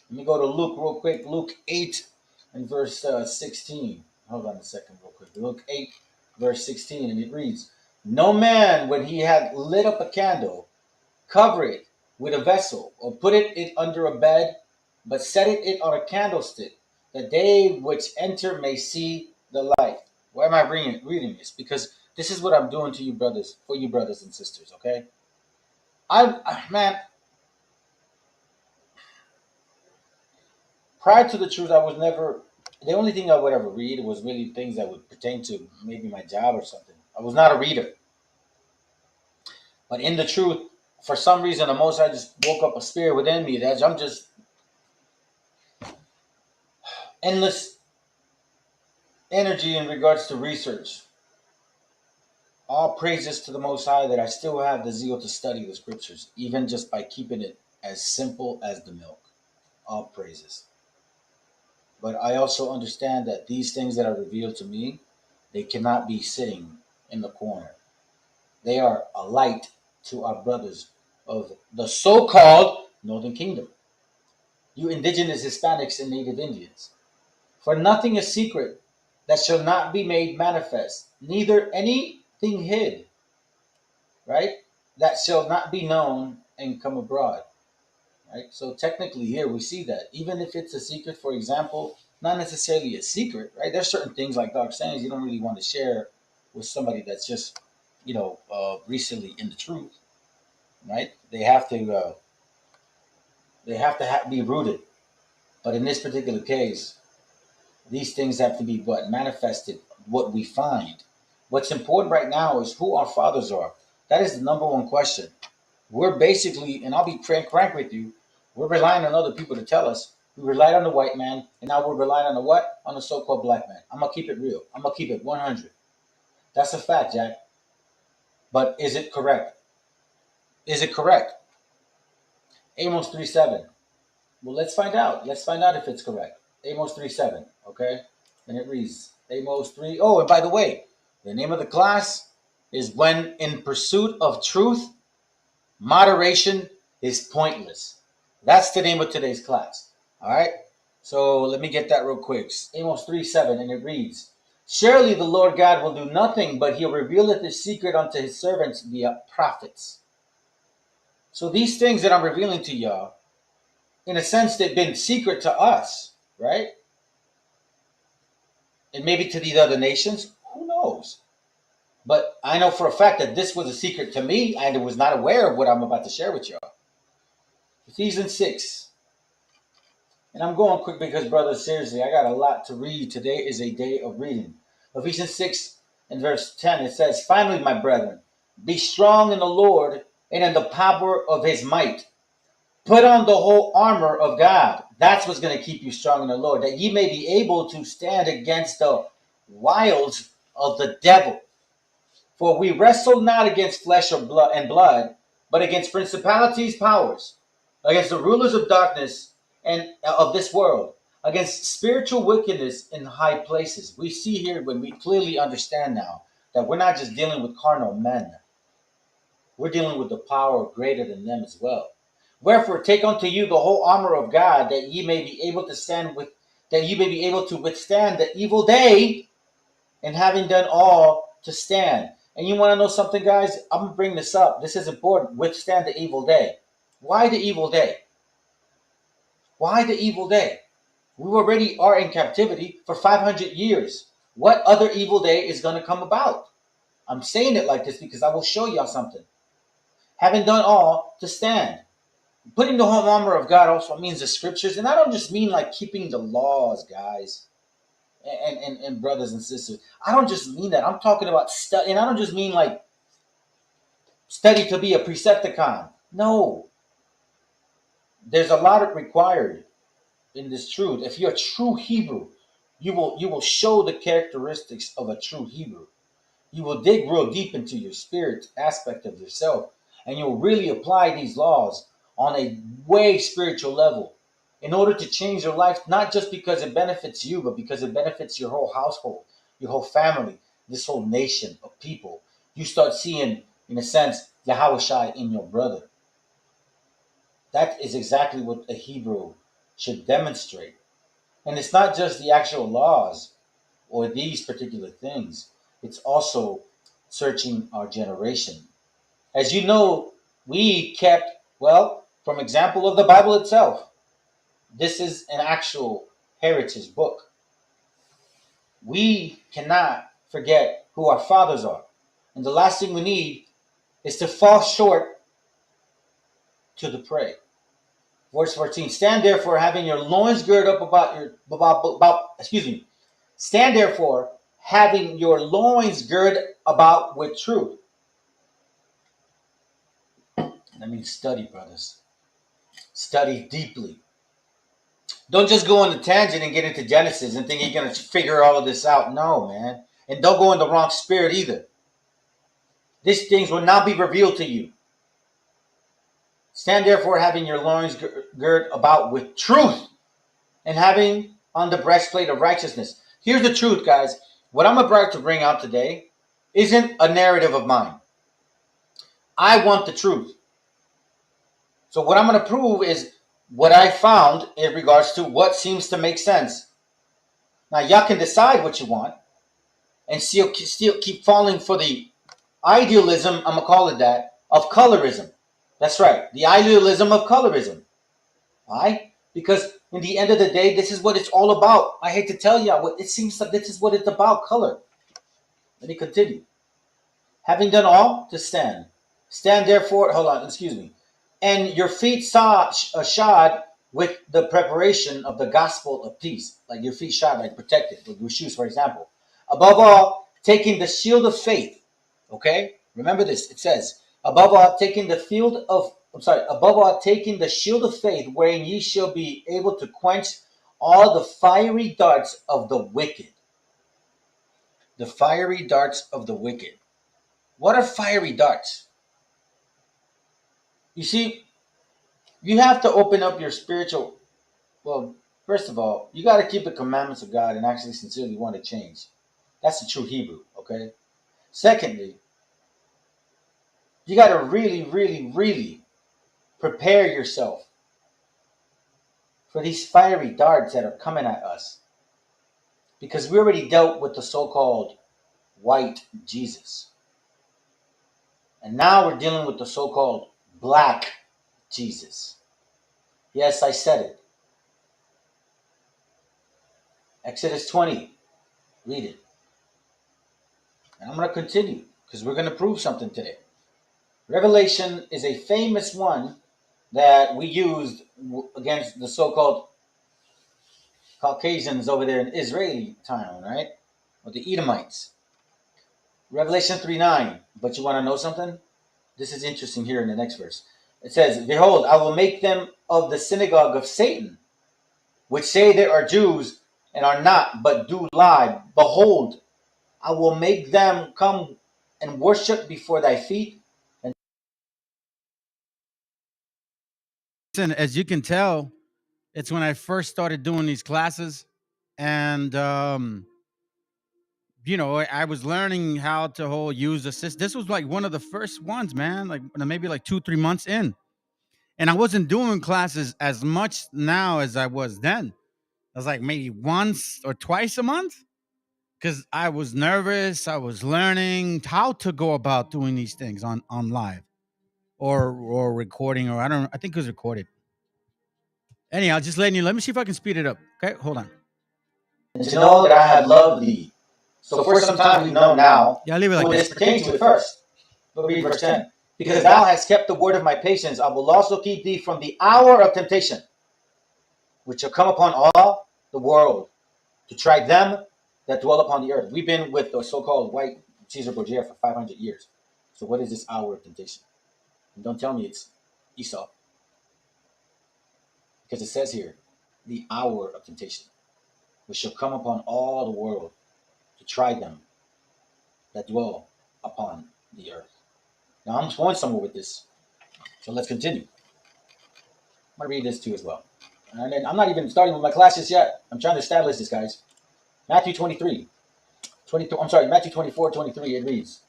Let me go to Luke real quick. Luke 8 and verse 16. Hold on a second real quick. Luke 8, verse 16, and it reads, no man, when he had lit up a candle, cover it with a vessel, or put it under a bed, but set it on a candlestick, that they which enter may see the light. Why am I reading this? Because this is what I'm doing to you brothers, for you brothers and sisters, okay? Man, prior to the truth, I was never, the only thing I would ever read was really things that would pertain to maybe my job or something. I was not a reader. But in the truth, for some reason, the Most High just woke up a spirit within me that I'm just endless energy in regards to research. All praises to the Most High that I still have the zeal to study the scriptures, even just by keeping it as simple as the milk. All praises. But I also understand that these things that are revealed to me, they cannot be sitting in the corner. They are a light to our brothers of the so-called Northern Kingdom, you indigenous Hispanics and Native Indians. For nothing is secret that shall not be made manifest, neither anything hid, right, that shall not be known and come abroad. Right? So technically here we see that. Even if it's a secret, for example, not necessarily a secret, right? There's certain things like Doc saying you don't really want to share with somebody that's just, recently in the truth, right? They have to be rooted. But in this particular case, these things have to be what manifested, what we find. What's important right now is who our fathers are. That is the number one question. We're basically, and I'll be frank with you, we're relying on other people to tell us. We relied on the white man, and now we're relying on the what? On the so-called black man. I'm gonna keep it real. I'm gonna keep it 100. That's a fact, Jack. But is it correct? Is it correct? Amos 3:7. Well, let's find out. Let's find out if it's correct. Amos 3:7. Okay, and it reads Amos 3. Oh, and by the way, the name of the class is "When in Pursuit of Truth, Moderation is Pointless." That's the name of today's class. All right. So let me get that real quick. Amos 3:7, and it reads, "Surely the Lord God will do nothing, but he'll revealeth his secret unto his servants via prophets." So these things that I'm revealing to y'all, in a sense, they've been secret to us, right? And maybe to these other nations, who knows? But I know for a fact that this was a secret to me, and I was not aware of what I'm about to share with y'all. Ephesians 6. And I'm going quick because, brothers, seriously, I got a lot to read. Today is a day of reading. Ephesians 6 and verse 10, it says, "Finally, my brethren, be strong in the Lord and in the power of his might. Put on the whole armor of God." That's what's going to keep you strong in the Lord, that ye may be able to stand against the wiles of the devil. For we wrestle not against flesh or blood, but against principalities, powers, against the rulers of darkness and of this world, against spiritual wickedness in high places. We see here when we clearly understand now that we're not just dealing with carnal men. We're dealing with the power greater than them as well. Wherefore, take unto you the whole armor of God, that ye may be able to withstand the evil day, and having done all to stand. And you want to know something, guys? I'm going to bring this up. This is important. Withstand the evil day. Why the evil day? Why the evil day? We already are in captivity for 500 years. What other evil day is going to come about? I'm saying it like this because I will show y'all something. Having done all to stand. Putting the whole armor of God also means the scriptures. And I don't just mean like keeping the laws, guys. And brothers and sisters, I don't just mean that. I'm talking about study, and I don't just mean like study to be a Precepticon. No, there's a lot required in this truth. If you're a true Hebrew, you will show the characteristics of a true Hebrew. You will dig real deep into your spirit aspect of yourself, and you'll really apply these laws on a way spiritual level in order to change your life, not just because it benefits you, but because it benefits your whole household, your whole family, this whole nation of people. You start seeing, in a sense, Yahushua in your brother. That is exactly what a Hebrew should demonstrate. And it's not just the actual laws or these particular things. It's also searching our generation. As you know, we kept, well, from example of the Bible itself, this is an actual heritage book. We cannot forget who our fathers are. And the last thing we need is to fall short to the prey. Verse 14, stand therefore having your loins girded up stand therefore having your loins girded about with truth. That means study, brothers. Study deeply. Don't just go on the tangent and get into Genesis and think you're going to figure all of this out. No, man. And don't go in the wrong spirit either. These things will not be revealed to you. Stand therefore, having your loins girt about with truth, and having on the breastplate of righteousness. Here's the truth, guys. What I'm about to bring out today isn't a narrative of mine. I want the truth. So what I'm going to prove is what I found in regards to what seems to make sense. Now, y'all can decide what you want and still keep falling for the idealism, I'm going to call it that, of colorism. That's right, the idealism of colorism. Why? Because in the end of the day, this is what it's all about. I hate to tell you, what it seems like this is what it's about, color. Let me continue. Having done all, to stand. Stand therefore, hold on, excuse me. And your feet shod with the preparation of the gospel of peace. Like your feet shod, like protected, with your shoes, for example. Above all, taking the shield of faith. Okay? Remember this. It says, above all, taking the shield of faith, wherein ye shall be able to quench all the fiery darts of the wicked. The fiery darts of the wicked. What are fiery darts? You see, you have to open up your spiritual. Well, first of all, you got to keep the commandments of God and actually sincerely want to change. That's the true Hebrew, okay? Secondly, you got to really, really, really prepare yourself for these fiery darts that are coming at us. Because we already dealt with the so-called white Jesus. And now we're dealing with the so-called black Jesus. Yes, I said it. Exodus 20. Read it. And I'm going to continue because we're going to prove something today. Revelation is a famous one that we used against the so-called Caucasians over there in Israeli town, right? Or the Edomites. Revelation 3:9. But you want to know something? This is interesting here in the next verse. It says, behold, I will make them of the synagogue of Satan, which say they are Jews and are not, but do lie. Behold, I will make them come and worship before thy feet. And Listen, as you can tell, it's when I first started doing these classes, and I was learning how to use the system. This was like one of the first ones, man. Like maybe like 2-3 months in, and I wasn't doing classes as much now as I was then. I was like maybe once or twice a month because I was nervous. I was learning how to go about doing these things on live or recording, or I don't. I think it was recorded. Anyhow, just letting you. Let me see if I can speed it up. Okay, hold on. to know that I have loved thee. So for some time we know now Yeah, I'll leave it like who that. this pertains to at first. But read verse 10. Because thou hast kept the word of my patience, I will also keep thee from the hour of temptation, which shall come upon all the world, to try them that dwell upon the earth. We've been with the so-called white Caesar Borgia for 500 years. So what is this hour of temptation? And don't tell me it's Esau. Because it says here, the hour of temptation, which shall come upon all the world, to try them that dwell upon the earth. Now I'm going somewhere with this, so let's continue. I'm going to read this too as well. And then I'm not even starting with my classes yet. I'm trying to establish this, guys. Matthew 23. Matthew 24:23, it reads,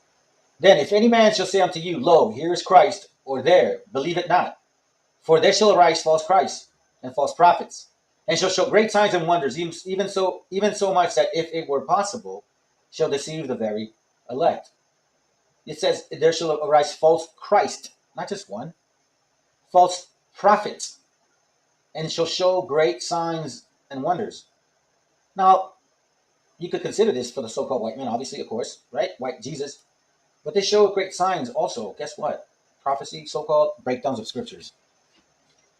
then if any man shall say unto you, lo, here is Christ, or there, believe it not. For there shall arise false Christs and false prophets, and shall show great signs and wonders, even so much that if it were possible, shall deceive the very elect. It says there shall arise false Christ, not just one, false prophets, and shall show great signs and wonders. Now, you could consider this for the so-called white men, obviously, of course, right? White Jesus. But they show great signs also. Guess what? Prophecy, so-called breakdowns of scriptures.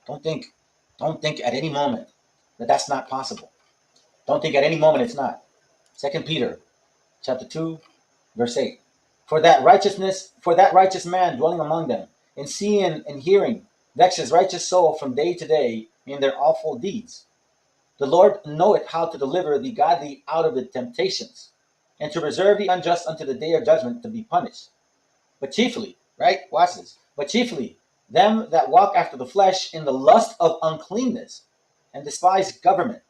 Don't think at any moment that that's not possible. Don't think at any moment it's not. 2 Peter chapter 2, verse 8. For that righteous man dwelling among them, and seeing and hearing, vexes righteous soul from day to day in their awful deeds. The Lord knoweth how to deliver the godly out of the temptations, and to reserve the unjust unto the day of judgment to be punished. But chiefly, right? Watch this. But chiefly, them that walk after the flesh in the lust of uncleanness and despise government.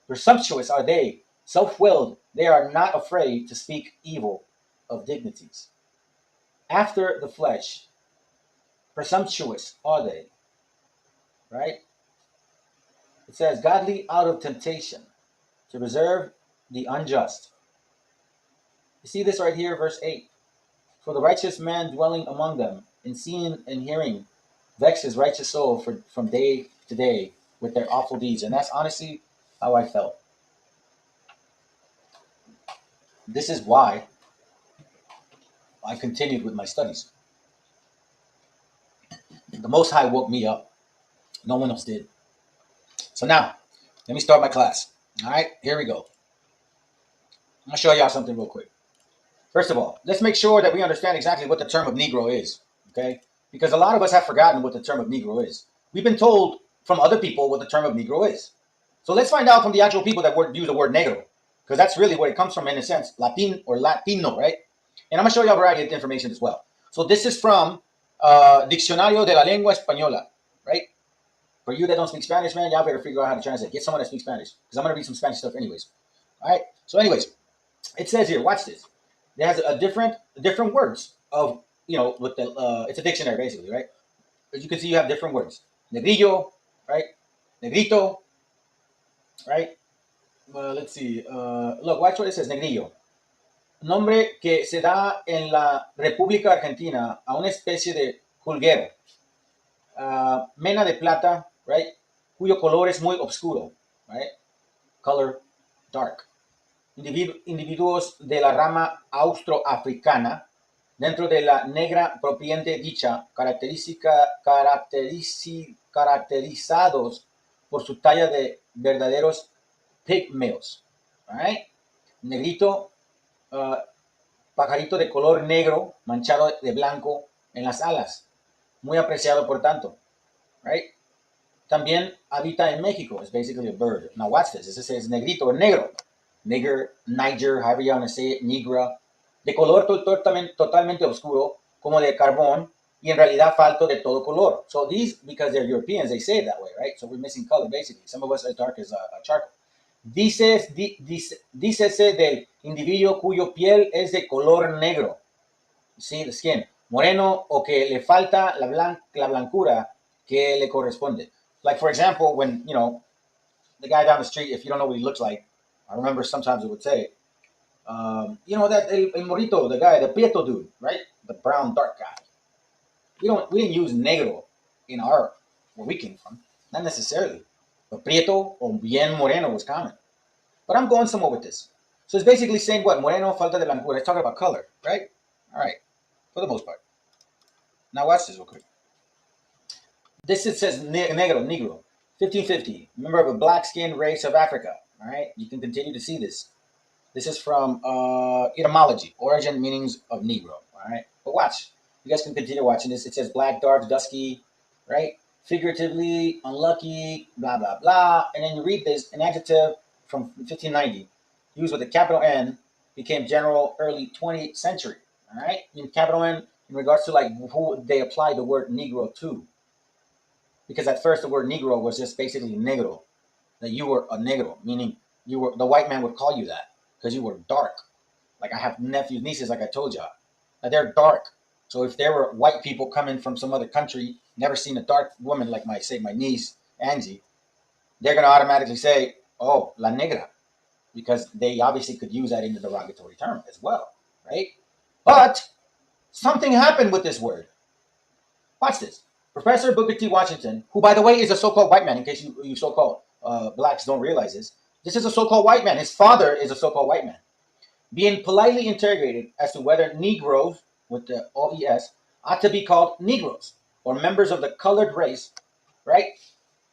Presumptuous are they, self-willed, they are not afraid to speak evil of dignities. After the flesh, presumptuous are they, right? It says, godly out of temptation, to preserve the unjust. You see this right here, verse 8. For the righteous man dwelling among them, in seeing and hearing, vex his righteous soul from day to day with their awful deeds. And that's honestly how I felt. This is why I continued with my studies. The Most High woke me up. No one else did. So now, let me start my class. All right, here we go. I'm going to show y'all something real quick. First of all, let's make sure that we understand exactly what the term of Negro is, okay? Because a lot of us have forgotten what the term of Negro is. We've been told from other people what the term of Negro is. So let's find out from the actual people that use the word negro, because that's really where it comes from in a sense, Latin or Latino, right? And I'm going to show you a variety of information as well. So this is from Diccionario de la Lengua Española, right? For you that don't speak Spanish, man, y'all better figure out how to translate. Get someone that speaks Spanish, because I'm going to read some Spanish stuff anyways. All right? So anyways, it says here, watch this. It has a different words of, with the, it's a dictionary basically, right? As you can see, you have different words. Negrillo, right? Negrito, right? Let's see. Look, watch what it says, negrillo. Nombre que se da en la República Argentina a una especie de julguero. Mena de plata, right? Cuyo color es muy oscuro, right? Color dark. Individuos de la rama austroafricana dentro de la negra propiamente dicha, caracterizados por su talla de verdaderos pigmeos, right? Negrito, pajarito de color negro manchado de blanco en las alas, muy apreciado por tanto, right? También habita en México. It's basically a bird. Now watch this. This says negrito or negro. Nigger, Niger, however you want to say it, negra. De color totalmente oscuro, como de carbón, y en realidad falto de todo color. So these, because they're Europeans, they say it that way, right? So we're missing color, basically. Some of us are dark as charcoal. Dícese del individuo cuyo piel es de color negro. See, the skin. Moreno, o que le falta la blancura que le corresponde. Like, for example, when, the guy down the street, if you don't know what he looks like, I remember sometimes it would say, that el morito, the guy, the prieto dude, right? The brown, dark guy. We didn't use negro in where we came from. Not necessarily. But prieto or bien moreno was common. But I'm going somewhere with this. So it's basically saying what? Moreno, falta de blancura. It's talking about color, right? All right. For the most part. Now watch this real quick. This it says negro, 1550. Member of a black-skinned race of Africa. All right. You can continue to see this. This is from etymology, origin, meanings of Negro. All right. But watch. You guys can continue watching this. It says black, dark, dusky, right? Figuratively, unlucky, blah, blah, blah. And then you read this, an adjective from 1590, used with a capital N, became general early 20th century. All right. In capital N, in regards to like who they apply the word Negro to. Because at first the word Negro was just basically negro, that you were a negro, meaning the white man would call you that because you were dark. Like I have nephews, nieces, like I told y'all, that they're dark. So if there were white people coming from some other country, never seen a dark woman like my niece, Angie, they're going to automatically say, oh, la negra, because they obviously could use that in the derogatory term as well, right? But something happened with this word. Watch this. Professor Booker T. Washington, who, by the way, is a so-called white man, in case you so-called blacks don't realize this. This is a so-called white man. His father is a so-called white man. Being politely interrogated as to whether Negroes, with the OES, ought to be called Negroes, or members of the colored race, right?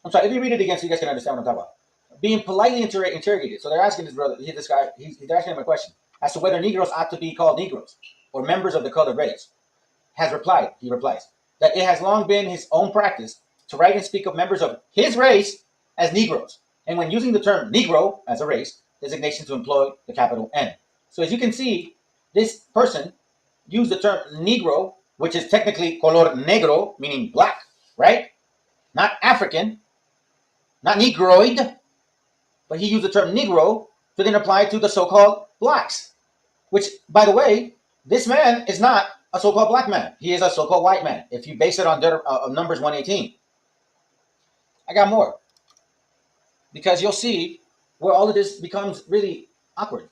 I'm sorry, let me read it again so you guys can understand what I'm talking about. Being politely interrogated. So they're asking this brother, this guy, he's asking him a question as to whether Negroes ought to be called Negroes, or members of the colored race. He replies, that it has long been his own practice to write and speak of members of his race as Negroes, and when using the term Negro as a race, designation to employ the capital N. So as you can see, this person used the term Negro, which is technically color negro, meaning black, right? Not African, not Negroid, but he used the term Negro to then apply to the so-called blacks. Which, by the way, this man is not a so-called black man. He is a so-called white man. If you base it on Numbers 118. I got more. Because you'll see where all of this becomes really awkward.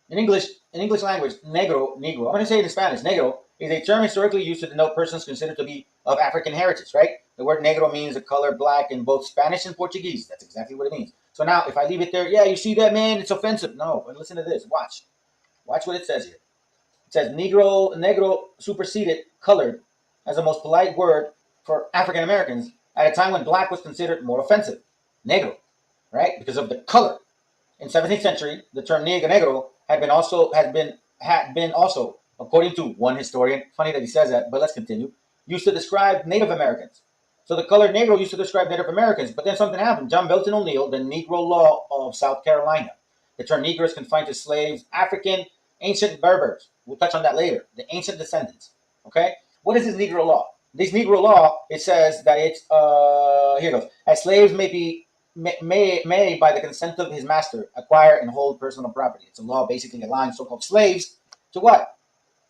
In English language, negro, I'm going to say it in Spanish, negro is a term historically used to denote persons considered to be of African heritage, right? The word negro means the color black in both Spanish and Portuguese. That's exactly what it means. So now, if I leave it there, yeah, you see that, man? It's offensive. No, but listen to this. Watch what it says here. It says negro superseded colored as the most polite word for African Americans at a time when black was considered more offensive. Negro, right? Because of the color. In 17th century, the term negro had been also, according to one historian, funny that he says that, but let's continue, used to describe Native Americans. So the color negro used to describe Native Americans, but then something happened. John Belton O'Neill, the Negro Law of South Carolina. The term negro is confined to slaves, African, ancient Berbers. We'll touch on that later. The ancient descendants. Okay? What is this Negro Law? This Negro Law, it says that it's, here it goes. As slaves may, by the consent of his master, acquire and hold personal property. It's a law basically allowing so-called slaves to what?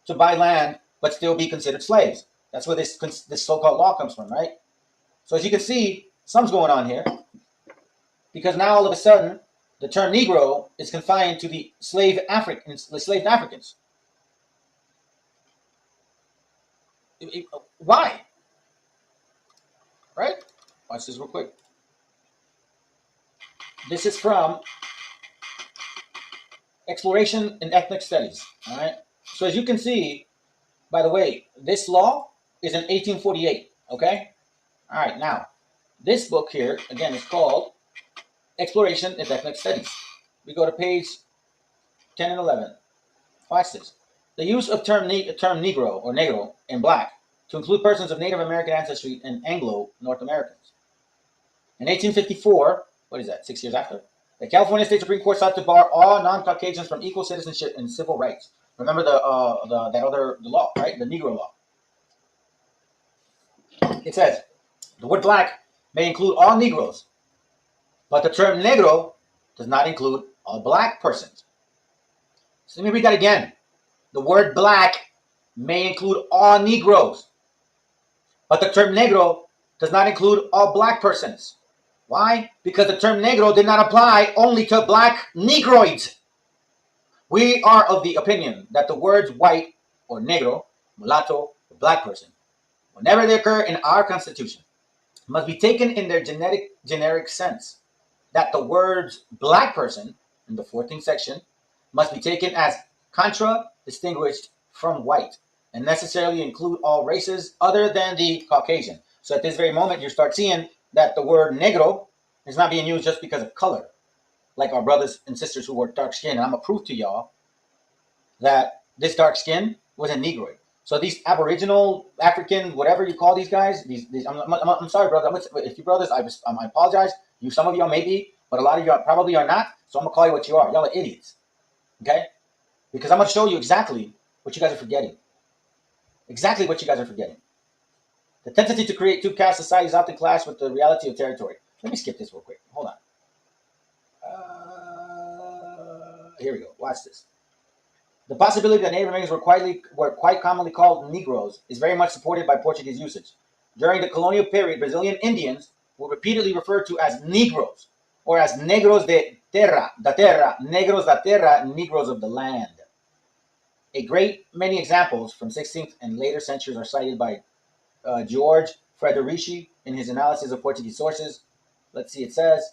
To buy land, but still be considered slaves. That's where this so-called law comes from, right? So as you can see, something's going on here. Because now all of a sudden, the term Negro is confined to the enslaved Africans. Why? Right? Watch this real quick. This is from Exploration in Ethnic Studies. All right. So as you can see, by the way, this law is in 1848. Okay. All right. Now, this book here again is called Exploration in Ethnic Studies. We go to page 10 and 11. Watch this. The use of term Negro or Negro in black to include persons of Native American ancestry and Anglo North Americans. In 1854, what is that? 6 years after, the California State Supreme Court sought to bar all non-Caucasians from equal citizenship and civil rights. Remember the law, right? The Negro Law. It says the word black may include all Negroes, but the term Negro does not include all black persons. So let me read that again. The word black may include all Negroes, but the term Negro does not include all black persons. Why? Because the term Negro did not apply only to black Negroids. We are of the opinion that the words white or Negro, mulatto, or black person, whenever they occur in our Constitution, must be taken in their generic sense. That the words black person in the 14th section must be taken as contra-distinguished from white and necessarily include all races other than the Caucasian. So at this very moment, you start seeing that the word negro is not being used just because of color, like our brothers and sisters who were dark skinned. And I'm gonna prove to y'all that this dark skin was a Negroid. So these Aboriginal, African, whatever you call these guys, I'm sorry, brother. If you brothers, I apologize. Some of y'all may be, but a lot of y'all probably are not. So I'm gonna call you what you are. Y'all are idiots. Okay? Because I'm gonna show you exactly what you guys are forgetting. Exactly what you guys are forgetting. The tendency to create two-caste societies often clash with the reality of territory. Let me skip this real quick. Hold on. Here we go. Watch this. The possibility that Native Americans were quite commonly called Negroes is very much supported by Portuguese usage. During the colonial period, Brazilian Indians were repeatedly referred to as Negros, or as Negros de terra, Negros da terra, Negroes of the land. A great many examples from 16th and later centuries are cited by George Frederici in his analysis of Portuguese sources. Let's see, it says,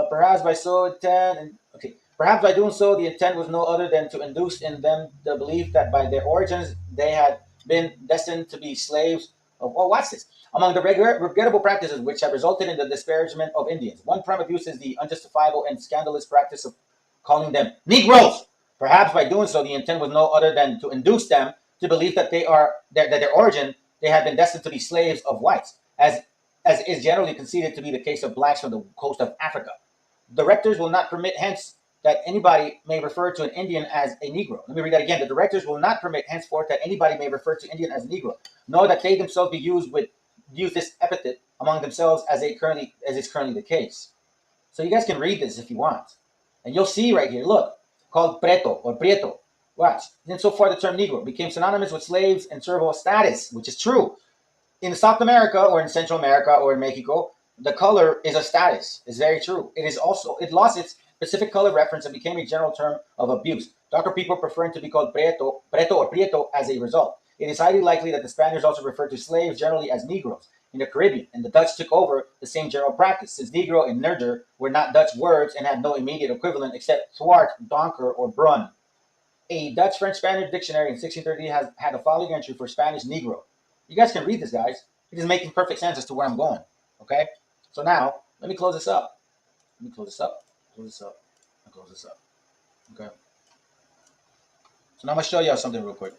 perhaps by doing so, the intent was no other than to induce in them the belief that by their origins they had been destined to be slaves of, watch this, among the regrettable practices which have resulted in the disparagement of Indians. One prime abuse is the unjustifiable and scandalous practice of calling them Negroes. Perhaps by doing so, the intent was no other than to induce them to believe that their origin, they had been destined to be slaves of whites, as is generally conceded to be the case of blacks from the coast of Africa. Directors will not permit hence that anybody may refer to an Indian as a Negro. Let me read that again. The directors will not permit henceforth that anybody may refer to Indian as a Negro, nor that they themselves use this epithet among themselves as is currently the case. So you guys can read this if you want. And you'll see right here, look, called preto or prieto. Watch. Then so far the term Negro became synonymous with slaves and servile status, which is true. In South America or in Central America or in Mexico, the color is a status. It's very true. It lost its specific color reference and became a general term of abuse. Darker people preferring to be called preto or prieto as a result. It is highly likely that the Spaniards also referred to slaves generally as Negroes in the Caribbean, and the Dutch took over the same general practice, since Negro and Nerger were not Dutch words and had no immediate equivalent except thwart, donker, or brun. A Dutch-French-Spanish dictionary in 1630 had the following entry for Spanish Negro. You guys can read this, guys. It is making perfect sense as to where I'm going. Okay? So now, let me close this up. Close this up. Okay? So now I'm going to show y'all something real quick.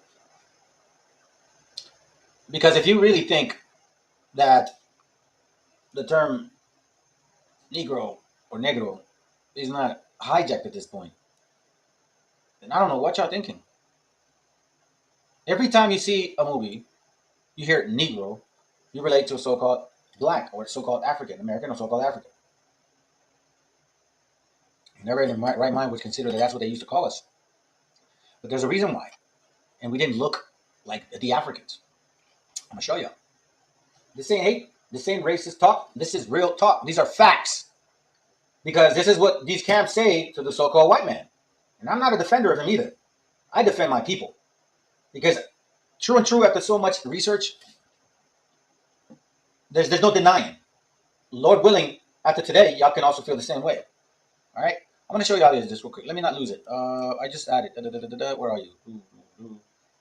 Because if you really think that the term Negro or Negro is not hijacked at this point, then I don't know what y'all thinking. Every time you see a movie, you hear Negro, you relate to a so-called black or so-called African American or so-called African. You never in the right mind would consider that that's what they used to call us. But there's a reason why. And we didn't look like the Africans. I'm going to show you. This ain't hate. This ain't racist talk. This is real talk. These are facts. Because this is what these camps say to the so-called white man. And I'm not a defender of him either. I defend my people. Because true and true, after so much research, there's no denying. Lord willing, after today, y'all can also feel the same way. All right? I'm going to show you how this is just real quick. Let me not lose it. I just added. Where are you?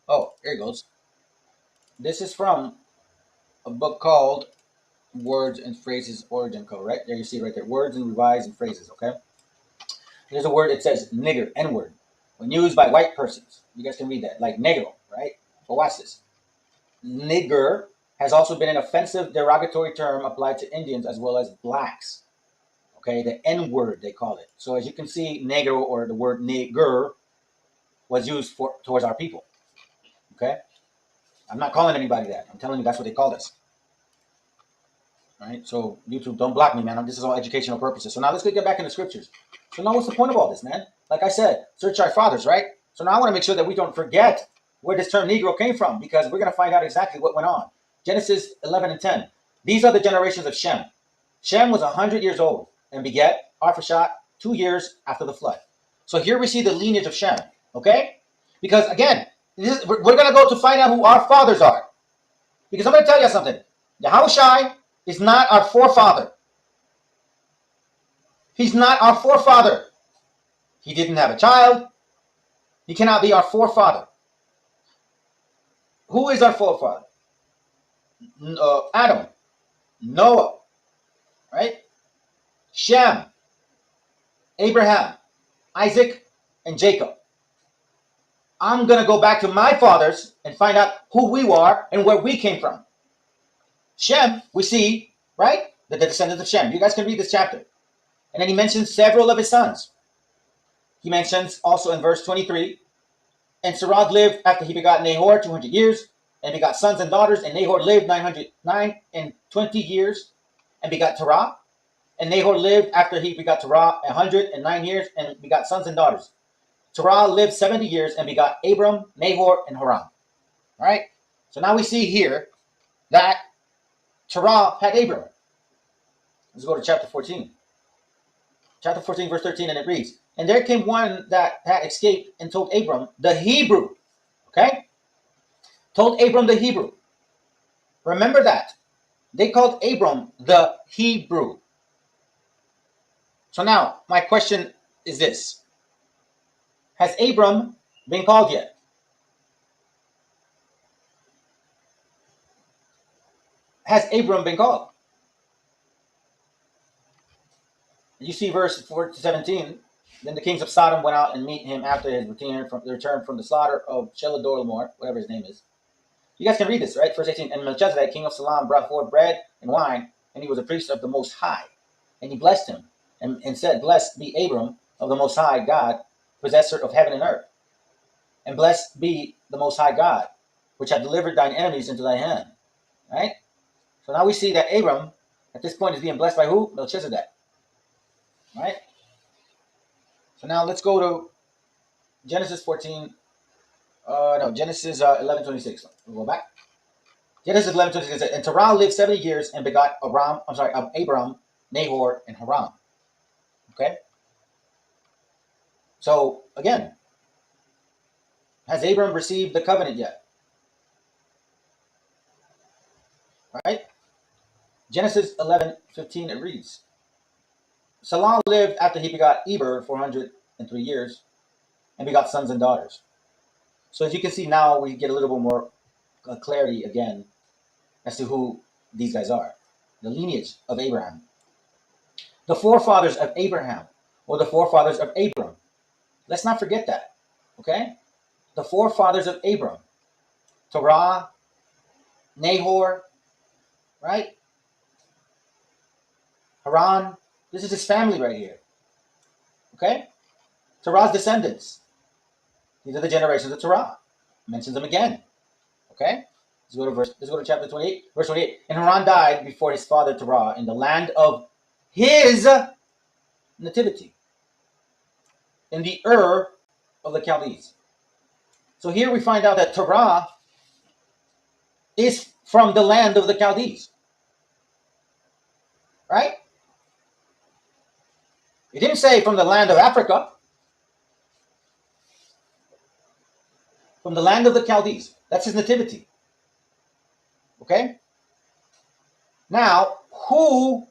Oh, here it goes. This is from a book called Words and Phrases Origin Code, right? There you see it right there. Words and Revised and Phrases, okay? There's a word, it says nigger, N-word, when used by white persons. You guys can read that, like negro, right? But watch this. Nigger has also been an offensive derogatory term applied to Indians as well as blacks. Okay, the N-word, they call it. So as you can see, negro or the word nigger was used towards our people. Okay? I'm not calling anybody that. I'm telling you that's what they called us. All right? So YouTube, don't block me, man. This is all educational purposes. So now let's get back into scriptures. So now what's the point of all this, man? Like I said, search our fathers, right? So now I want to make sure that we don't forget where this term Negro came from, because we're going to find out exactly what went on. Genesis 11 and 10. These are the generations of Shem. Shem was 100 years old and begat Arphaxad 2 years after the flood. So here we see the lineage of Shem, okay? Because again, we're going to go to find out who our fathers are. Because I'm going to tell you something. Yahushua is not our forefather. He's not our forefather. He didn't have a child. He cannot be our forefather. Who is our forefather? Adam, Noah, right? Shem, Abraham, Isaac, and Jacob. I'm going to go back to my fathers and find out who we are and where we came from. Shem, we see, right? The descendants of Shem. You guys can read this chapter. And then he mentions several of his sons. He mentions also in verse 23, and Sarad lived after he begot Nahor 200 years, and begot sons and daughters, and Nahor lived 920 years, and begot Terah. And Nahor lived after he begot Terah 109 years, and begot sons and daughters. Terah lived 70 years, and begot Abram, Nahor, and Haran. All right? So now we see here that Terah had Abram. Let's go to chapter 14. Chapter 14, verse 13, and it reads, and there came one that had escaped and told Abram the Hebrew. Okay? Told Abram the Hebrew. Remember that. They called Abram the Hebrew. So now, my question is this. Has Abram been called yet? Has Abram been called? You see verse 17. Then the kings of Sodom went out and meet him after his return from the slaughter of Chedorlaomer, whatever his name is. You guys can read this, right? Verse 18. And Melchizedek, king of Salem, brought forth bread and wine, and he was a priest of the Most High. And he blessed him and said, blessed be Abram of the Most High God, possessor of heaven and earth. And blessed be the Most High God, which hath delivered thine enemies into thy hand. Right? So now we see that Abram, at this point, is being blessed by who? Melchizedek. Right? So now let's go to Genesis 14. Genesis 11:26. We'll go back. Genesis 11:26. And Terah lived 70 years and begot Abram, Nahor, and Haran. Okay? So, again, has Abram received the covenant yet? Right? Genesis 11:15, it reads, Salah lived after he begot Eber 403 years and begot sons and daughters. So as you can see now, we get a little bit more clarity again as to who these guys are. The lineage of Abraham. The forefathers of Abraham, or the forefathers of Abram. Let's not forget that. Okay? The forefathers of Abram. Terah, Nahor, right? Haran. This is his family right here. Okay? Terah's descendants. These are the generations of Terah. Mentions them again. Okay? Let's go to chapter 28. Verse 28. And Haran died before his father Terah in the land of his nativity, in the of the Chaldees. So here we find out that Terah is from the land of the Chaldees. Right? It didn't say from the land of Africa. From the land of the Chaldees. That's his nativity. Okay? Now, who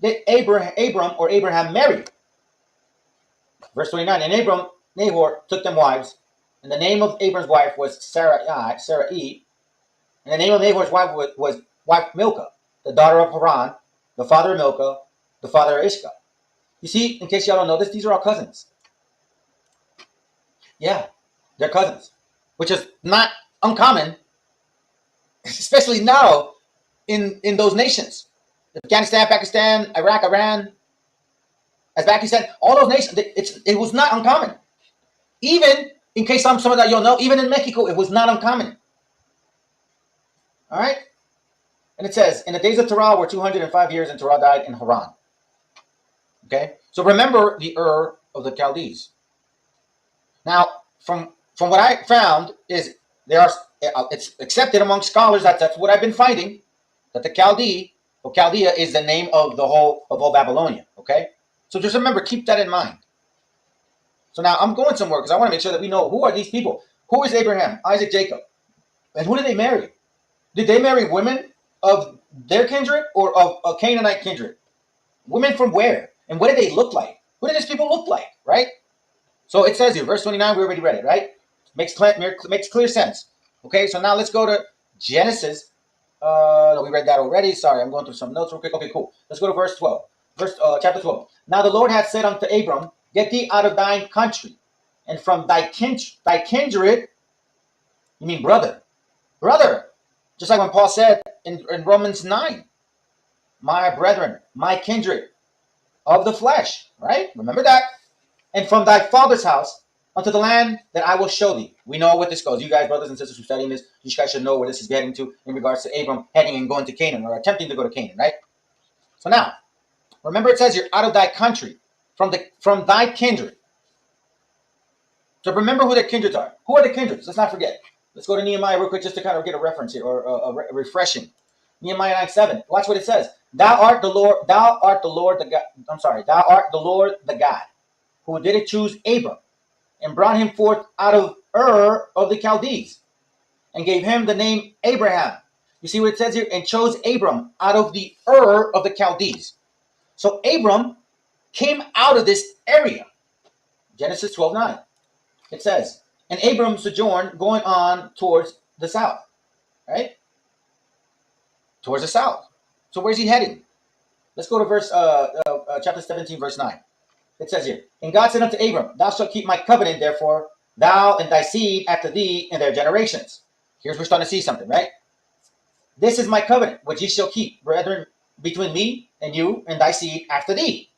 did Abraham marry? Verse 29. And Nahor took them wives, and the name of Abram's wife was Sarai, and the name of Nahor's wife was wife Milcah, the daughter of Haran, the father of Milcah, the father of Ishka. You see, in case y'all don't know this, these are all cousins. Yeah, they're cousins, which is not uncommon, especially now in those nations. Afghanistan, Pakistan, Iraq, Iran, Uzbekistan, all those nations, it was not uncommon. Even, in case some of that you'll know, even in Mexico, it was not uncommon. All right? And it says, in the days of Terah were 205 years, and Terah died in Haran. Okay? So remember the of the Chaldees. Now, from what I found is it's accepted among scholars, that's what I've been finding, that the Chaldea is the name of whole Babylonia. Okay? So just remember, keep that in mind. So now I'm going somewhere because I want to make sure that we know who are these people. Who is Abraham, Isaac, Jacob? And who did they marry? Did they marry women of their kindred or of a Canaanite kindred? Women from where? And what did they look like? Who did these people look like, right? So it says here, verse 29, we already read it, right? Makes clear sense. Okay, so now let's go to Genesis. No, we read that already. Sorry, I'm going through some notes real quick. Okay, cool. Let's go to verse 12. Chapter 12. Now the Lord hath said unto Abram, get thee out of thine country, and from thy kindred, you mean brother. Brother. Just like when Paul said in Romans 9, my brethren, my kindred of the flesh, right? Remember that. And from thy father's house unto the land that I will show thee. We know what this goes. You guys, brothers and sisters who are studying this, you guys should know where this is getting to in regards to Abram heading and going to Canaan, or attempting to go to Canaan, right? So now, remember it says you're out of thy country, from thy kindred. So remember who their kindreds are. Who are the kindreds? Let's not forget. Let's go to Nehemiah real quick just to kind of get a reference here, or a refreshing. Nehemiah 9:7. Watch what it says. Thou art the Lord the God, who did choose Abram, and brought him forth out of of the Chaldees, and gave him the name Abraham. You see what it says here? And chose Abram out of the of the Chaldees. So Abram came out of this area. Genesis 12:9. It says, and Abram sojourned going on towards the south. Right? Towards the south. So where's he heading? Let's go to chapter 17, verse 9. It says here, and God said unto Abram, thou shalt keep my covenant, therefore, thou and thy seed after thee in their generations. Here's we're starting to see something, right? This is my covenant, which ye shall keep, brethren, between me and you and thy seed after thee.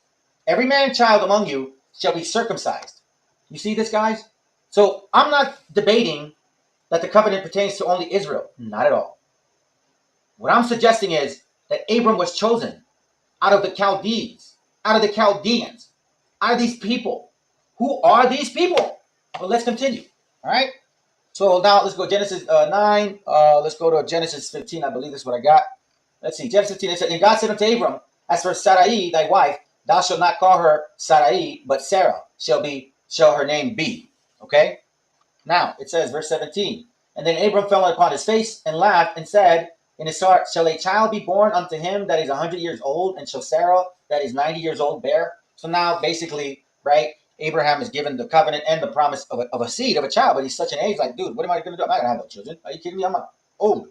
Every man child among you shall be circumcised. You see this, guys? So I'm not debating that the covenant pertains to only Israel. Not at all. What I'm suggesting is that Abram was chosen out of the Chaldees, out of the Chaldeans, out of these people. Who are these people? Well, let's continue. All right. So now let's go Genesis 9. Let's go to Genesis 15. I believe this is what I got. Let's see. Genesis 15. It said, and God said unto Abram, as for Sarai, thy wife, thou shalt not call her Sarai, but Sarah shall her name be. Okay. Now it says, verse 17. And then Abram fell upon his face and laughed and said in his heart, shall a child be born unto him that is 100 years old, and shall Sarah that is 90 years old bear? So now basically, right, Abraham is given the covenant and the promise of a seed, of a child, but he's such an age, like, dude, what am I going to do? I'm not going to have no children. Are you kidding me? I'm not old.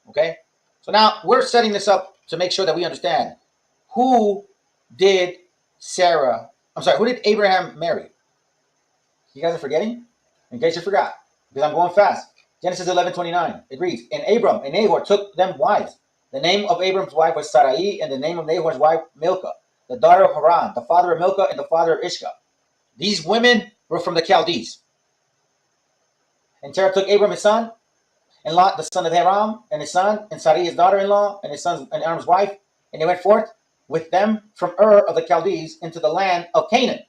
Okay? So now we're setting this up to make sure that we understand who did Abraham marry? You guys are forgetting? In case you forgot, because I'm going fast. Genesis 11:29. It reads, and Abram and Nahor took them wives. The name of Abram's wife was Sarai, and the name of Nahor's wife Milcah, the daughter of Haran, the father of Milcah and the father of Ishka. These women were from the Chaldees. And Terah took Abram his son, and Lot the son of Haran, and his son, and Sarai his daughter-in-law, and his son and Abram's wife, and they went forth with them from Ur of the Chaldees into the land of Canaan.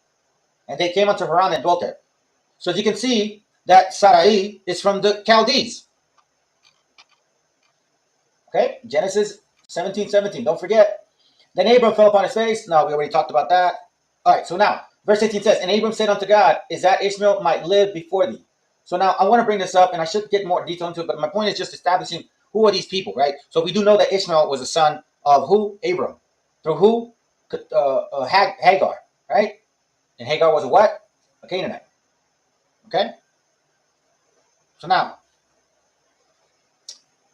And they came unto Haran and dwelt there. So as you can see, that Sarai is from the Chaldees. Okay, Genesis 17:17. Don't forget. Then Abram fell upon his face. No, we already talked about that. All right, so now, verse 18 says, and Abram said unto God, is that Ishmael might live before thee? So now I want to bring this up, and I should get more detail into it, but my point is just establishing who are these people, right? So we do know that Ishmael was a son of who? Abram. Through who? Hagar, right? And Hagar was a what? A Canaanite. Okay? So now,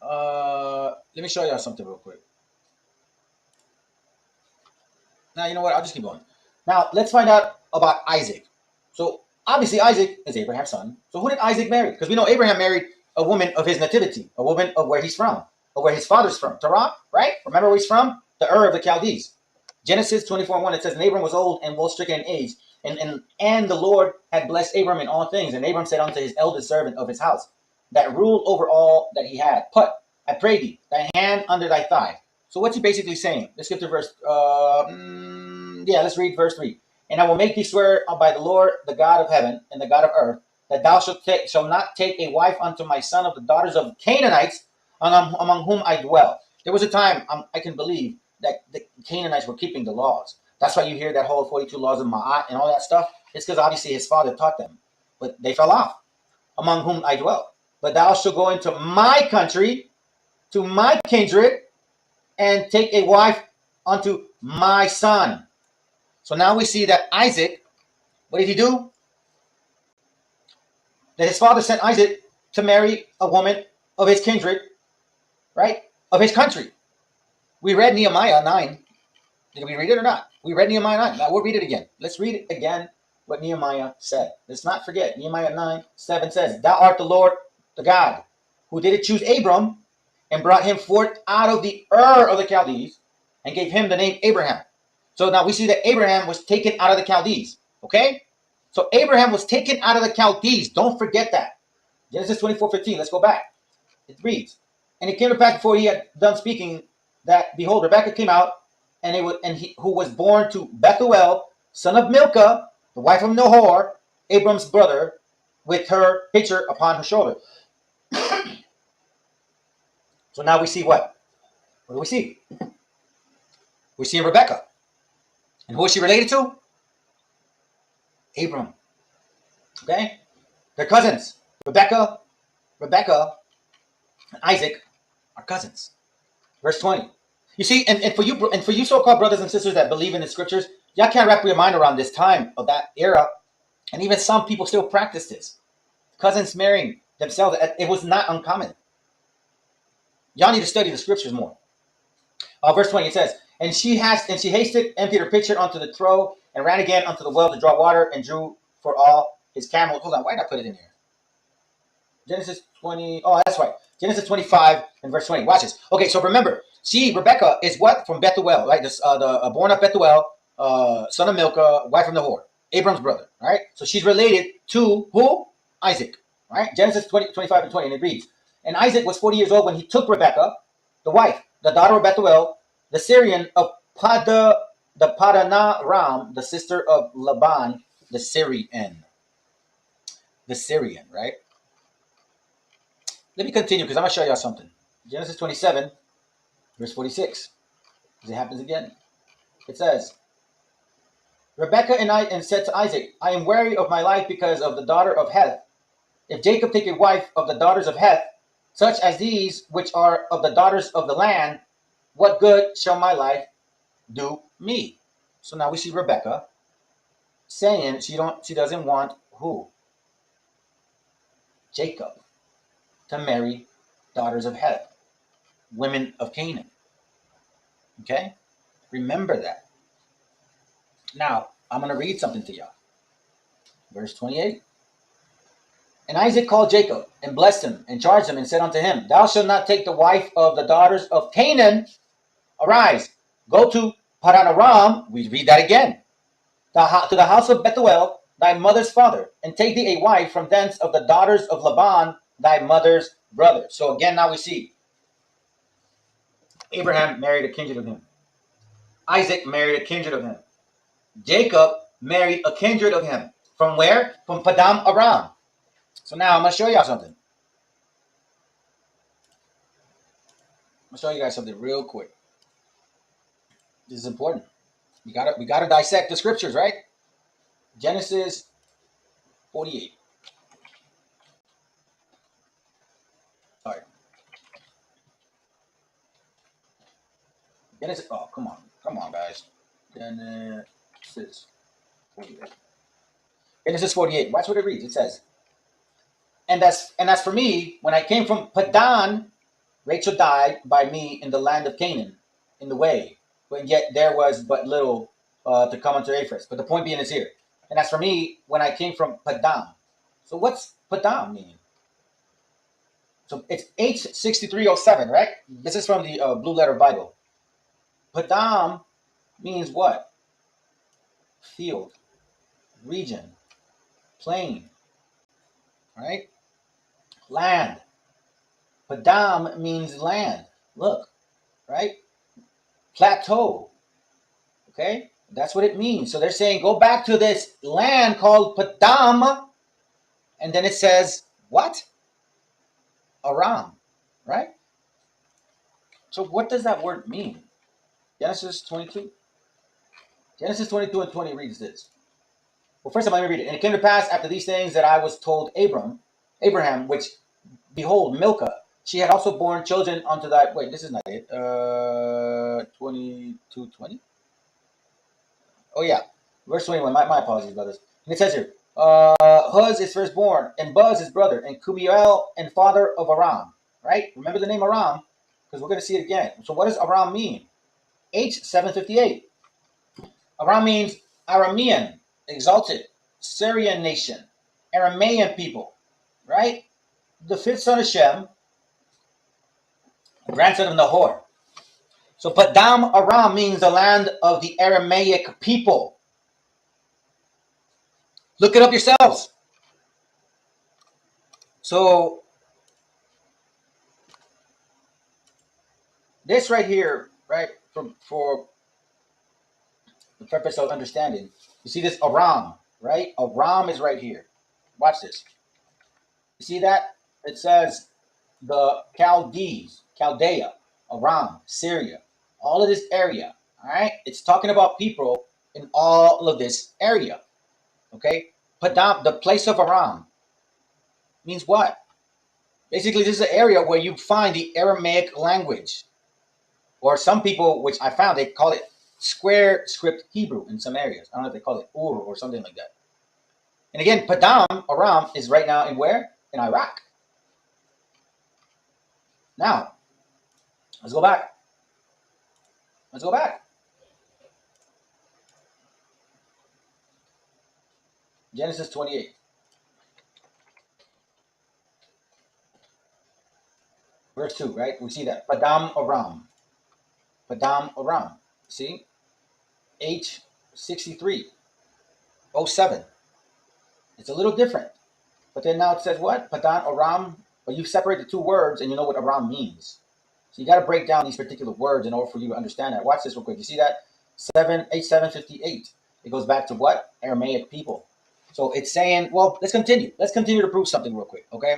let me show y'all something real quick. Now, you know what? I'll just keep going. Now, let's find out about Isaac. So, obviously, Isaac is Abraham's son. So, who did Isaac marry? Because we know Abraham married a woman of his nativity, a woman of where he's from, or where his father's from. Terah, right? Remember where he's from? The Ur of the Chaldees. Genesis 24:1, it says, and Abram was old and well stricken in age, and the Lord had blessed Abram in all things. And Abram said unto his eldest servant of his house, that ruled over all that he had, put, I pray thee, thy hand under thy thigh. So what's he basically saying? Let's skip to verse, let's read verse 3. And I will make thee swear by the Lord, the God of heaven and the God of earth, that thou shalt not take a wife unto my son of the daughters of Canaanites, among whom I dwell. There was a time, I can believe, that the Canaanites were keeping the laws. That's why you hear that whole 42 laws of Ma'at and all that stuff. It's because obviously his father taught them. But they fell off. Among whom I dwell. But thou shalt go into my country, to my kindred, and take a wife unto my son. So now we see that Isaac, what did he do? That his father sent Isaac to marry a woman of his kindred, right? Of his country. We read Nehemiah 9. Did we read it or not? We read Nehemiah 9. Now we'll read it again. Let's read it again, what Nehemiah said. Let's not forget. Nehemiah 9:7 says, thou art the Lord, the God, who did choose Abram and brought him forth out of the Ur of the Chaldees and gave him the name Abraham. So now we see that Abraham was taken out of the Chaldees. Okay? So Abraham was taken out of the Chaldees. Don't forget that. Genesis 24:15. Let's go back. It reads, and it came to pass before he had done speaking that, behold, Rebekah came out, who was born to Bethuel, son of Milcah, the wife of Nahor, Abram's brother, with her pitcher upon her shoulder. So now we see what? What do we see? We see Rebekah. And who is she related to? Abram. Okay? They're cousins. Rebekah, and Isaac are cousins. Verse 20. You see, and for you so-called brothers and sisters that believe in the scriptures, y'all can't wrap your mind around this time of that era. And even some people still practice this. Cousins marrying themselves. It was not uncommon. Y'all need to study the scriptures more. Verse 20, it says, and she hasted, emptied her pitcher onto the trough, and ran again unto the well to draw water, and drew for all his camels. Hold on, why did I put it in here? Genesis 20. Oh, that's right. Genesis 25 and verse 20. Watch this. Okay, so remember, Rebekah is what? From Bethuel, right? The born of Bethuel, son of Milcah, wife of Nahor. Abram's brother. All right. So she's related to who? Isaac. All right. Genesis 25 and 20, and it reads, and Isaac was 40 years old when he took Rebekah, the wife, the daughter of Bethuel, the Syrian of the Padanaram, the sister of Laban, the Syrian. The Syrian, right? Let me continue because I'm going to show y'all something. Genesis 27, verse 46. Because it happens again. It says, Rebekah and said to Isaac, I am weary of my life because of the daughter of Heth. If Jacob take a wife of the daughters of Heth, such as these which are of the daughters of the land, what good shall my life do me? So now we see Rebekah saying she doesn't want who? Jacob to marry daughters of Heth, women of Canaan. Okay? Remember that. Now, I'm going to read something to y'all. Verse 28. And Isaac called Jacob and blessed him and charged him and said unto him, thou shalt not take the wife of the daughters of Canaan. Arise, go to Padanaram. We read that again. To the house of Bethuel, thy mother's father, and take thee a wife from thence of the daughters of Laban, thy mother's brother. So again, now we see Abraham married a kindred of him. Isaac married a kindred of him. Jacob married a kindred of him. From where? From Padam Aram. So now I'm going to show y'all something. I'm going to show you guys something real quick. This is important. We gotta dissect the scriptures, right? Genesis 48. Sorry. Genesis. Oh, come on, guys. Genesis 48. Genesis 48. Watch what it reads. It says, and as for me, when I came from Padan, Rachel died by me in the land of Canaan, in the way, but yet there was but little to come unto Ephraim. But the point being is here. And as for me, when I came from Padam. So what's Padam mean? So it's H6307, right? This is from the Blue Letter Bible. Padam means what? Field, region, plain, right? Land. Padam means land. Look, right? Plateau. Okay? That's what it means. So they're saying go back to this land called Padam, and then it says what? Aram, right? So what does that word mean? Genesis 22. Genesis 22 and 20 reads this. Well, first of all, let me read it. And it came to pass after these things that I was told Abraham, which, behold, Milcah, she had also borne children unto thy... Wait, this is not it. 22:20? Oh, yeah. Verse 21. My apologies, brothers. And it says here, Huz is firstborn, and Buz is brother, and Kubiel and father of Aram. Right? Remember the name Aram, because we're going to see it again. So what does Aram mean? H758. Aram means Aramean, exalted, Syrian nation, Aramaean people, right? The fifth son of Shem, grandson of Nahor. So Padam Aram means the land of the Aramaic people. Look it up yourselves. So this right here, right, for the purpose of understanding, you see this Aram, right? Aram is right here. Watch this. You see that? It says the Chaldees, Chaldea, Aram, Syria, all of this area. All right, it's talking about people in all of this area. Okay, Padam, the place of Aram, means what? Basically, this is an area where you find the Aramaic language, or some people, which I found, they call it square script Hebrew in some areas. I don't know if they call it Ur or something like that. And again, Padam Aram is right now in where? In Iraq. Now, let's go back. Let's go back. Genesis 28. Verse 2, right? We see that. Padam Aram. Padam Aram. See? H63. oh 07. It's a little different. But then now it says what? Padan Aram. But you separate the two words and you know what Aram means. So you got to break down these particular words in order for you to understand that. Watch this real quick. You see that? 7:87:58. It goes back to what? Aramaic people. So it's saying, well, let's continue. Let's continue to prove something real quick, okay?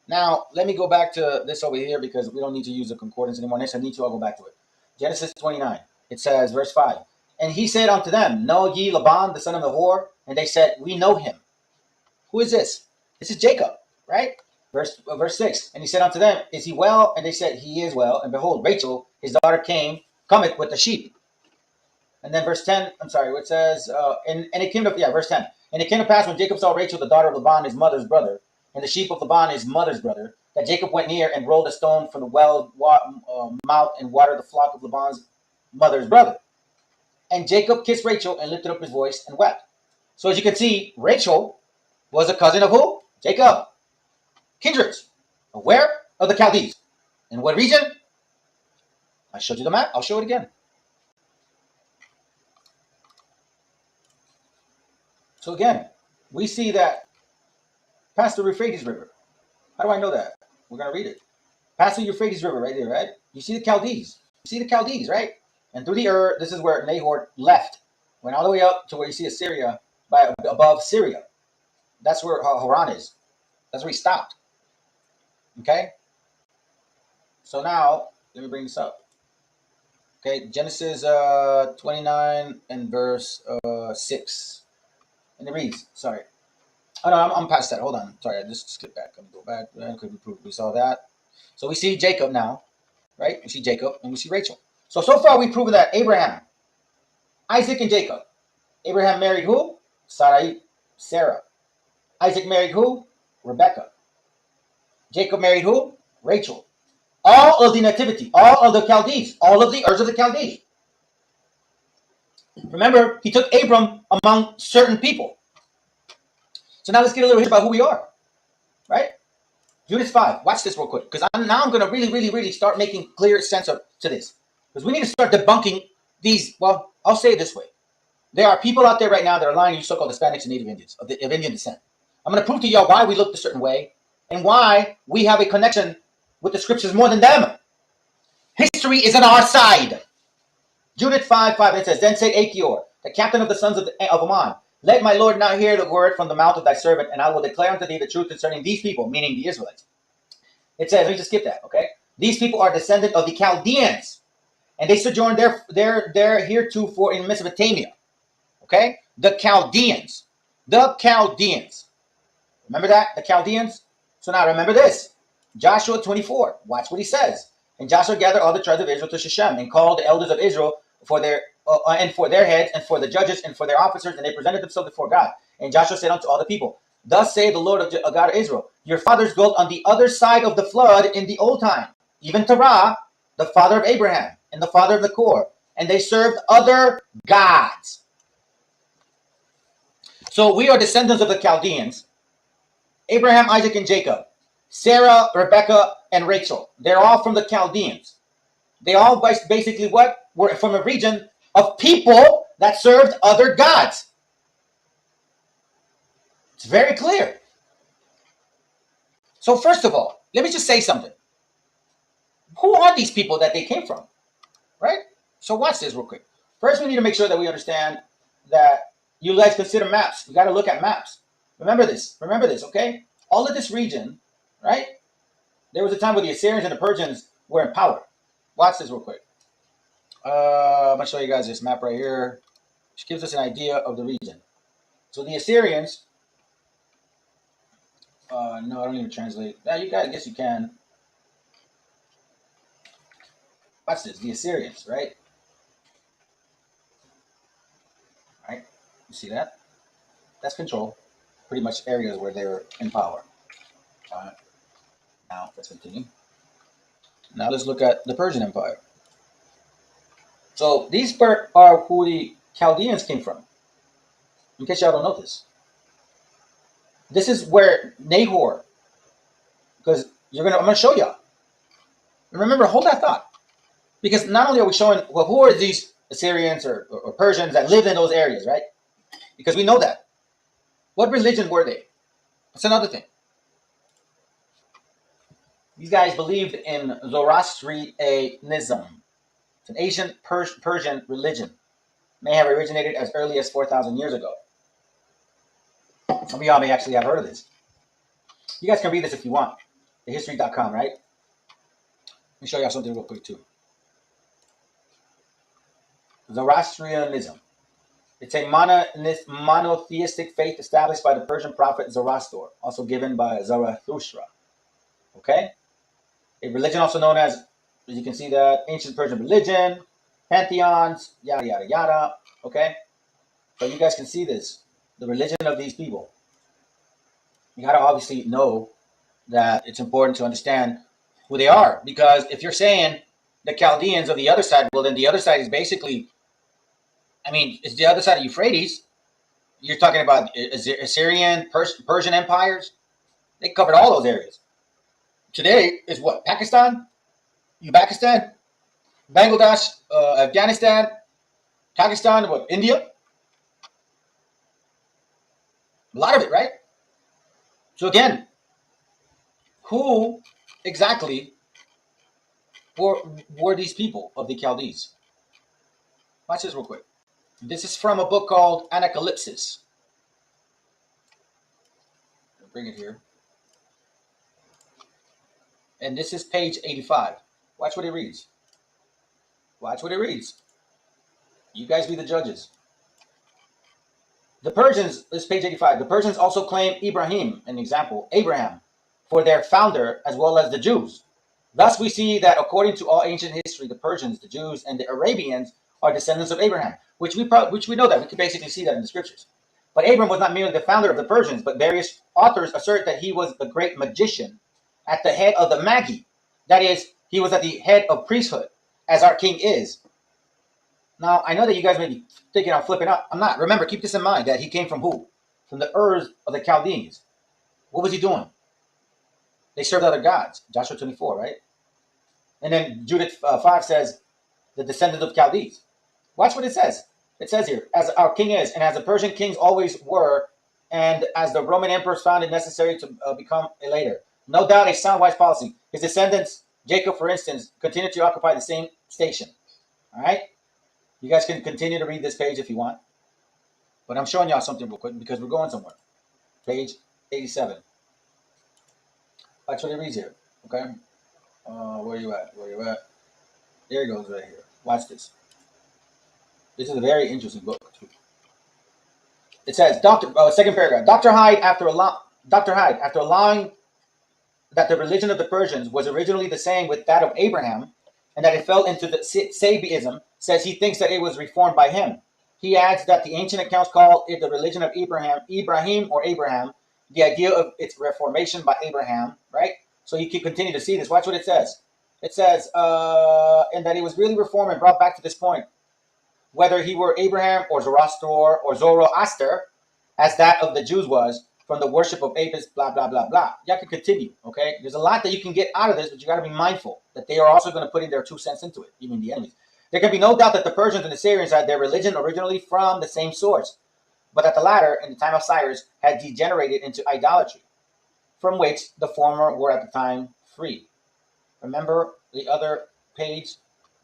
Now, let me go back to this over here because we don't need to use the concordance anymore. Next I need to, I'll go back to it. Genesis 29. It says, verse 5. And he said unto them, know ye Laban, the son of Nahor? And they said, we know him. Who is this? This is Jacob, right? Verse 6. And he said unto them, is he well? And they said, he is well. And behold, Rachel, his daughter, cometh with the sheep. And then verse 10, I'm sorry, it says, and it came to, verse 10. And it came to pass when Jacob saw Rachel, the daughter of Laban, his mother's brother, and the sheep of Laban, his mother's brother, that Jacob went near and rolled a stone from the well mouth and watered the flock of Laban's mother's brother. And Jacob kissed Rachel and lifted up his voice and wept. So as you can see, Rachel was a cousin of who? Jacob. Kindreds. Where? Of the Chaldees. In what region? I showed you the map. I'll show it again. So again, we see that past the Euphrates River. How do I know that? We're going to read it. Past the Euphrates River right there, right? You see the Chaldees. You see the Chaldees, right? And through the this is where Nahor left. Went all the way up to where you see Assyria, above Syria. That's where Haran is. That's where he stopped. Okay? So now, let me bring this up. Okay, Genesis 29 and verse 6. And it reads, sorry. Oh no, I'm past that. Hold on. Sorry, I just skipped back. Let me go back. We saw that. So we see Jacob now, right? We see Jacob and we see Rachel. So far we've proven that Abraham, Isaac, and Jacob. Abraham married who? Sarah. Isaac married who? Rebecca. Jacob married who? Rachel. All of the nativity, all of the Chaldees, all of the Urs of the Chaldees. Remember, he took Abram among certain people. So now let's get a little bit about who we are, right? Judas 5. Watch this real quick, because I'm going to really start making clear sense to this. Because we need to start debunking these, well, I'll say it this way. There are people out there right now that are lying to you so-called Hispanics and Native Indians, of Indian descent. I'm going to prove to y'all why we look a certain way and why we have a connection with the scriptures more than them. History is on our side. Judith 5:5, it says, then said Achior, the captain of the sons of Ammon, let my Lord now hear the word from the mouth of thy servant, and I will declare unto thee the truth concerning these people, meaning the Israelites. It says, let me just skip that, okay? These people are descendant of the Chaldeans, and they sojourned there heretofore in Mesopotamia. Okay? The Chaldeans. The Chaldeans. Remember that? The Chaldeans? So now remember this. Joshua 24. Watch what he says. And Joshua gathered all the tribes of Israel to Shechem and called the elders of Israel for their heads and for the judges and for their officers, and they presented themselves before God. And Joshua said unto all the people, thus saith the Lord of God of Israel, your fathers dwelt on the other side of the flood in the old time, even Terah, the father of Abraham, and the father of Nachor, and they served other gods. So we are descendants of the Chaldeans. Abraham, Isaac, and Jacob. Sarah, Rebecca, and Rachel. They're all from the Chaldeans. They all basically what? Were from a region of people that served other gods. It's very clear. So first of all, let me just say something. Who are these people that they came from? Right? So watch this real quick. First, we need to make sure that we understand that you guys consider maps. We got to look at maps. Remember this, okay? All of this region, right? There was a time where the Assyrians and the Persians were in power. Watch this real quick. I'm going to show you guys this map right here, which gives us an idea of the region. So the Assyrians, no, I don't need to translate. Yeah, you guys, I guess you can. Watch this, the Assyrians, right? Right? You see that? That's control. Pretty much areas where they were in power. All right. Now, let's continue. Now let's look at the Persian Empire. So these are who the Chaldeans came from. In case y'all don't know this. This is where Nahor, because I'm going to show y'all. Remember, hold that thought. Because not only are we showing, well, who are these Assyrians or Persians that lived in those areas, right? because we know that. What religion were they? That's another thing. These guys believed in Zoroastrianism. It's an ancient Persian religion. May have originated as early as 4,000 years ago. Some of y'all may actually have heard of this. You guys can read this if you want. Thehistory.com, right? Let me show y'all something real quick too. Zoroastrianism. It's a monotheistic faith established by the Persian prophet Zoroaster, also given by Zarathustra. Okay? A religion also known as you can see that, ancient Persian religion, pantheons, yada, yada, yada. Okay? So you guys can see this, the religion of these people. You got to obviously know that it's important to understand who they are. Because if you're saying the Chaldeans of the other side, well, then the other side is basically, I mean, it's the other side of Euphrates. You're talking about Assyrian, Persian empires. They covered all those areas. Today is what? Pakistan? Uzbekistan? Bangladesh? Afghanistan? Pakistan? What? India? A lot of it, right? So again, who exactly were these people of the Chaldees? Watch this real quick. This is from a book called Anacalypsis. I'll bring it here. And this is page 85. Watch what it reads. Watch what it reads. You guys be the judges. The Persians, this is page 85. The Persians also claim Ibrahim, an example, Abraham, for their founder, as well as the Jews. Thus we see that according to all ancient history, the Persians, the Jews, and the Arabians are descendants of Abraham, which we know that. We can basically see that in the scriptures. But Abraham was not merely the founder of the Persians, but various authors assert that he was the great magician at the head of the Magi. That is, he was at the head of priesthood, as our king is. Now, I know that you guys may be thinking I'm flipping out. I'm not. Remember, keep this in mind, that he came from who? From the Urs of the Chaldeans. What was he doing? They served other gods. Joshua 24, right? And then Judith 5 says, the descendants of Chaldees. Watch what it says. It says here, as our king is, and as the Persian kings always were, and as the Roman emperors found it necessary to become a later. No doubt a sound wise policy. His descendants, Jacob, for instance, continued to occupy the same station. All right? You guys can continue to read this page if you want. But I'm showing y'all something real quick because we're going somewhere. Page 87. Watch what it reads here. Okay? Where you at? Where you at? There it goes right here. Watch this. This is a very interesting book, too. It says, second paragraph. Dr. Hyde, after allowing that the religion of the Persians was originally the same with that of Abraham, and that it fell into the Sabiism, says he thinks that it was reformed by him. He adds that the ancient accounts call it the religion of Ibrahim or Abraham, the idea of its reformation by Abraham, right? So you can continue to see this. Watch what it says. It says, and that he was really reformed and brought back to this point. Whether he were Abraham or Zoroaster, as that of the Jews was, from the worship of Apis, blah, blah, blah, blah. Y'all can continue, okay? There's a lot that you can get out of this, but you got to be mindful that they are also going to put in their 2 cents into it, even the enemies. There can be no doubt that the Persians and the Syrians had their religion originally from the same source, but that the latter, in the time of Cyrus, had degenerated into idolatry, from which the former were at the time free. Remember the other page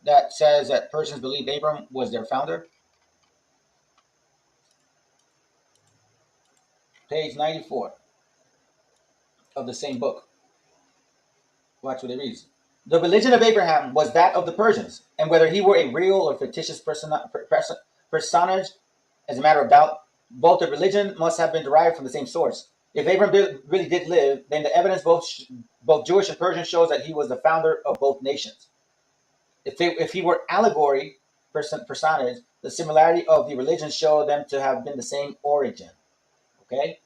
that says that Persians believed Abram was their founder? Page 94 of the same book. Watch what it reads. The religion of Abraham was that of the Persians, and whether he were a real or fictitious personage, as a matter of doubt, both the religion must have been derived from the same source. If Abraham really did live, then the evidence both Jewish and Persian shows that he was the founder of both nations. If he were allegory personage, the similarity of the religions show them to have been the same origin. Okay?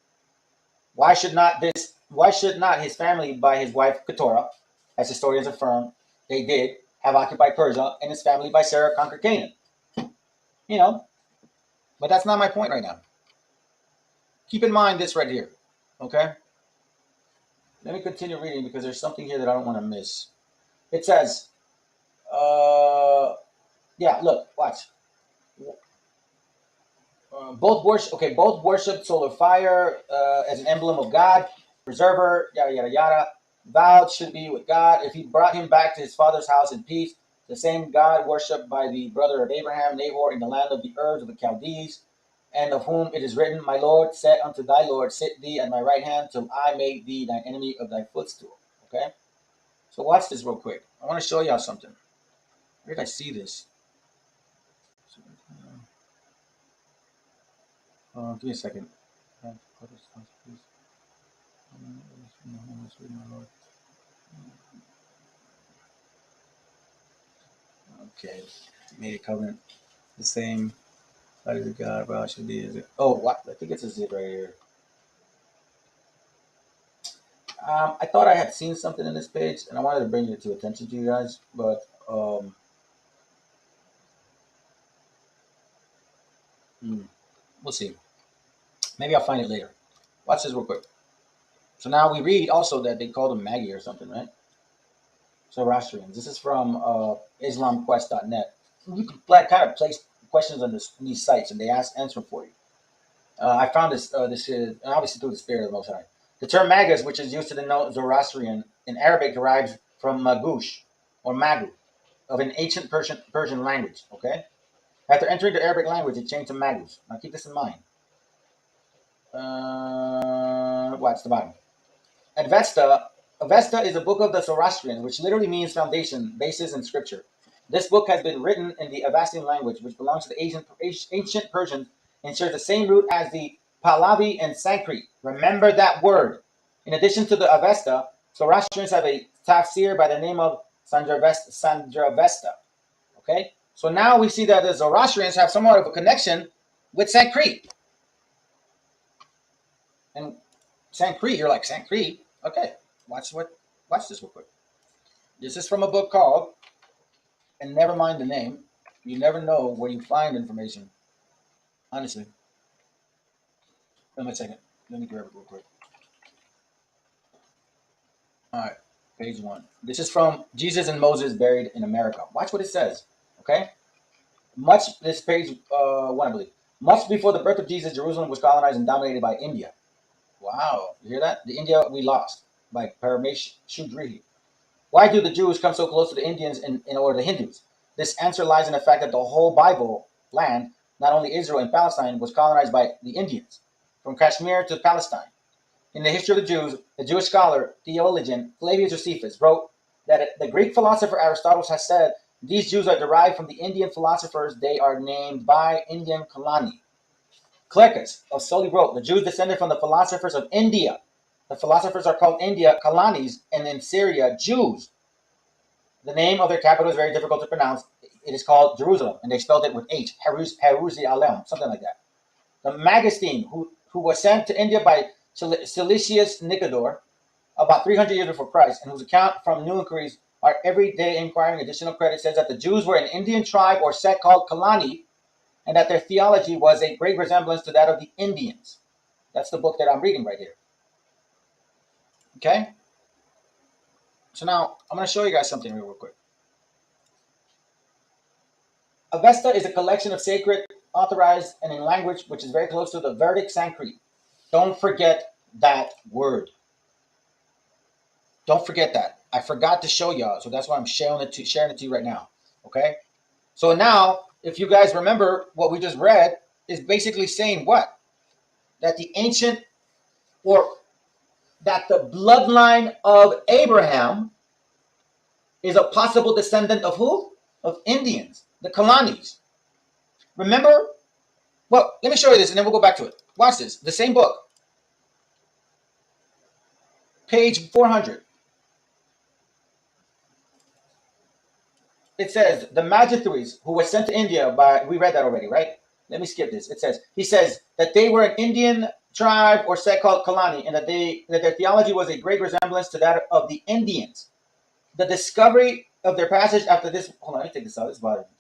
Why should not his family by his wife Keturah, as historians affirm they did, have occupied Persia, and his family by Sarah conquered Canaan? You know, but that's not my point right now. Keep in mind this right here, okay? Let me continue reading because there's something here that I don't want to miss. It says, yeah, look, watch. both worship solar fire as an emblem of God, preserver, yada yada yada. Vowed should be with God. If he brought him back to his father's house in peace, the same God worshipped by the brother of Abraham, Nahor, in the land of the Urs of the Chaldees, and of whom it is written, My Lord said unto thy Lord, Sit thee at my right hand till I make thee thine enemy of thy footstool. Okay? So watch this real quick. I want to show y'all something. Where did I see this? Give me a second. Okay, made a covenant. The same. Body of God, bro, should be. Is it? Oh, what? I think it's a zip right here. I thought I had seen something in this page, and I wanted to bring it to attention to you guys, but we'll see. Maybe I'll find it later. Watch this real quick. So now we read also that they called them Maggie or something, right? Zoroastrians. This is from IslamQuest.net. You can kind of place questions on these sites, and they answer for you. I found this obviously through the Spirit of the Most High. The term Magus, which is used to denote Zoroastrian in Arabic, derives from Magush or Magu, of an ancient Persian language. Okay. After entering the Arabic language, it changed to Magus. Now keep this in mind. Watch the bottom. Avesta is a book of the Zoroastrians, which literally means foundation, basis, and scripture. This book has been written in the Avestian language, which belongs to the ancient Persians and shares the same root as the Pahlavi and Sanskrit. Remember that word. In addition to the Avesta, Zoroastrians have a tafsir by the name of Sandravesta. Okay? So now we see that the Zoroastrians have somewhat of a connection with Sanskrit. And Sanskrit, you're like, Sanskrit? Okay. Watch this real quick. This is from a book called, and never mind the name, you never know where you find information. Honestly. Wait a second. Let me grab it real quick. Alright, page 1. This is from Jesus and Moses Buried in America. Watch what it says. Okay? This page 1, I believe. Much before the birth of Jesus, Jerusalem was colonized and dominated by India. Wow, you hear that? The India we lost by Paramesh Shudrihi. Why do the Jews come so close to the Indians or the Hindus? This answer lies in the fact that the whole Bible land, not only Israel and Palestine, was colonized by the Indians, from Kashmir to Palestine. In the history of the Jews, the Jewish scholar, theologian Flavius Josephus wrote that the Greek philosopher Aristotle has said these Jews are derived from the Indian philosophers. They are named by Indian Kalani. Clecus of Soli wrote, the Jews descended from the philosophers of India. The philosophers are called India Kalanis, and in Syria, Jews. The name of their capital is very difficult to pronounce. It is called Jerusalem, and they spelled it with H, Jerusalem, something like that. The Magistine, who was sent to India by Silicius Nicodor about 300 years before Christ, and whose account from new inquiries are every day inquiring additional credit, says that the Jews were an Indian tribe or sect called Kalani, and that their theology was a great resemblance to that of the Indians. That's the book that I'm reading right here. Okay? So now, I'm going to show you guys something real quick. Avesta is a collection of sacred, authorized, and in language which is very close to the Vedic Sanskrit. Don't forget that word. Don't forget that. I forgot to show y'all, so that's why I'm sharing it to you right now. Okay? So now, if you guys remember what we just read, is basically saying what? That the ancient, or that the bloodline of Abraham is a possible descendant of who? Of Indians, the Kalanis. Remember? Well, let me show you this and then we'll go back to it. Watch this. The same book. Page 400. It says, the Magistrates who were sent to India by, we read that already, right? Let me skip this. It says, he says that they were an Indian tribe or sect called Kalani, and that their theology was a great resemblance to that of the Indians. The discovery of their passage after this, hold on, let me take this out. This bothers me.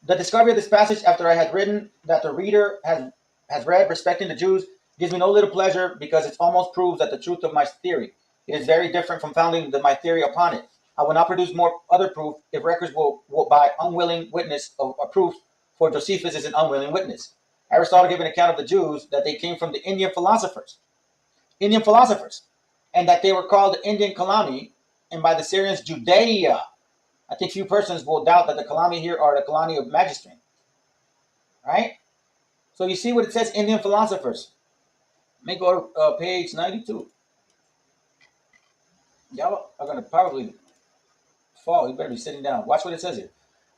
The discovery of this passage after I had written that the reader has read respecting the Jews gives me no little pleasure, because it almost proves that the truth of my theory. It is very different from founding my theory upon it. I will not produce more other proof if records will by unwilling witness of proof, for Josephus is an unwilling witness. Aristotle gave an account of the Jews that they came from the Indian philosophers, and that they were called the Indian Kalani, and by the Syrians Judea. I think few persons will doubt that the Kalani here are the Kalani of Magistrate. Right? So you see what it says, Indian philosophers. Let me go to page 92. Y'all are going to probably fall. You better be sitting down. Watch what it says here.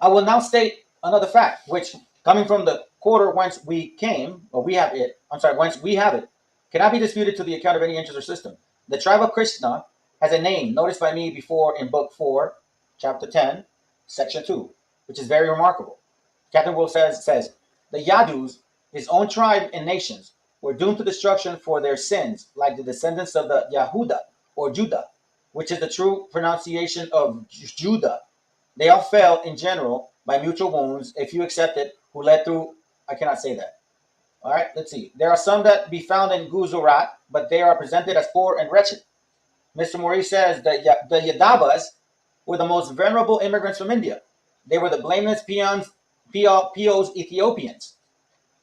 I will now state another fact, which, coming from the quarter whence we came, or we have it, whence we have it, cannot be disputed to the account of any interest or system. The tribe of Krishna has a name noticed by me before in book 4, chapter 10, section 2, which is very remarkable. Captain Wolf says, the Yadus, his own tribe and nations, were doomed to destruction for their sins, like the descendants of the Yahuda, or Judah, which is the true pronunciation of Judah. They all fell in general by mutual wounds, a few accepted, who led through, I cannot say that. All right, let's see. There are some that be found in Gujarat, but they are presented as poor and wretched. Mr. Maurice says that the Yadavas were the most venerable immigrants from India. They were the blameless P.O.'s Ethiopians.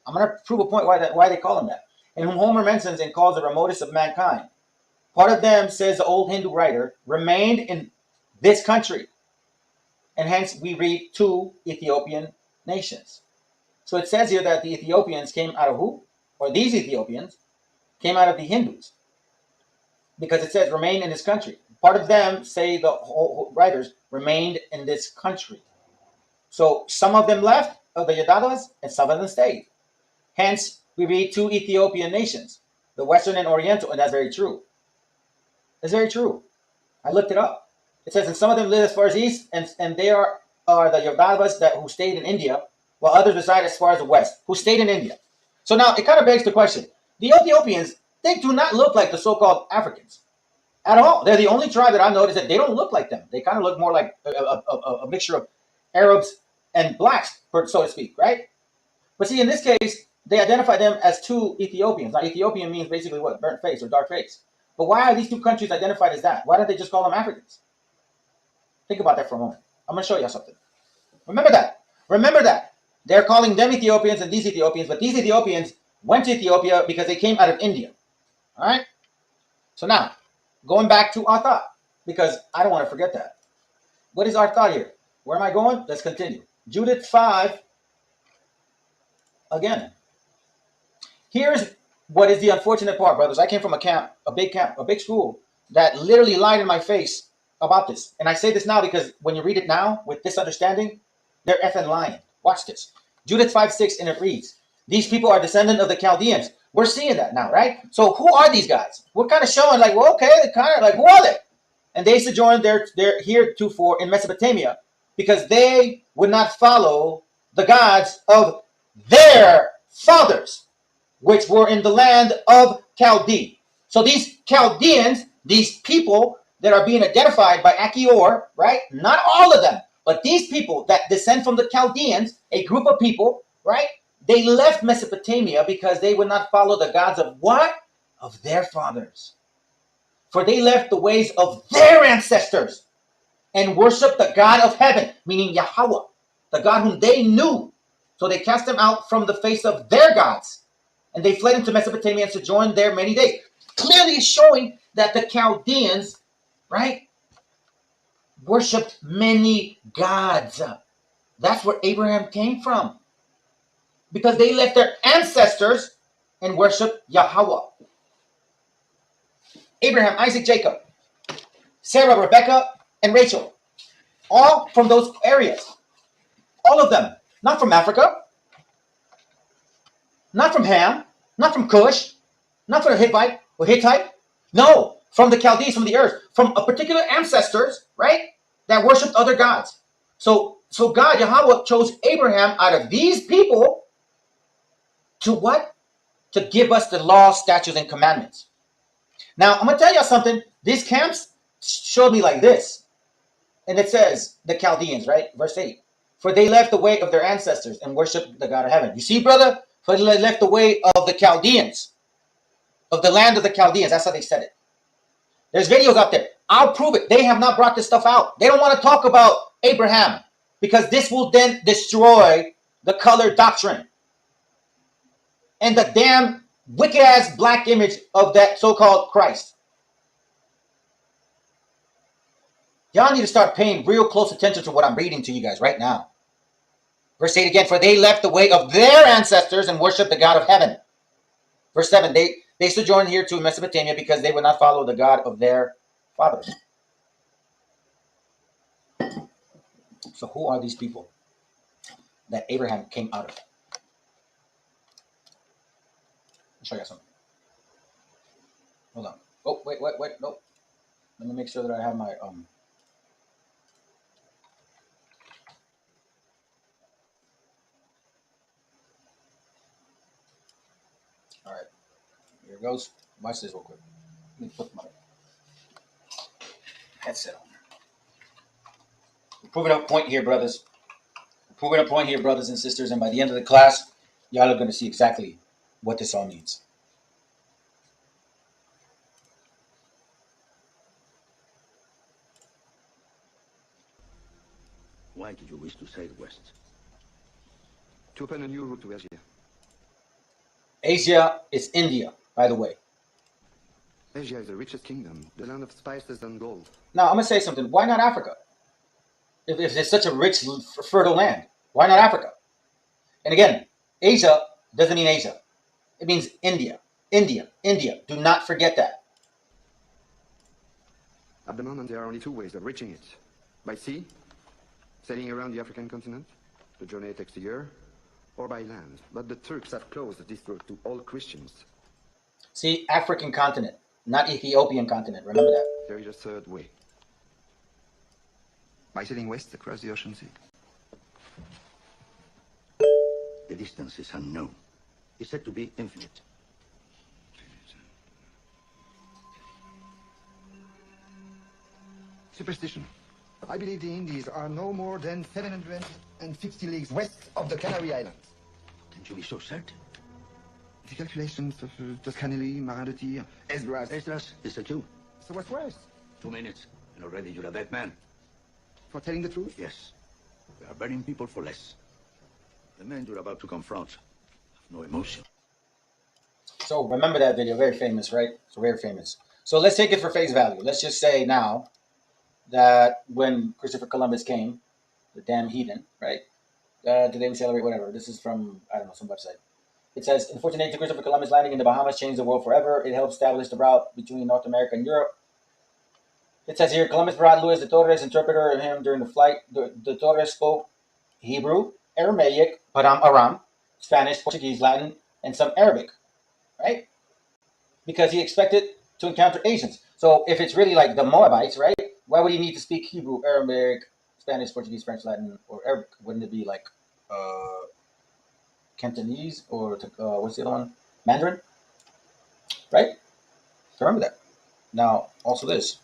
I'm going to prove a point why they call them that. And whom Homer mentions and calls the remotest of mankind. Part of them, says the old Hindu writer, remained in this country. And hence we read 2 Ethiopian nations. So it says here that the Ethiopians came out of who? Or these Ethiopians came out of the Hindus. Because it says remain in this country. Part of them, say the writers, remained in this country. So some of them left, of the Yadavas, and some of them stayed. Hence, we read 2 Ethiopian nations, the Western and Oriental, and that's very true. It's very true. I looked it up. It says, and some of them live as far as east, and they are the Yadavas who stayed in India, while others reside as far as the west, who stayed in India. So now, it kind of begs the question. The Ethiopians, they do not look like the so-called Africans at all. They're the only tribe that I noticed that they don't look like them. They kind of look more like a mixture of Arabs and blacks, so to speak, right? But see, in this case, they identify them as 2 Ethiopians. Now, Ethiopian means basically what? Burnt face or dark face. But why are these 2 countries identified as that? Why don't they just call them Africans? Think about that for a moment. I'm going to show you something. Remember that. Remember that. They're calling them Ethiopians and these Ethiopians, but these Ethiopians went to Ethiopia because they came out of India. All right? So now, going back to our thought, because I don't want to forget that. What is our thought here? Where am I going? Let's continue. Judith 5, again. Here's what is the unfortunate part, brothers. I came from a big school that literally lied in my face about this. And I say this now because when you read it now with this understanding, they're effing lying. Watch this. Judith 5:6, and it reads, these people are descendants of the Chaldeans. We're seeing that now, right? So who are these guys? We're kind of showing like, well, okay, they're kind of like, who are they? And they sojourned there heretofore in Mesopotamia because they would not follow the gods of their fathers, which were in the land of Chaldee. So these Chaldeans, these people that are being identified by Achior, right? Not all of them, but these people that descend from the Chaldeans, a group of people, right? They left Mesopotamia because they would not follow the gods of what? Of their fathers. For they left the ways of their ancestors and worshiped the God of heaven, meaning Yahweh, the God whom they knew. So they cast them out from the face of their gods. And they fled into Mesopotamia and sojourned there many days. Clearly showing that the Chaldeans, right, worshipped many gods. That's where Abraham came from. Because they left their ancestors and worshiped Yahweh. Abraham, Isaac, Jacob, Sarah, Rebecca, and Rachel. All from those areas. All of them. Not from Africa. Not from Ham. Not from Cush. Not from the Hittite or Hittite. No. From the Chaldees, from the earth. From a particular ancestors, right? That worshipped other gods. So God, Yahweh, chose Abraham out of these people to what? To give us the law, statutes, and commandments. Now, I'm going to tell you something. These camps showed me like this. And it says, the Chaldeans, right? Verse 8. For they left the way of their ancestors and worshiped the God of heaven. You see, brother? For they left the way of the Chaldeans. Of the land of the Chaldeans. That's how they said it. There's videos out there. I'll prove it. They have not brought this stuff out. They don't want to talk about Abraham because this will then destroy the color doctrine and the damn wicked ass black image of that so-called Christ. Y'all need to start paying real close attention to what I'm reading to you guys right now. Verse 8 again, for they left the way of their ancestors and worshiped the God of heaven. Verse 7, they sojourned here to Mesopotamia because they would not follow the God of their fathers. So who are these people that Abraham came out of? I'll show you something. Hold on. Oh, wait, no. Let me make sure that I have my all right, here it goes. Watch this real quick. Let me put my headset on. We're proving a point here, brothers. We're proving a point here, brothers and sisters, and by the end of the class, y'all are going to see exactly what this all means. Why did you wish to sail west? To open a new route to Asia. Asia is India, by the way. Asia is the richest kingdom, the land of spices and gold. Now, I'm going to say something. Why not Africa? If it's such a rich, fertile land, why not Africa? And again, Asia doesn't mean Asia. It means India. India. India. Do not forget that. At the moment, there are only two ways of reaching it. By sea, sailing around the African continent. The journey takes a year. Or by land. But the Turks have closed this route to all Christians. See, African continent, not Ethiopian continent. Remember that. There is a third way. By sailing west across the ocean sea. The distance is unknown. It's said to be infinite. Superstition. I believe the Indies are no more than 750 leagues west of the Canary Islands. Can't you be so certain? The calculations of Toscanelli, Marin de Tir, Esdras. Esdras is a Jew. So what's worse? 2 minutes, and already you're a dead man. For telling the truth? Yes. We are burning people for less. The men you're about to confront have no emotion. So remember that video. Very famous, right? So very famous. So let's take it for face value. Let's just say now that when Christopher Columbus came, the damn heathen, right? Today we celebrate whatever. This is from, I don't know, some website. It says, in 1482, Christopher Columbus landing in the Bahamas changed the world forever. It helped establish the route between North America and Europe. It says here, Columbus brought Luis de Torres, interpreter of him during the flight. De Torres spoke Hebrew, Aramaic, Aram, Spanish, Portuguese, Latin, and some Arabic, right? Because he expected to encounter Asians. So if it's really like the Moabites, right? Why would he need to speak Hebrew, Aramaic, Spanish, Portuguese, French, Latin, or Arabic? Wouldn't it be like Cantonese or what's the other one? Mandarin, right? So remember that. Now, also this.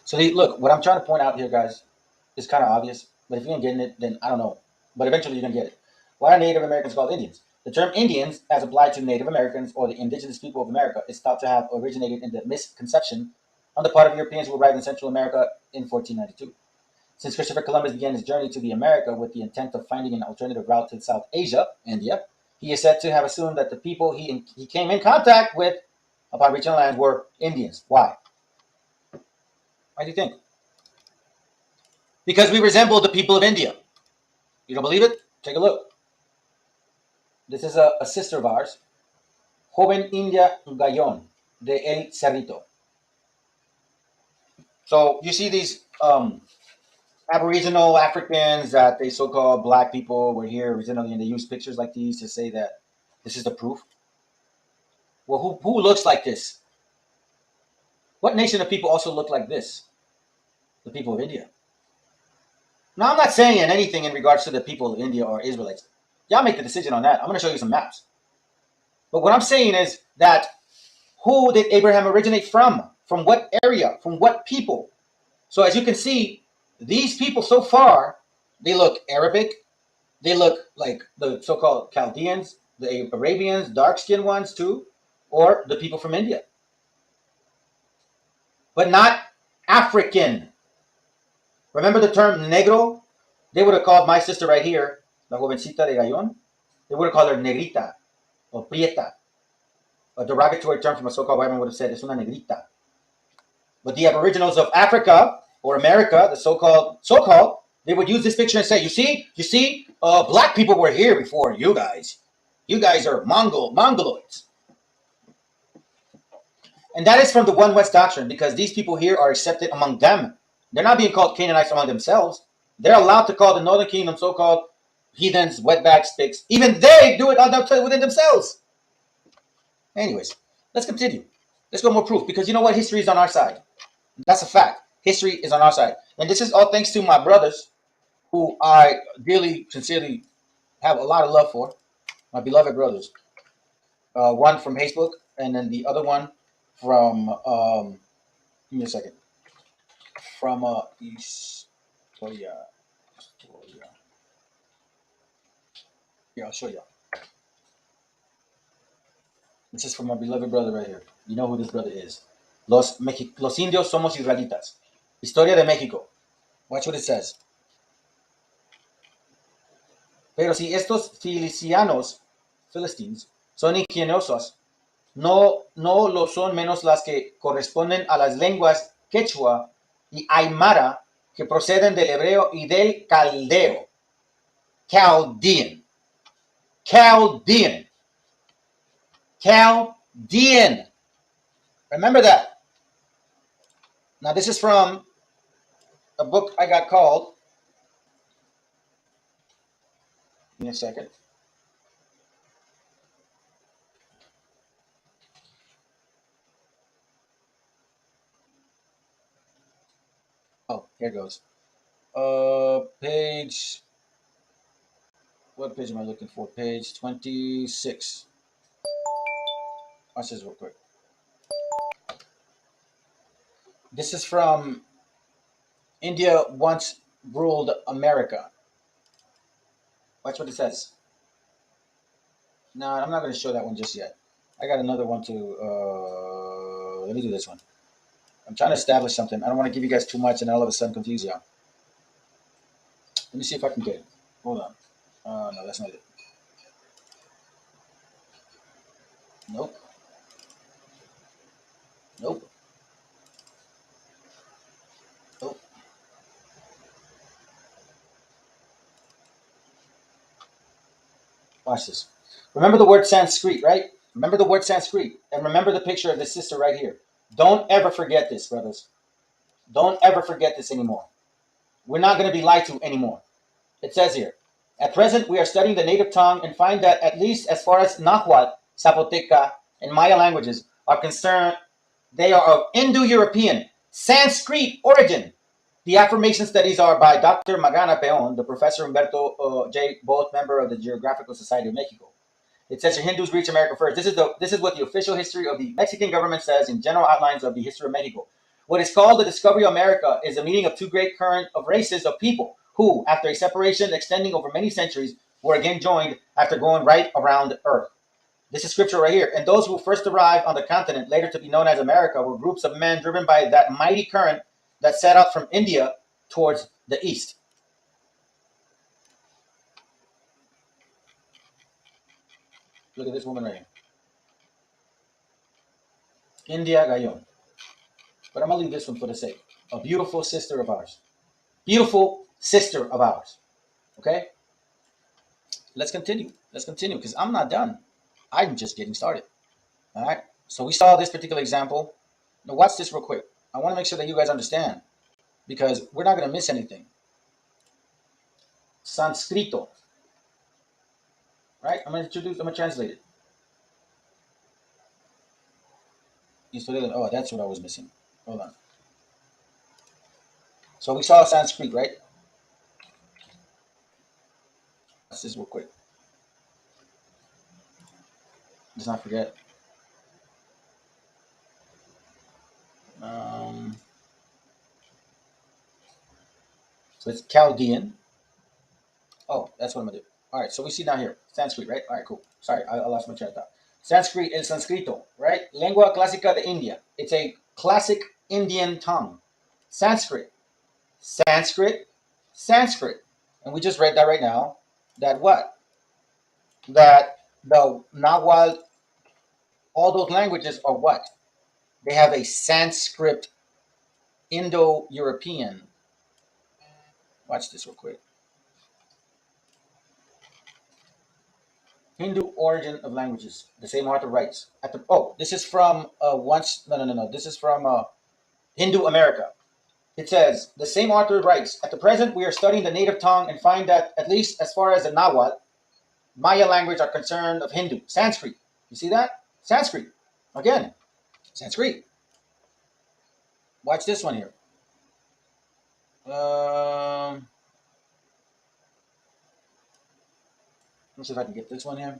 So look, what I'm trying to point out here, guys, is kind of obvious. But if you ain't getting it, then I don't know. But eventually you're going to get it. Why are Native Americans called Indians? The term Indians, as applied to Native Americans or the indigenous people of America, is thought to have originated in the misconception on the part of Europeans who arrived in Central America in 1492. Since Christopher Columbus began his journey to the America with the intent of finding an alternative route to South Asia, India, he is said to have assumed that the people he came in contact with upon reaching land were Indians. Why? Why do you think? Because we resemble the people of India. You don't believe it? Take a look. This is a sister of ours, Joven India Gayon de El Cerrito. So you see these Aboriginal Africans that they so-called black people were here originally, and they use pictures like these to say that this is the proof. Well, who looks like this? What nation of people also look like this? The people of India. Now, I'm not saying anything in regards to the people of India or Israelites. Y'all make the decision on that. I'm going to show you some maps. But what I'm saying is that who did Abraham originate from? From what area? From what people? So as you can see, these people so far, they look Arabic. They look like the so-called Chaldeans, the Arabians, dark-skinned ones too, or the people from India. But not African. Remember the term negro? They would have called my sister right here, la jovencita de Gallon, they would have called her negrita or prieta. A derogatory term from a so-called white man would have said, es una negrita. But the aboriginals of Africa or America, the so-called, they would use this picture and say, you see, black people were here before you guys. You guys are Mongoloids. And that is from the One West doctrine, because these people here are accepted among them. They're not being called Canaanites among themselves. They're allowed to call the Northern Kingdom so-called heathens, wetbacks, pigs. Even they do it within themselves. Anyways, let's continue. Let's go more proof, because you know what? History is on our side. That's a fact. History is on our side. And this is all thanks to my brothers, who I really, sincerely have a lot of love for. My beloved brothers. One from Facebook, and then the other one from, give me a second, from Historia. Yeah, I'll show you. This is from my beloved brother right here. You know who this brother is. Los indios somos israelitas. Historia de México. Watch what it says. Pero si estos Philistines, son ingeniosos, no lo son menos las que corresponden a las lenguas quechua y aymara que proceden del hebreo y del caldeo. Chaldean. Remember that. Now this is from a book I got called. Give me a second. Oh, here it goes. Page. What page am I looking for? Page 26. Watch this real quick. This is from India Once Ruled America. Watch what it says. No, I'm not going to show that one just yet. I got another one to. Let me do this one. I'm trying to establish something. I don't want to give you guys too much and all of a sudden confuse y'all. Let me see if I can get it. Hold on. No, that's not it. Nope. Watch this. Remember the word Sanskrit, right? Remember the word Sanskrit. And remember the picture of the sister right here. Don't ever forget this, brothers. Don't ever forget this anymore. We're not going to be lied to anymore. It says here, at present, we are studying the native tongue and find that at least as far as Nahuatl, Zapoteca, and Maya languages are concerned, they are of Indo-European, Sanskrit origin. The affirmation studies are by Dr. Magana Peon, the Professor Humberto J., both member of the Geographical Society of Mexico. It says here, Hindus reach America first. This is what the official history of the Mexican government says in general outlines of the history of Mexico. What is called the discovery of America is a meeting of two great current of races of people who, after a separation extending over many centuries, were again joined after going right around the earth. This is scripture right here. And those who first arrived on the continent, later to be known as America, were groups of men driven by that mighty current that set out from India towards the east. Look at this woman right here. India Gayon. But I'm going to leave this one for the sake. A beautiful sister of ours. Beautiful sister of ours. Okay? Let's continue. Because I'm not done. I'm just getting started. All right? So we saw this particular example. Now watch this real quick. I want to make sure that you guys understand. Because we're not going to miss anything. Sanskrito. Right? I'm going to translate it. Oh, that's what I was missing. Hold on. So we saw Sanskrit, right? Let's just real quick. Let's not forget. So it's Chaldean. Oh, that's what I'm going to do. All right, so we see down here. Sanskrit, right? All right, cool. Sorry, I lost my train of thought. Sanskrit is Sanskrito, right? Lengua clásica de India. It's a classic Indian tongue. Sanskrit, Sanskrit, Sanskrit. And we just read that right now. That what? That the Nahuatl, all those languages are what? They have a Sanskrit, Indo-European. Watch this real quick. Hindu origin of languages. The same author writes. This is from no. This is from Hindu America. It says, the same author writes, at the present we are studying the native tongue and find that, at least as far as the Nahuatl, Maya language are concerned of Hindu. Sanskrit. You see that? Sanskrit. Again, Sanskrit. Watch this one here. Let's see if I can get this one here.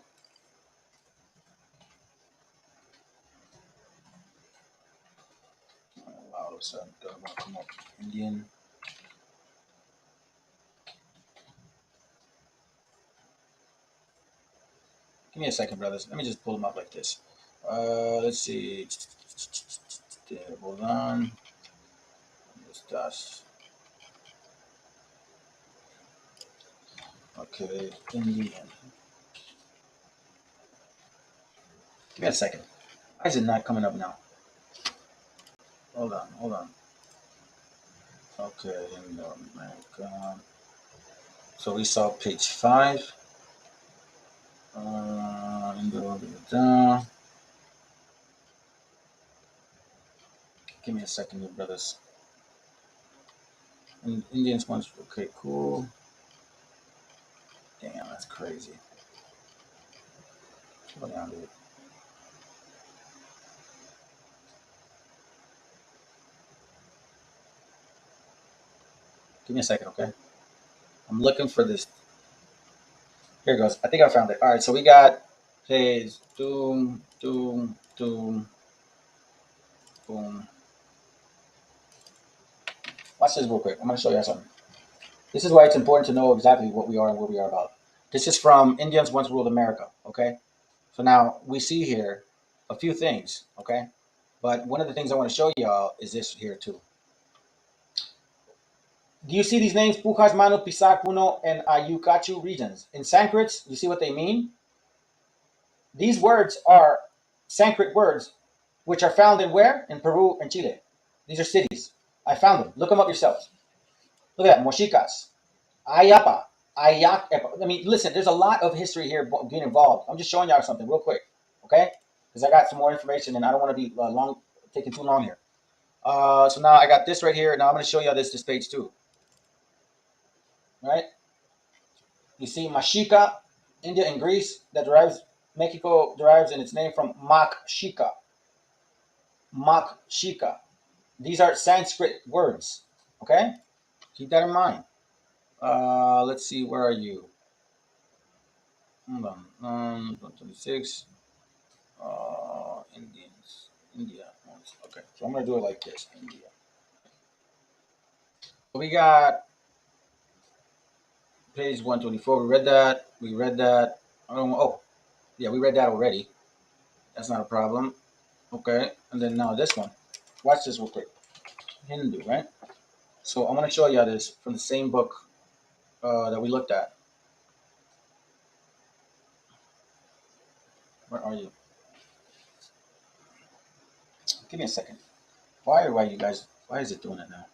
Wow, all of a sudden, want to come up Indian. Give me a second, brothers. Let me just pull them up like this. Let's see. Hold on. Okay, Indian. Give me a second. Why is it not coming up now? Hold on. Okay, America. So we saw page 5. Give me a second here, brothers. And Indians ones. Okay, cool. Damn, that's crazy. Hold on, dude. Give me a second, okay? I'm looking for this. Here it goes. I think I found it. All right, so we got page boom. Watch this real quick. I'm going to show you something. This is why it's important to know exactly what we are and what we are about. This is from Indians Once Ruled America, okay? So now we see here a few things, okay? But one of the things I want to show y'all is this here too. Do you see these names? Pujas, Manu, Pisac, Puno, and Ayukachu regions. In Sanskrit, you see what they mean? These words are Sanskrit words, which are found in where? In Peru and Chile. These are cities. I found them. Look them up yourselves. Look at that. Mochicas, Ayapa, Ayakepa. I mean, listen, there's a lot of history here being involved. I'm just showing y'all something real quick, okay? Because I got some more information and I don't want to be taking too long here. So now I got this right here. Now I'm going to show y'all this page too. Right? You see Mexica, India and Greece, that Mexico derives in its name from Makshika. Makshika. These are Sanskrit words. Okay? Keep that in mind. Let's see, where are you? Hold on. 126. Indians. India. Okay. So I'm going to do it like this. India. We got page 124. We read that. We read that. Yeah, we read that already. That's not a problem. Okay. And then now this one. Watch this real quick. Hindu, right? So I'm going to show you this from the same book that we looked at. Where are you? Give me a second. Why is it doing that now?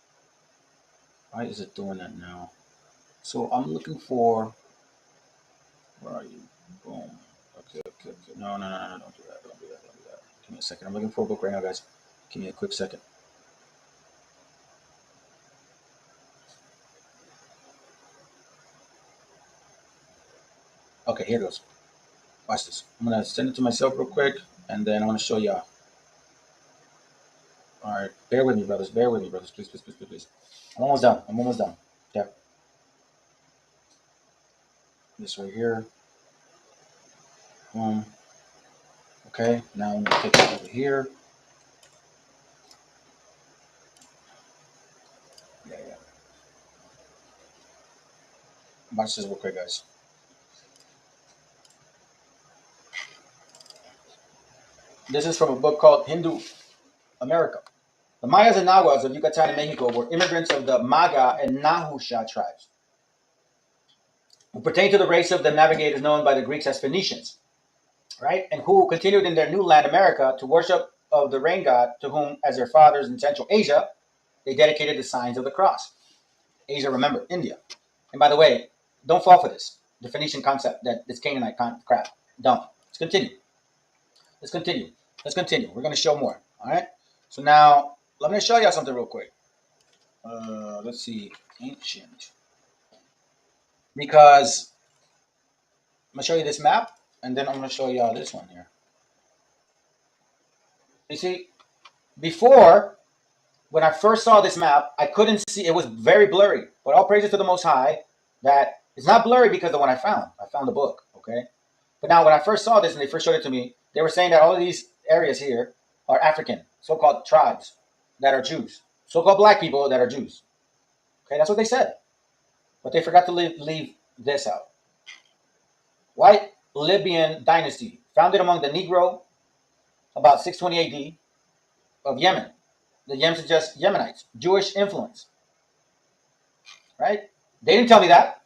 Why is it doing that now? So I'm looking for, where are you? Boom. Okay. No, don't do that. Give me a second. I'm looking for a book right now, guys. Give me a quick second. Okay, here it goes. Watch this. I'm going to send it to myself real quick, and then I want to show y'all. All right, bear with me, brothers. Please. I'm almost done. Okay. This right here. Okay, now I'm going to take it over here. Yeah. Watch this real quick, guys. This is from a book called Hindu America. The Mayas and Nahuas of Yucatan and Mexico were immigrants of the Maga and Nahusha tribes, who pertained to the race of the navigators known by the Greeks as Phoenicians, right? And who continued in their new land, America, to worship of the rain god, to whom, as their fathers in Central Asia, they dedicated the signs of the cross. Asia, remember, India. And by the way, don't fall for this, the Phoenician concept, that this Canaanite crap. Don't. Let's continue. Let's continue. Let's continue. We're going to show more. All right. So now, let me show y'all something real quick. Let's see. Ancient. Because I'm going to show you this map, and then I'm going to show y'all this one here. You see, before, when I first saw this map, I couldn't see. It was very blurry. But all praises to the Most High that it's not blurry because of the one I found. I found the book, okay? But now when I first saw this and they first showed it to me, they were saying that all of these areas here are African, so-called tribes that are Jews, so-called black people that are Jews. Okay, that's what they said. But they forgot to leave this out. White Libyan dynasty, founded among the Negro about 620 AD of Yemen. The Yemen is just Yemenites, Jewish influence. Right? They didn't tell me that.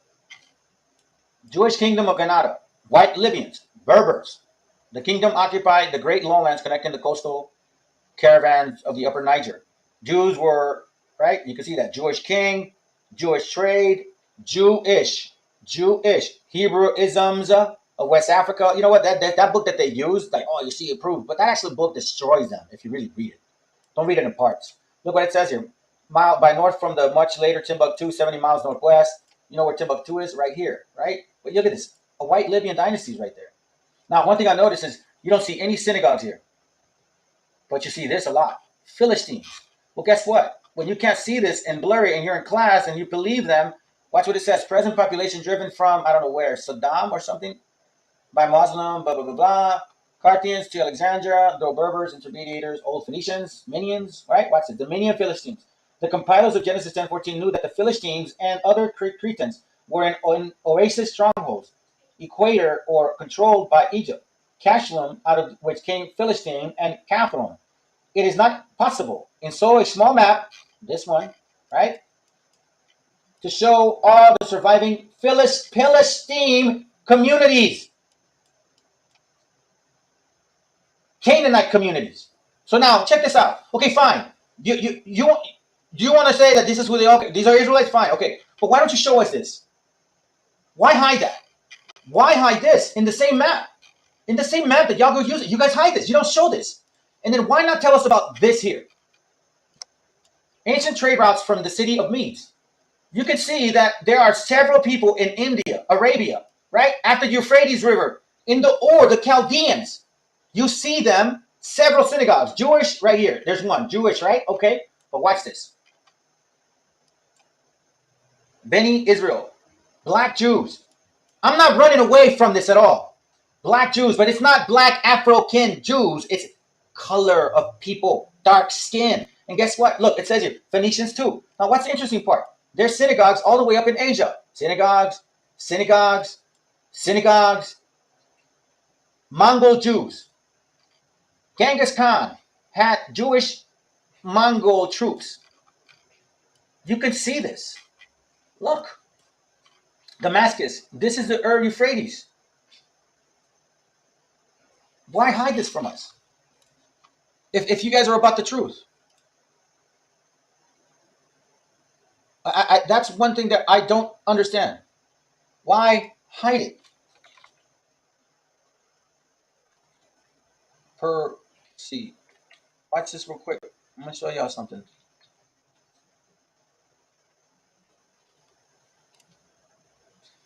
Jewish kingdom of Granada, white Libyans, Berbers. The kingdom occupied the great lowlands connecting the coastal caravans of the upper Niger. Jews were, right? You can see that. Jewish king, Jewish trade, Jewish, Hebrewisms of West Africa. You know what? That book that they used, like, oh, you see it proved, but that actual book destroys them if you really read it. Don't read it in parts. Look what it says here. Mile by north from the much later Timbuktu, 70 miles northwest. You know where Timbuktu is? Right here, right? But look at this. A white Libyan dynasty is right there. Now, one thing I noticed is you don't see any synagogues here. But you see this a lot. Philistines. Well, guess what? When you can't see this and blurry and you're in class and you believe them, watch what it says. Present population driven from, I don't know where, Saddam or something, by Muslim, blah, blah, blah, blah. Parthians to Alexandria, though Berbers, intermediators, old Phoenicians, Minians, right? Watch it. The Minian Philistines. The compilers of Genesis 10:14 knew that the Philistines and other Cretans were in oasis strongholds, equator or controlled by Egypt. Cashlum, out of which came Philistine, and Caphron. It is not possible in so a small map, this one, right, to show all the surviving Philistine communities. Canaanite communities. So now check this out. Okay, fine. You want to say that this is who they are? Okay, these are Israelites? Fine. Okay, but why don't you show us this? Why hide that? Why hide this in the same map? In the same map that y'all go use it. You guys hide this. You don't show this. And then why not tell us about this here? Ancient trade routes from the city of Medes. You can see that there are several people in India, Arabia, right? After the Euphrates River, in the Chaldeans. You see them, several synagogues. Jewish, right here. There's one. Jewish, right? Okay. But watch this. Beni Israel. Black Jews. I'm not running away from this at all. Black Jews, but it's not black African Jews. It's color of people, dark skin. And guess what? Look, it says here, Phoenicians too. Now, what's the interesting part? There's synagogues all the way up in Asia. Synagogues. Mongol Jews. Genghis Khan had Jewish Mongol troops. You can see this. Look. Damascus. This is the Euphrates. Why hide this from us? If you guys are about the truth. That's one thing that I don't understand. Why hide it? See. Watch this real quick. I'm going to show y'all something.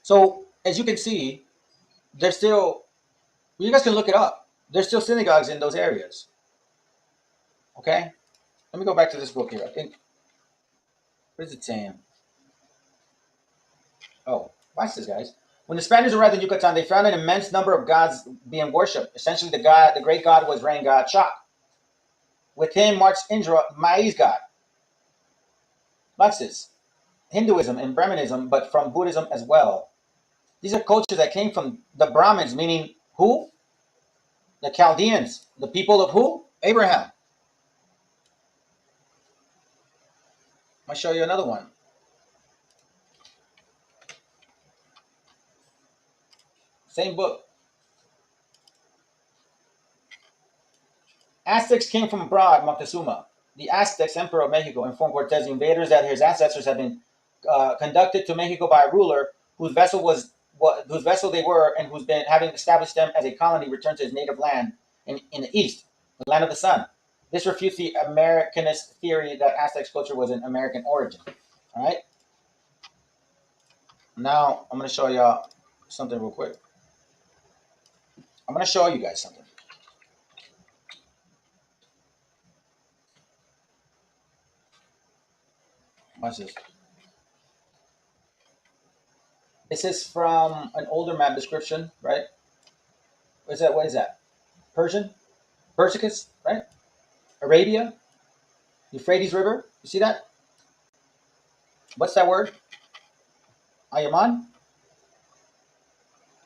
So, as you can see, there's still, you guys can look it up. There's still synagogues in those areas. Okay? Let me go back to this book here. I think, what is it saying? Oh, watch this, guys. When the Spaniards arrived in Yucatan, they found an immense number of gods being worshipped. Essentially, the great god was rain god Chak. With him marched Indra, maize god. Watch this. Hinduism and Brahmanism, but from Buddhism as well. These are cultures that came from the Brahmins, meaning who? The Chaldeans. The people of who? Abraham. I'm gonna show you another one. Same book. Aztecs came from abroad, Moctezuma. The Aztecs, emperor of Mexico, informed Cortez the invaders that his ancestors had been conducted to Mexico by a ruler whose vessel they were, and who's been having established them as a colony, returned to his native land in the east, the land of the sun. This refutes the Americanist theory that Aztecs culture was an American origin. All right. Now I'm going to show y'all something real quick. I'm going to show you guys something. Watch this. This is from an older map description, right? What is that? What is that? Persian? Persicus, right? Arabia? Euphrates River? You see that? What's that word? Ayaman?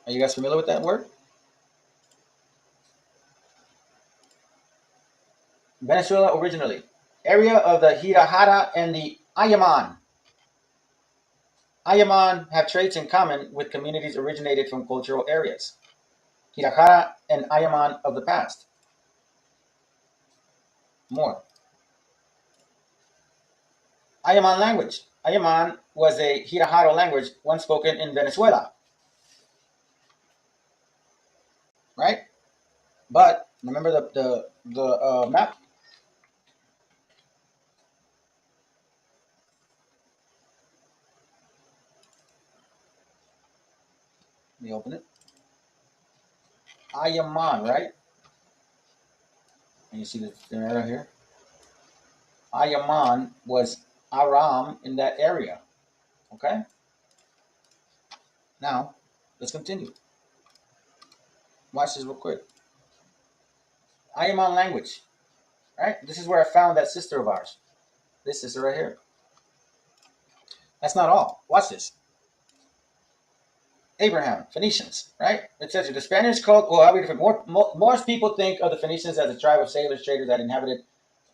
Are you guys familiar with that word? Venezuela originally. Area of the Hirahara and the Ayaman. Ayaman have traits in common with communities originated from cultural areas. Hirahara and Ayaman of the past. More. Ayaman language. Ayaman was a Hirahara language once spoken in Venezuela. Right? But remember the map? Let me open it. Ayaman, right? And you see the arrow here? Ayaman was Aram in that area. Okay? Now, let's continue. Watch this real quick. Ayaman language. Right? This is where I found that sister of ours. This sister right here. That's not all. Watch this. Abraham, Phoenicians, right? It says here, the Spaniards called, well, I'll read it for most people think of the Phoenicians as a tribe of sailors, traders that inhabited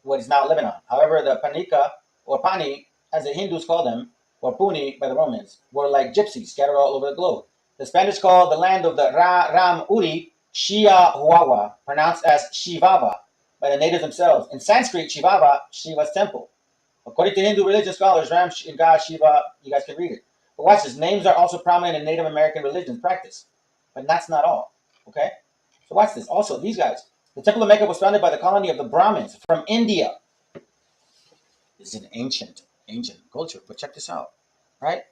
what is now Lebanon. However, the Panica, or Pani, as the Hindus call them, or Puni by the Romans, were like gypsies scattered all over the globe. The Spanish called the land of the Ram Uri Chihuahua, pronounced as Shivava by the natives themselves. In Sanskrit, Shivava, Shiva's temple. According to Hindu religion scholars, Ram and God Shiva, you guys can read it. But watch this. Names are also prominent in Native American religions practice. But that's not all. Okay? So watch this. Also, these guys. The Temple of Mecca was founded by the colony of the Brahmins from India. This is an ancient culture. But check this out. Right?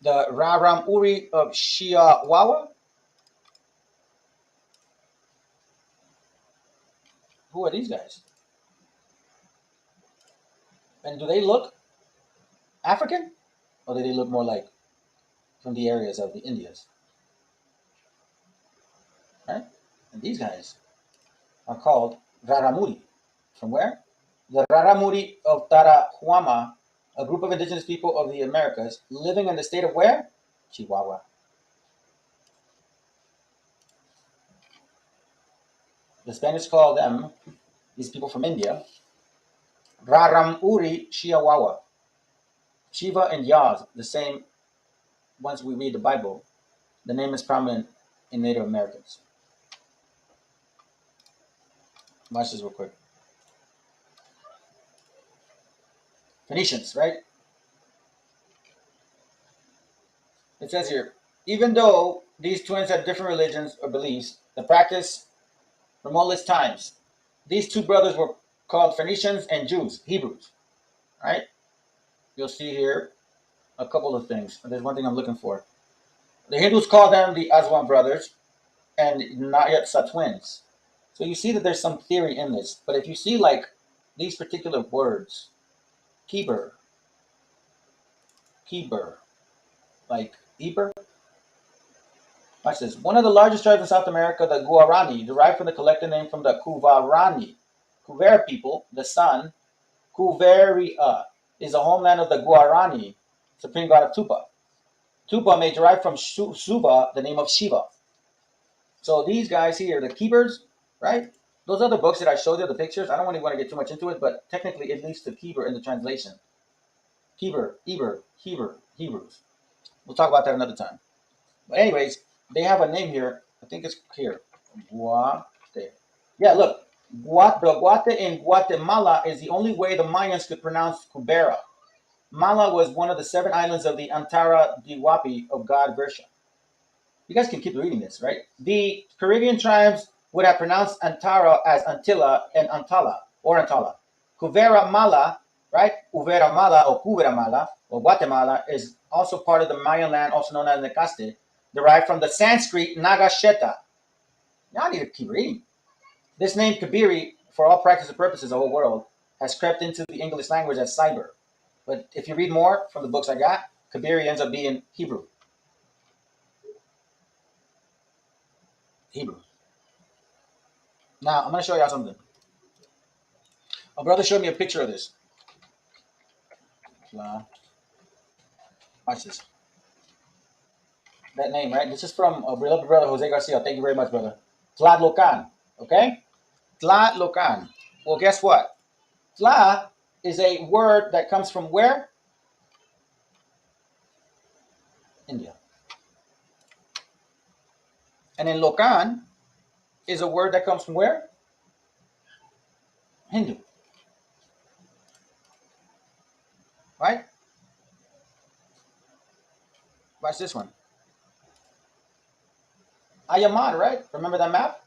The Raram Uri of Chihuahua. Who are these guys? And do they look African? Or do they look more like from the areas of the Indias? Right? And these guys are called Raramuri. From where? The Raramuri of Tarahuama, a group of indigenous people of the Americas, living in the state of where? Chihuahua. The Spanish call them, these people from India, Raramuri Chihuahua. Shiva and Yaz, the same. Once we read the Bible, the name is prominent in Native Americans. Watch this real quick. Phoenicians, right? It says here, even though these twins had different religions or beliefs, the practice from oldest times, these two brothers were called Phoenicians and Jews, Hebrews, right? You'll see here a couple of things. There's one thing I'm looking for. The Hindus call them the Aswan brothers and Nayatsa twins. So you see that there's some theory in this. But if you see like these particular words, Kiber, like Eber. Watch this. One of the largest tribes in South America, the Guarani, derived from the collective name from the Kuvarani. Kuver people, the sun, Kuveria, is the homeland of the Guarani, supreme god of Tupa. Tupa may derive from Suva, the name of Shiva. So these guys here, the Kebers, right? Those other books that I showed you, the pictures, I don't really want to get too much into it, but technically it leads to Keber in the translation. Hebrews. We'll talk about that another time. But anyways, they have a name here. I think it's here. Guate. Yeah, look. Guate in Guatemala is the only way the Mayans could pronounce Cubera. Mala was one of the 7 islands of the Antara Diwapi of God version. You guys can keep reading this, right? The Caribbean tribes would have pronounced Antara as Antilla and Antala or Antala. Cuvera Mala, right? Uvera Mala or Cuvera Mala or Guatemala is also part of the Mayan land, also known as Necaste, derived from the Sanskrit Nagasheta. Now I need to keep reading. This name Kabiri, for all practical purposes, the whole world, has crept into the English language as cyber. But if you read more from the books I got, Kabiri ends up being Hebrew. Now, I'm going to show y'all something. A brother showed me a picture of this. Watch this. That name, right? This is from a beloved brother, Jose Garcia. Thank you very much, brother. Tlaalocan. Okay? Tlaalocan. Well, guess what? Tla is a word that comes from where? India. And then Locan is a word that comes from where? Hindu. Right? Watch this one. Ayaman, right? Remember that map?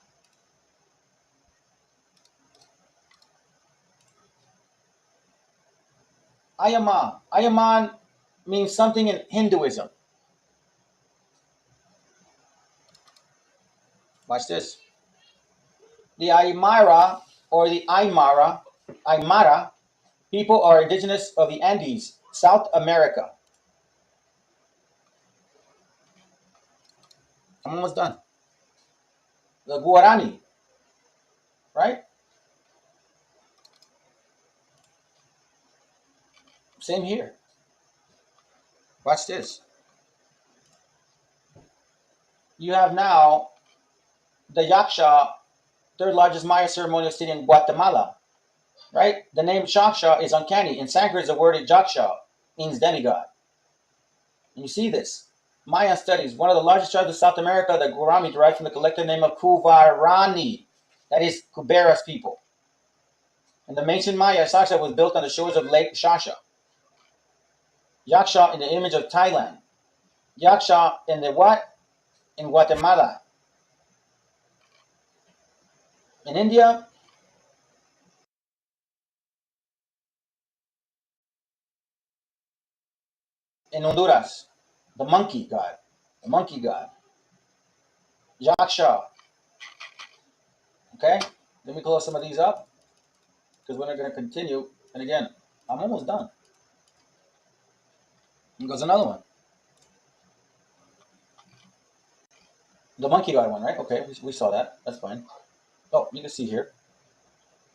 Ayaman. Ayaman means something in Hinduism. Watch this. The Aymara or the Aymara people are indigenous of the Andes, South America. I'm almost done. The Guarani, right? Same here. Watch this. You have now the Yaksha, third largest Maya ceremonial city in Guatemala, right? The name Shaksha is uncanny. In Sanskrit, the word Jaksha means demigod. And you see this. Mayan studies, one of the largest tribes of South America, the Guarani, derived from the collective name of Kuvarani, that is Kubera's people. And the ancient Maya, Shaksha was built on the shores of Lake Shasha. Yaksha in the image of Thailand. Yaksha in the what? In Guatemala. In India, in Honduras, the monkey god. The monkey god. Yaksha. Okay? Let me close some of these up because we're not going to continue. And again, I'm almost done. Here goes another one. The monkey god one, right? Okay, we saw that. That's fine. Oh, you can see here.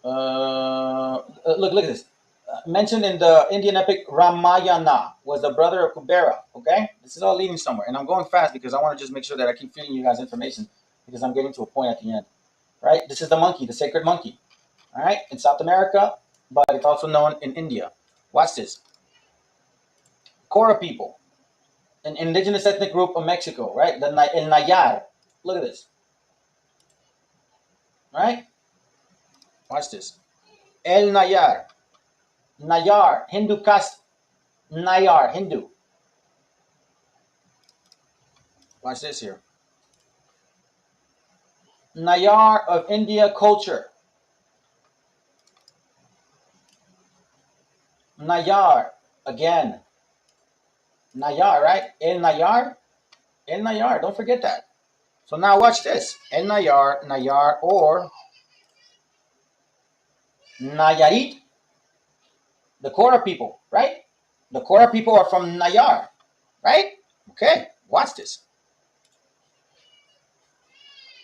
Look at this. Mentioned in the Indian epic Ramayana was the brother of Kubera. Okay, this is all leading somewhere, and I'm going fast because I want to just make sure that I keep feeding you guys information because I'm getting to a point at the end. Right? This is the monkey, the sacred monkey. All right, in South America, but it's also known in India. Watch this. Cora people, an indigenous ethnic group of Mexico. Right? El Nayar. Look at this. All right. Watch this. El Nayar. Nayar, Hindu caste. Nayar, Hindu. Watch this here. Nayar of India culture. Nayar, again. Nayar, right? El Nayar. El Nayar, don't forget that. So now watch this. El Nayar, Nayar, or Nayarit. The Cora people, right? The Cora people are from Nayar, right? Okay, watch this.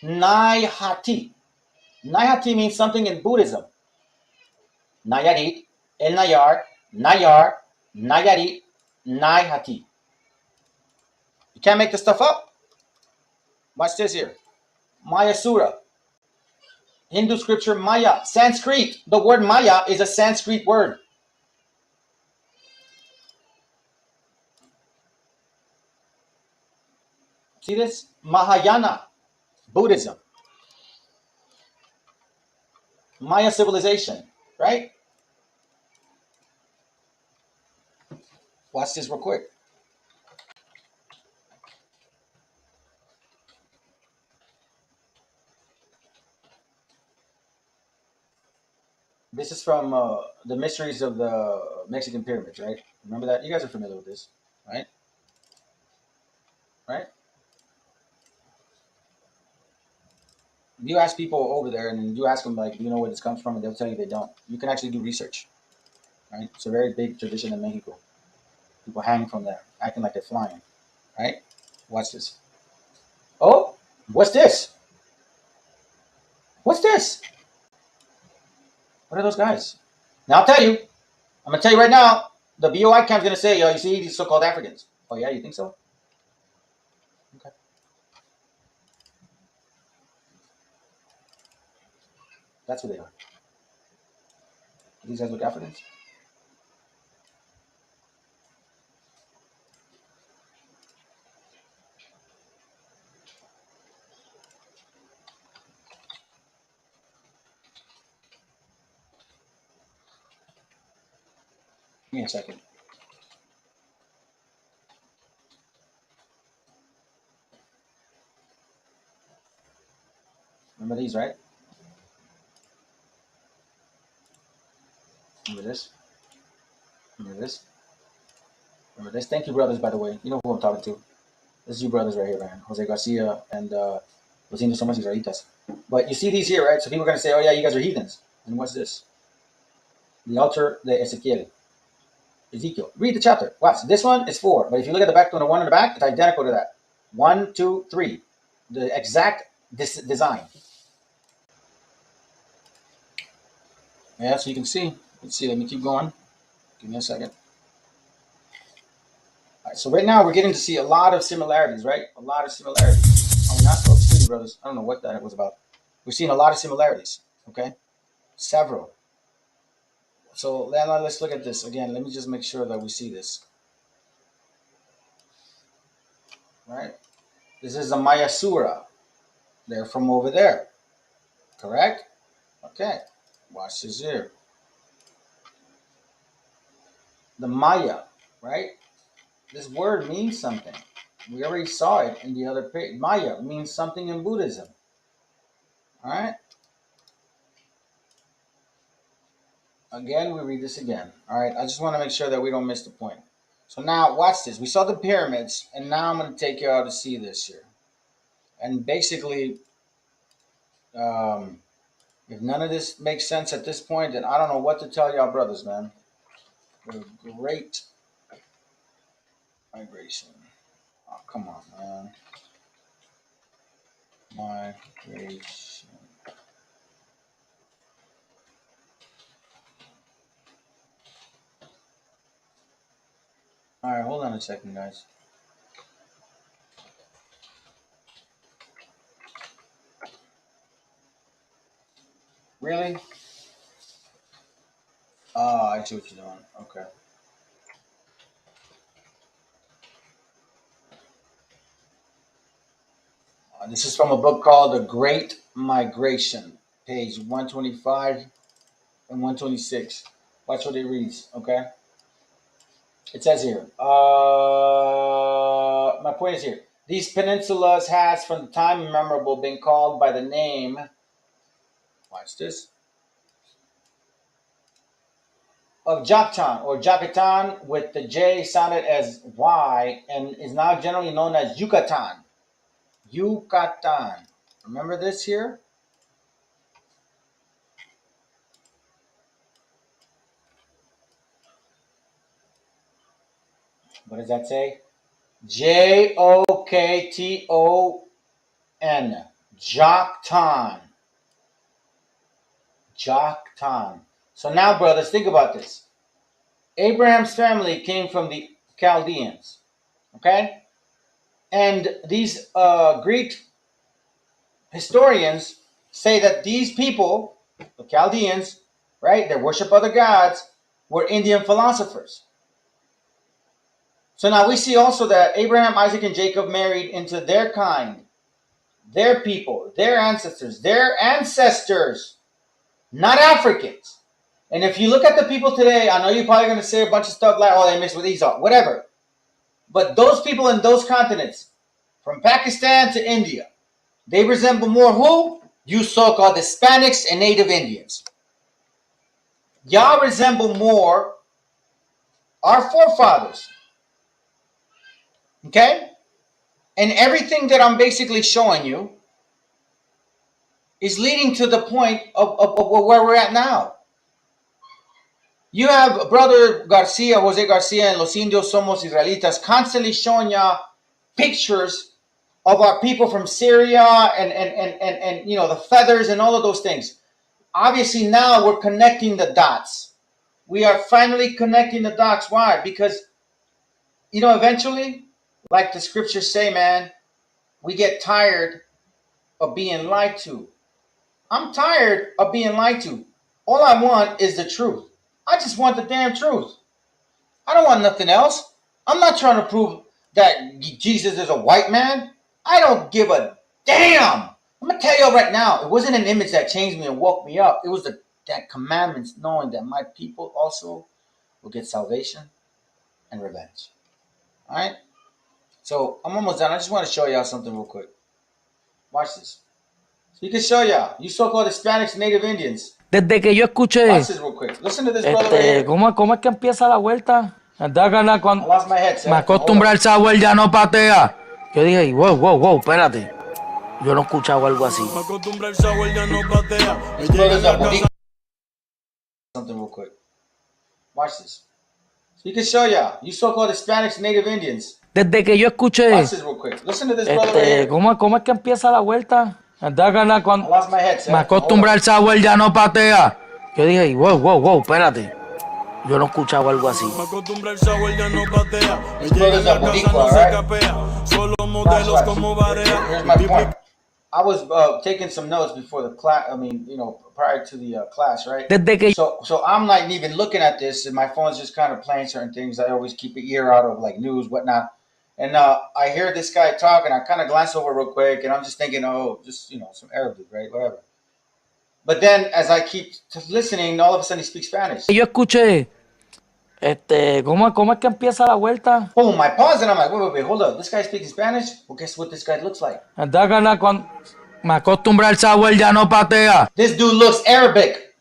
Nayhati. Nayhati means something in Buddhism. Nayarit, El Nayar, Nayar, Nayarit, Nayhati. You can't make this stuff up. Watch this here. Maya Sura. Hindu scripture Maya. Sanskrit. The word Maya is a Sanskrit word. See this? Mahayana Buddhism. Maya civilization, right? Watch this real quick. This is from the mysteries of the Mexican pyramids, right? Remember that? You guys are familiar with this, right? Right? You ask people over there, and you ask them like, "Do you know where this comes from?" And they'll tell you they don't. You can actually do research, right? It's a very big tradition in Mexico. People hang from there, acting like they're flying, right? Watch this. Oh, what's this? What's this? What are those guys? Now I'll tell you. I'm gonna tell you right now. The BOI camp's gonna say, "Oh, you see these so-called Africans." Oh yeah, you think so? Okay. That's what they are. These guys look Africans. Give me a second. Remember these, right? Remember this? Remember this? Remember this? Thank you, brothers, by the way. You know who I'm talking to. This is you brothers right here, man. Jose Garcia and Los Indios Somos Israelitas. But you see these here, right? So people are going to say, oh, yeah, you guys are heathens. And what's this? The altar de Ezekiel. Ezekiel. Read the chapter. Watch. This one is 4. But if you look at the back one, the one in the back, it's identical to that. 1, 2, 3. The exact design. Yeah, so you can see. Let's see. Let me keep going. Give me a second. All right, so right now we're getting to see a lot of similarities, right? A lot of similarities. Oh, not so. Excuse me, brothers. I don't know what that was about. We're seeing a lot of similarities. Okay, several. So let's look at this again. Let me just make sure that we see this. Right. This is a Mayasura. They're from over there. Correct. Okay. Watch this here. The Maya. Right. This word means something. We already saw it in the other page. Maya means something in Buddhism. All right. Again, we read this again. All right. I just want to make sure that we don't miss the point. So now watch this. We saw the pyramids, and now I'm going to take you out to see this here. And basically, if none of this makes sense at this point, then I don't know what to tell y'all brothers, man. The great migration. Oh, come on, man. Migration. All right, hold on a second, guys. Really? Oh, I see what you're doing. Okay. This is from a book called The Great Migration, page 125 and 126. Watch what it reads, okay? It says here, my point is here. These peninsulas has from the time immemorable been called by the name, watch this, of Joktan or Jokatan with the J sounded as Y and is now generally known as Yucatan. Yucatan. Remember this here? What does that say? Jokton. Joktan. Joktan. So now, brothers, think about this. Abraham's family came from the Chaldeans, okay? And these Greek historians say that these people, the Chaldeans, right, that worship other gods, were Indian philosophers. So now we see also that Abraham, Isaac, and Jacob married into their kind, their people, their ancestors, not Africans. And if you look at the people today, I know you're probably going to say a bunch of stuff like, oh, they mixed with Esau, whatever. But those people in those continents, from Pakistan to India, they resemble more who? You so-called Hispanics and Native Indians. Y'all resemble more our forefathers. Okay? And everything that I'm basically showing you is leading to the point of where we're at now. You have Brother Garcia, Jose Garcia, and Los Indios Somos Israelitas constantly showing y'all pictures of our people from Syria and you know, the feathers and all of those things. Obviously now we're connecting the dots. We are finally connecting the dots. Why? Because, you know, eventually, like the scriptures say, man, we get tired of being lied to. I'm tired of being lied to. All I want is the truth. I just want the damn truth. I don't want nothing else. I'm not trying to prove that Jesus is a white man. I don't give a damn. I'm going to tell you right now, it wasn't an image that changed me and woke me up. It was that commandments, knowing that my people also will get salvation and revenge. All right? So I'm almost done. I just want to show y'all something real quick. Watch this. So you can show y'all, you so-called Hispanics, Native Indians. Desde que yo escuché, Watch this real quick. Listen to this brother right here. ¿cómo es que empieza la vuelta? I lost my headset. Me acostumbra el sabor, ya no patea. Yo dije, wow, espérate. Yo no escuchaba algo así. Me acostumbra el sabor, ya no patea. This brother's a Boricua. Something real quick. Watch this. So you can show y'all, you so-called Hispanics, Native Indians. Desde que yo escuché, Watch this real quick. Listen to this brother right here. ¿cómo es que empieza la vuelta? I lost my headset. Me acostumbra el sabor, ya no patea. Yo dije, wow, espérate. Yo no escuchaba algo así. Me acostumbra el sabor, ya no patea. This brother's a Boricua, No se right? capea. Solo modelos como barea. Here's my point. I was taking some notes before the class. I mean, you know, prior to the class, right? So I'm not even looking at this, and my phone's just kind of playing certain things. I always keep an ear out of like news, whatnot. And I hear this guy talk, and I kind of glance over real quick, and I'm just thinking, oh, just, you know, some Arabic, right? Whatever. But then, as I keep listening, all of a sudden he speaks Spanish. Yo escuché, ¿cómo es que empieza la vuelta? Boom, I pause, and I'm like, wait, hold up. This guy speaking Spanish? Well, guess what this guy looks like? Me acostumbra el sabor, ya no patea. This dude looks Arabic.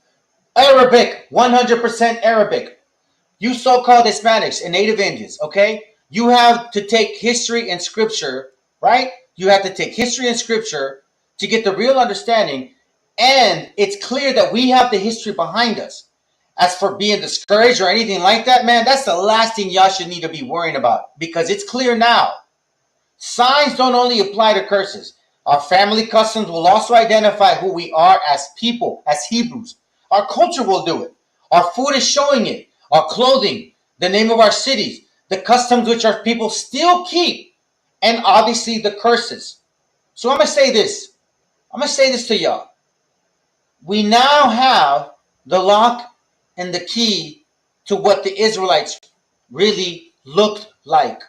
100% Arabic. You so-called Hispanics and Native Indians, okay? You have to take history and scripture, right? You have to take history and scripture to get the real understanding. And it's clear that we have the history behind us. As for being discouraged or anything like that, man, that's the last thing y'all should need to be worrying about, because it's clear now. Signs don't only apply to curses. Our family customs will also identify who we are as people, as Hebrews. Our culture will do it. Our food is showing it. Our clothing, the name of our cities, the customs which our people still keep, and obviously the curses. So I'm going to say this. I'm going to say this to y'all. We now have the lock and the key to what the Israelites really looked like.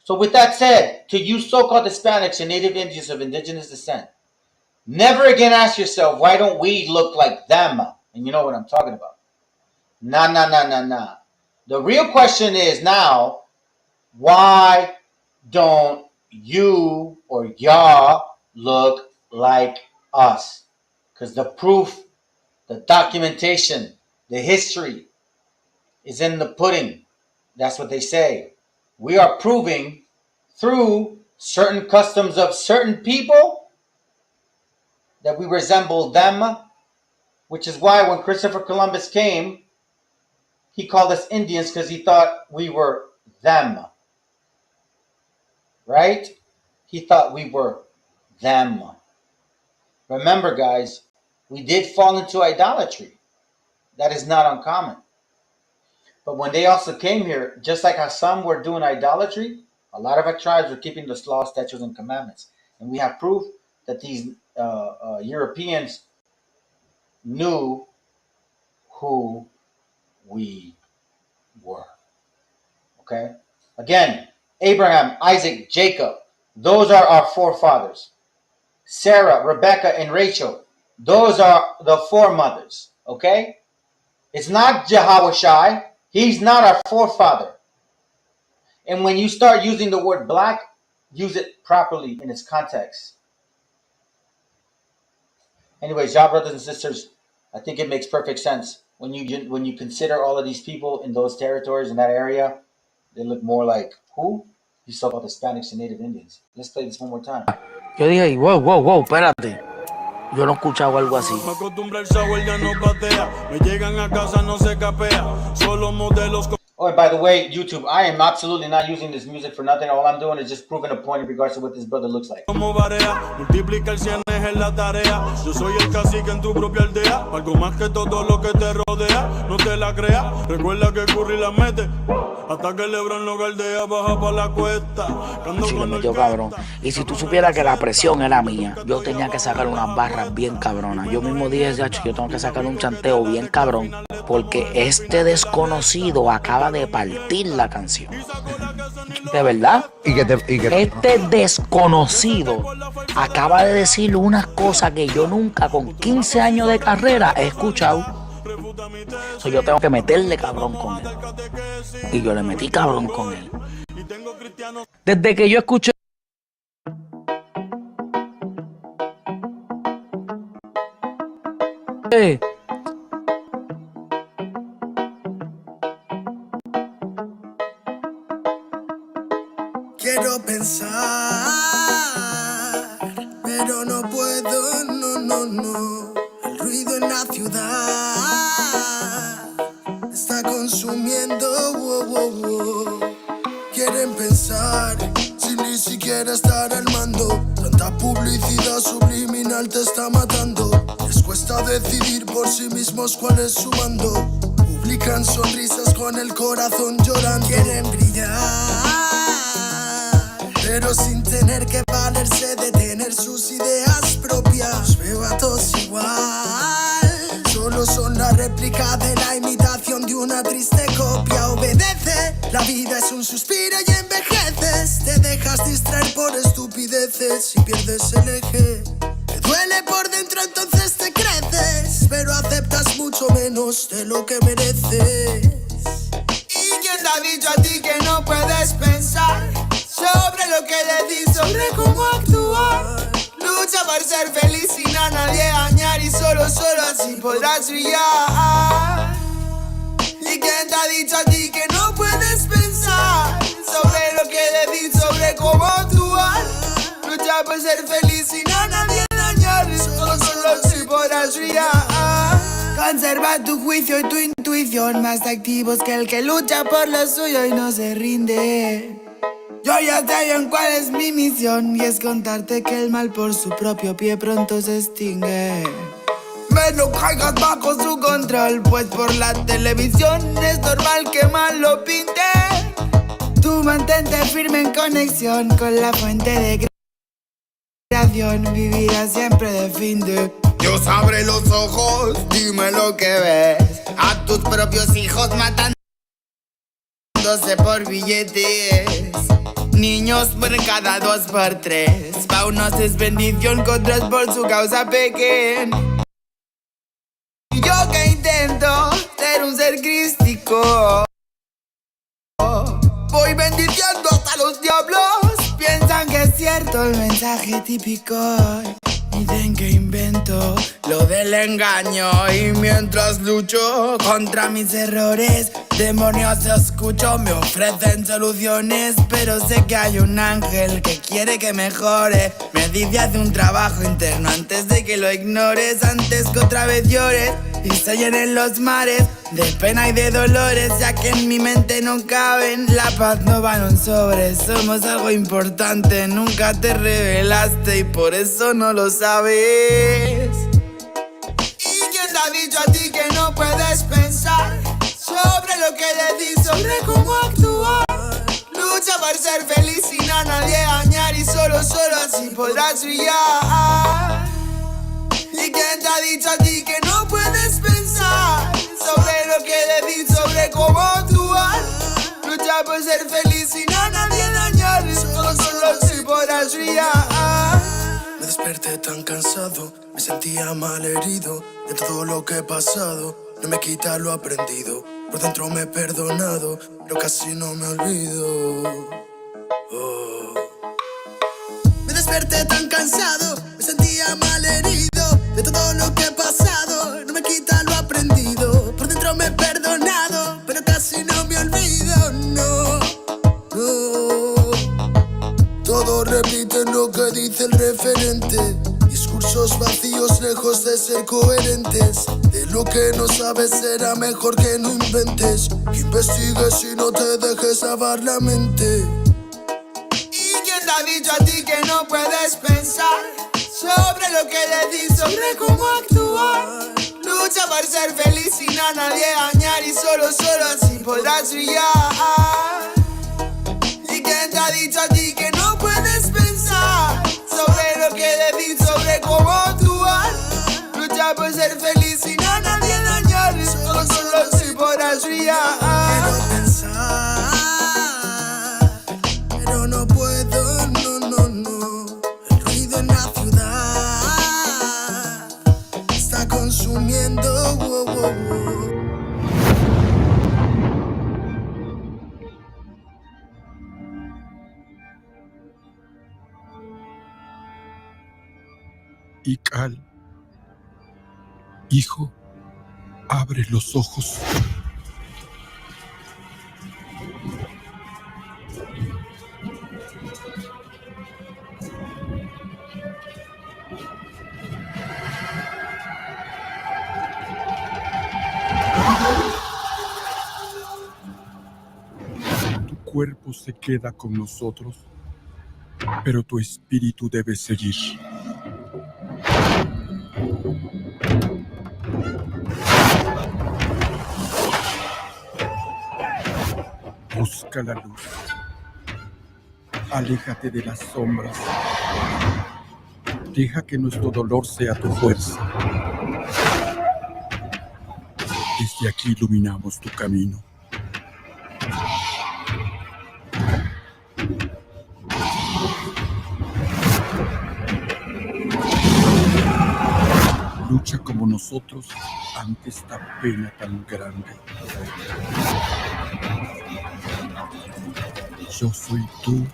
So with that said, to you so-called Hispanics and Native Indians of indigenous descent, never again ask yourself, why don't we look like them? And you know what I'm talking about. Nah. The real question is now, why don't you or y'all look like us? Because the proof, the documentation, the history is in the pudding. That's what they say. We are proving through certain customs of certain people that we resemble them, which is why when Christopher Columbus came, he called us Indians because he thought we were them. Right? He thought we were them. Remember, guys, we did fall into idolatry. That is not uncommon. But when they also came here, just like how some were doing idolatry, a lot of our tribes were keeping the law, statutes, and commandments. And we have proof that these Europeans knew who we were. Okay? Again, Abraham, Isaac, Jacob, those are our forefathers. Sarah, Rebecca, and Rachel, those are the foremothers. Okay? It's not Jehoshai. He's not our forefather. And when you start using the word black, use it properly in its context. Anyways, y'all brothers and sisters, I think it makes perfect sense. When you consider all of these people in those territories, in that area, they look more like who? You saw about the Hispanics and Native Indians. Let's play this one more time. Yo dije, wow, espérate. Yo no he escuchado algo así. Me acostumbra el sabor, ya no patea. Me llegan a casa, no se capea. Solo modelos. Oh, and by the way, YouTube, I am absolutely not using this music for nothing. All I'm doing is just proving a point in regards to what this brother looks like. Como barea, multiplica el 100 es la tarea. Yo soy el cacique en tu propia aldea. Algo más que todo lo que te rodea. No te la creas. Recuerda que Curry la mete. Hasta que Lebron lo galdea, baja pa' la cuesta. Sí, le metió cabrón. Y si tú supieras que la presión era mía, yo tenía que sacar unas barras bien cabronas. Yo mismo dije, yo tengo que sacar un chanteo bien cabrón, porque este desconocido acaba de partir la canción. De verdad. Este desconocido acaba de decir unas cosas que yo nunca con 15 años de carrera he escuchado. So, yo tengo que meterle cabrón con él. Y yo le metí cabrón con él. Desde que yo escuché Quiero pensar, pero no puedo, no. El ruido en la ciudad está consumiendo, wow. Quieren pensar, sin ni siquiera estar al mando. Tanta publicidad subliminal te está matando. Les cuesta decidir por sí mismos cuál es su mando. Publican sonrisas con el corazón llorando. Quieren brillar, pero sin tener que valerse de tener sus ideas propias. Los veo a todos igual, solo son la réplica de la imitación de una triste copia. Obedece, la vida es un suspiro y envejeces. Te dejas distraer por estupideces y pierdes el eje. Te duele por dentro, entonces te creces, pero aceptas mucho menos de lo que mereces. ¿Y quién te ha dicho a ti que no puedes pensar sobre lo que le di, sobre cómo actuar? Lucha por ser feliz sin a nadie dañar y solo así podrás brillar. ¿Y quién te ha dicho a ti que no puedes pensar sobre lo que le di, sobre cómo actuar? Lucha por ser feliz sin a nadie dañar y solo así podrás brillar. Conserva tu juicio y tu intuición, más activos que el que lucha por lo suyo y no se rinde. Yo ya sé bien cuál es mi misión, y es contarte que el mal por su propio pie pronto se extingue. No caigas bajo su control, pues por la televisión es normal que mal lo pinten. Tú mantente firme en conexión con la fuente de creación, vivirá siempre de fin de. Dios abre los ojos, dime lo que ves. A tus propios hijos matándose por billetes. Niños por cada 2 por 3. Pa' unos es bendición, con otros por su causa pequen. Y yo que intento ser un ser crístico, voy bendiciendo hasta los diablos. Piensan que es cierto el mensaje típico. Dicen que invento lo del engaño, y mientras lucho contra mis errores, demonios escucho, me ofrecen soluciones, pero sé que hay un ángel que quiere que mejore. Me dice haz un trabajo interno antes de que lo ignores, antes que otra vez llores y se llenen los mares de pena y de dolores, ya que en mi mente no caben. La paz no va en un sobre, somos algo importante. Nunca te revelaste y por eso no lo sabes. ¿Y quién te ha dicho a ti que no puedes pensar sobre lo que le di, sobre cómo actuar? Lucha por ser feliz sin a nadie dañar y solo así podrás brillar. ¿Y quién te ha dicho a ti que no puedes pensar sobre lo que le di, sobre cómo actuar? Lucha Lucha por ser feliz sin a nadie dañar. Solo si podrás brillar. Me desperté tan cansado, me sentía mal herido de todo lo que he pasado. No me quita lo aprendido, por dentro me he perdonado, pero casi no me olvido. Oh. Me desperté tan cansado, me sentía mal herido de todo lo que he pasado. No me quita lo aprendido, por dentro me he perdonado, pero casi no me olvido, no, no. Todos repiten lo que dice el referente. Discursos vacíos lejos de ser coherentes. De lo que no sabes será mejor que no inventes. Que investigues y no te dejes lavar la mente. ¿Y quién te ha dicho a ti que no puedes pensar sobre lo que le di, sobre cómo actuar? Lucha por ser feliz sin a nadie dañar y solo así podrás brillar. ¿Y quién te ha dicho a ti que no puedes pensar sobre lo que le di, sobre cómo actuar? Lucha por ser feliz sin a nadie dañar y solo así podrás brillar. Quiero pensar, pero no puedo, no. El ruido en la ciudad está consumiendo, wow. Ical, hijo, abre los ojos. Tu cuerpo se queda con nosotros, pero tu espíritu debe seguir. Busca la luz. Aléjate de las sombras. Deja que nuestro dolor sea tu fuerza. Desde aquí iluminamos tu camino. Lucha como nosotros ante esta pena tan grande. Yo soy tú.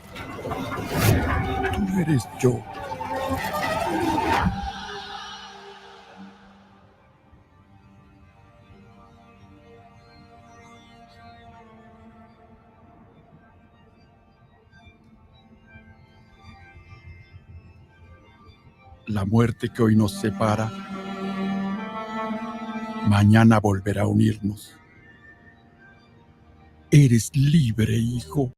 Tú eres yo. La muerte que hoy nos separa, mañana volverá a unirnos. Eres libre, hijo.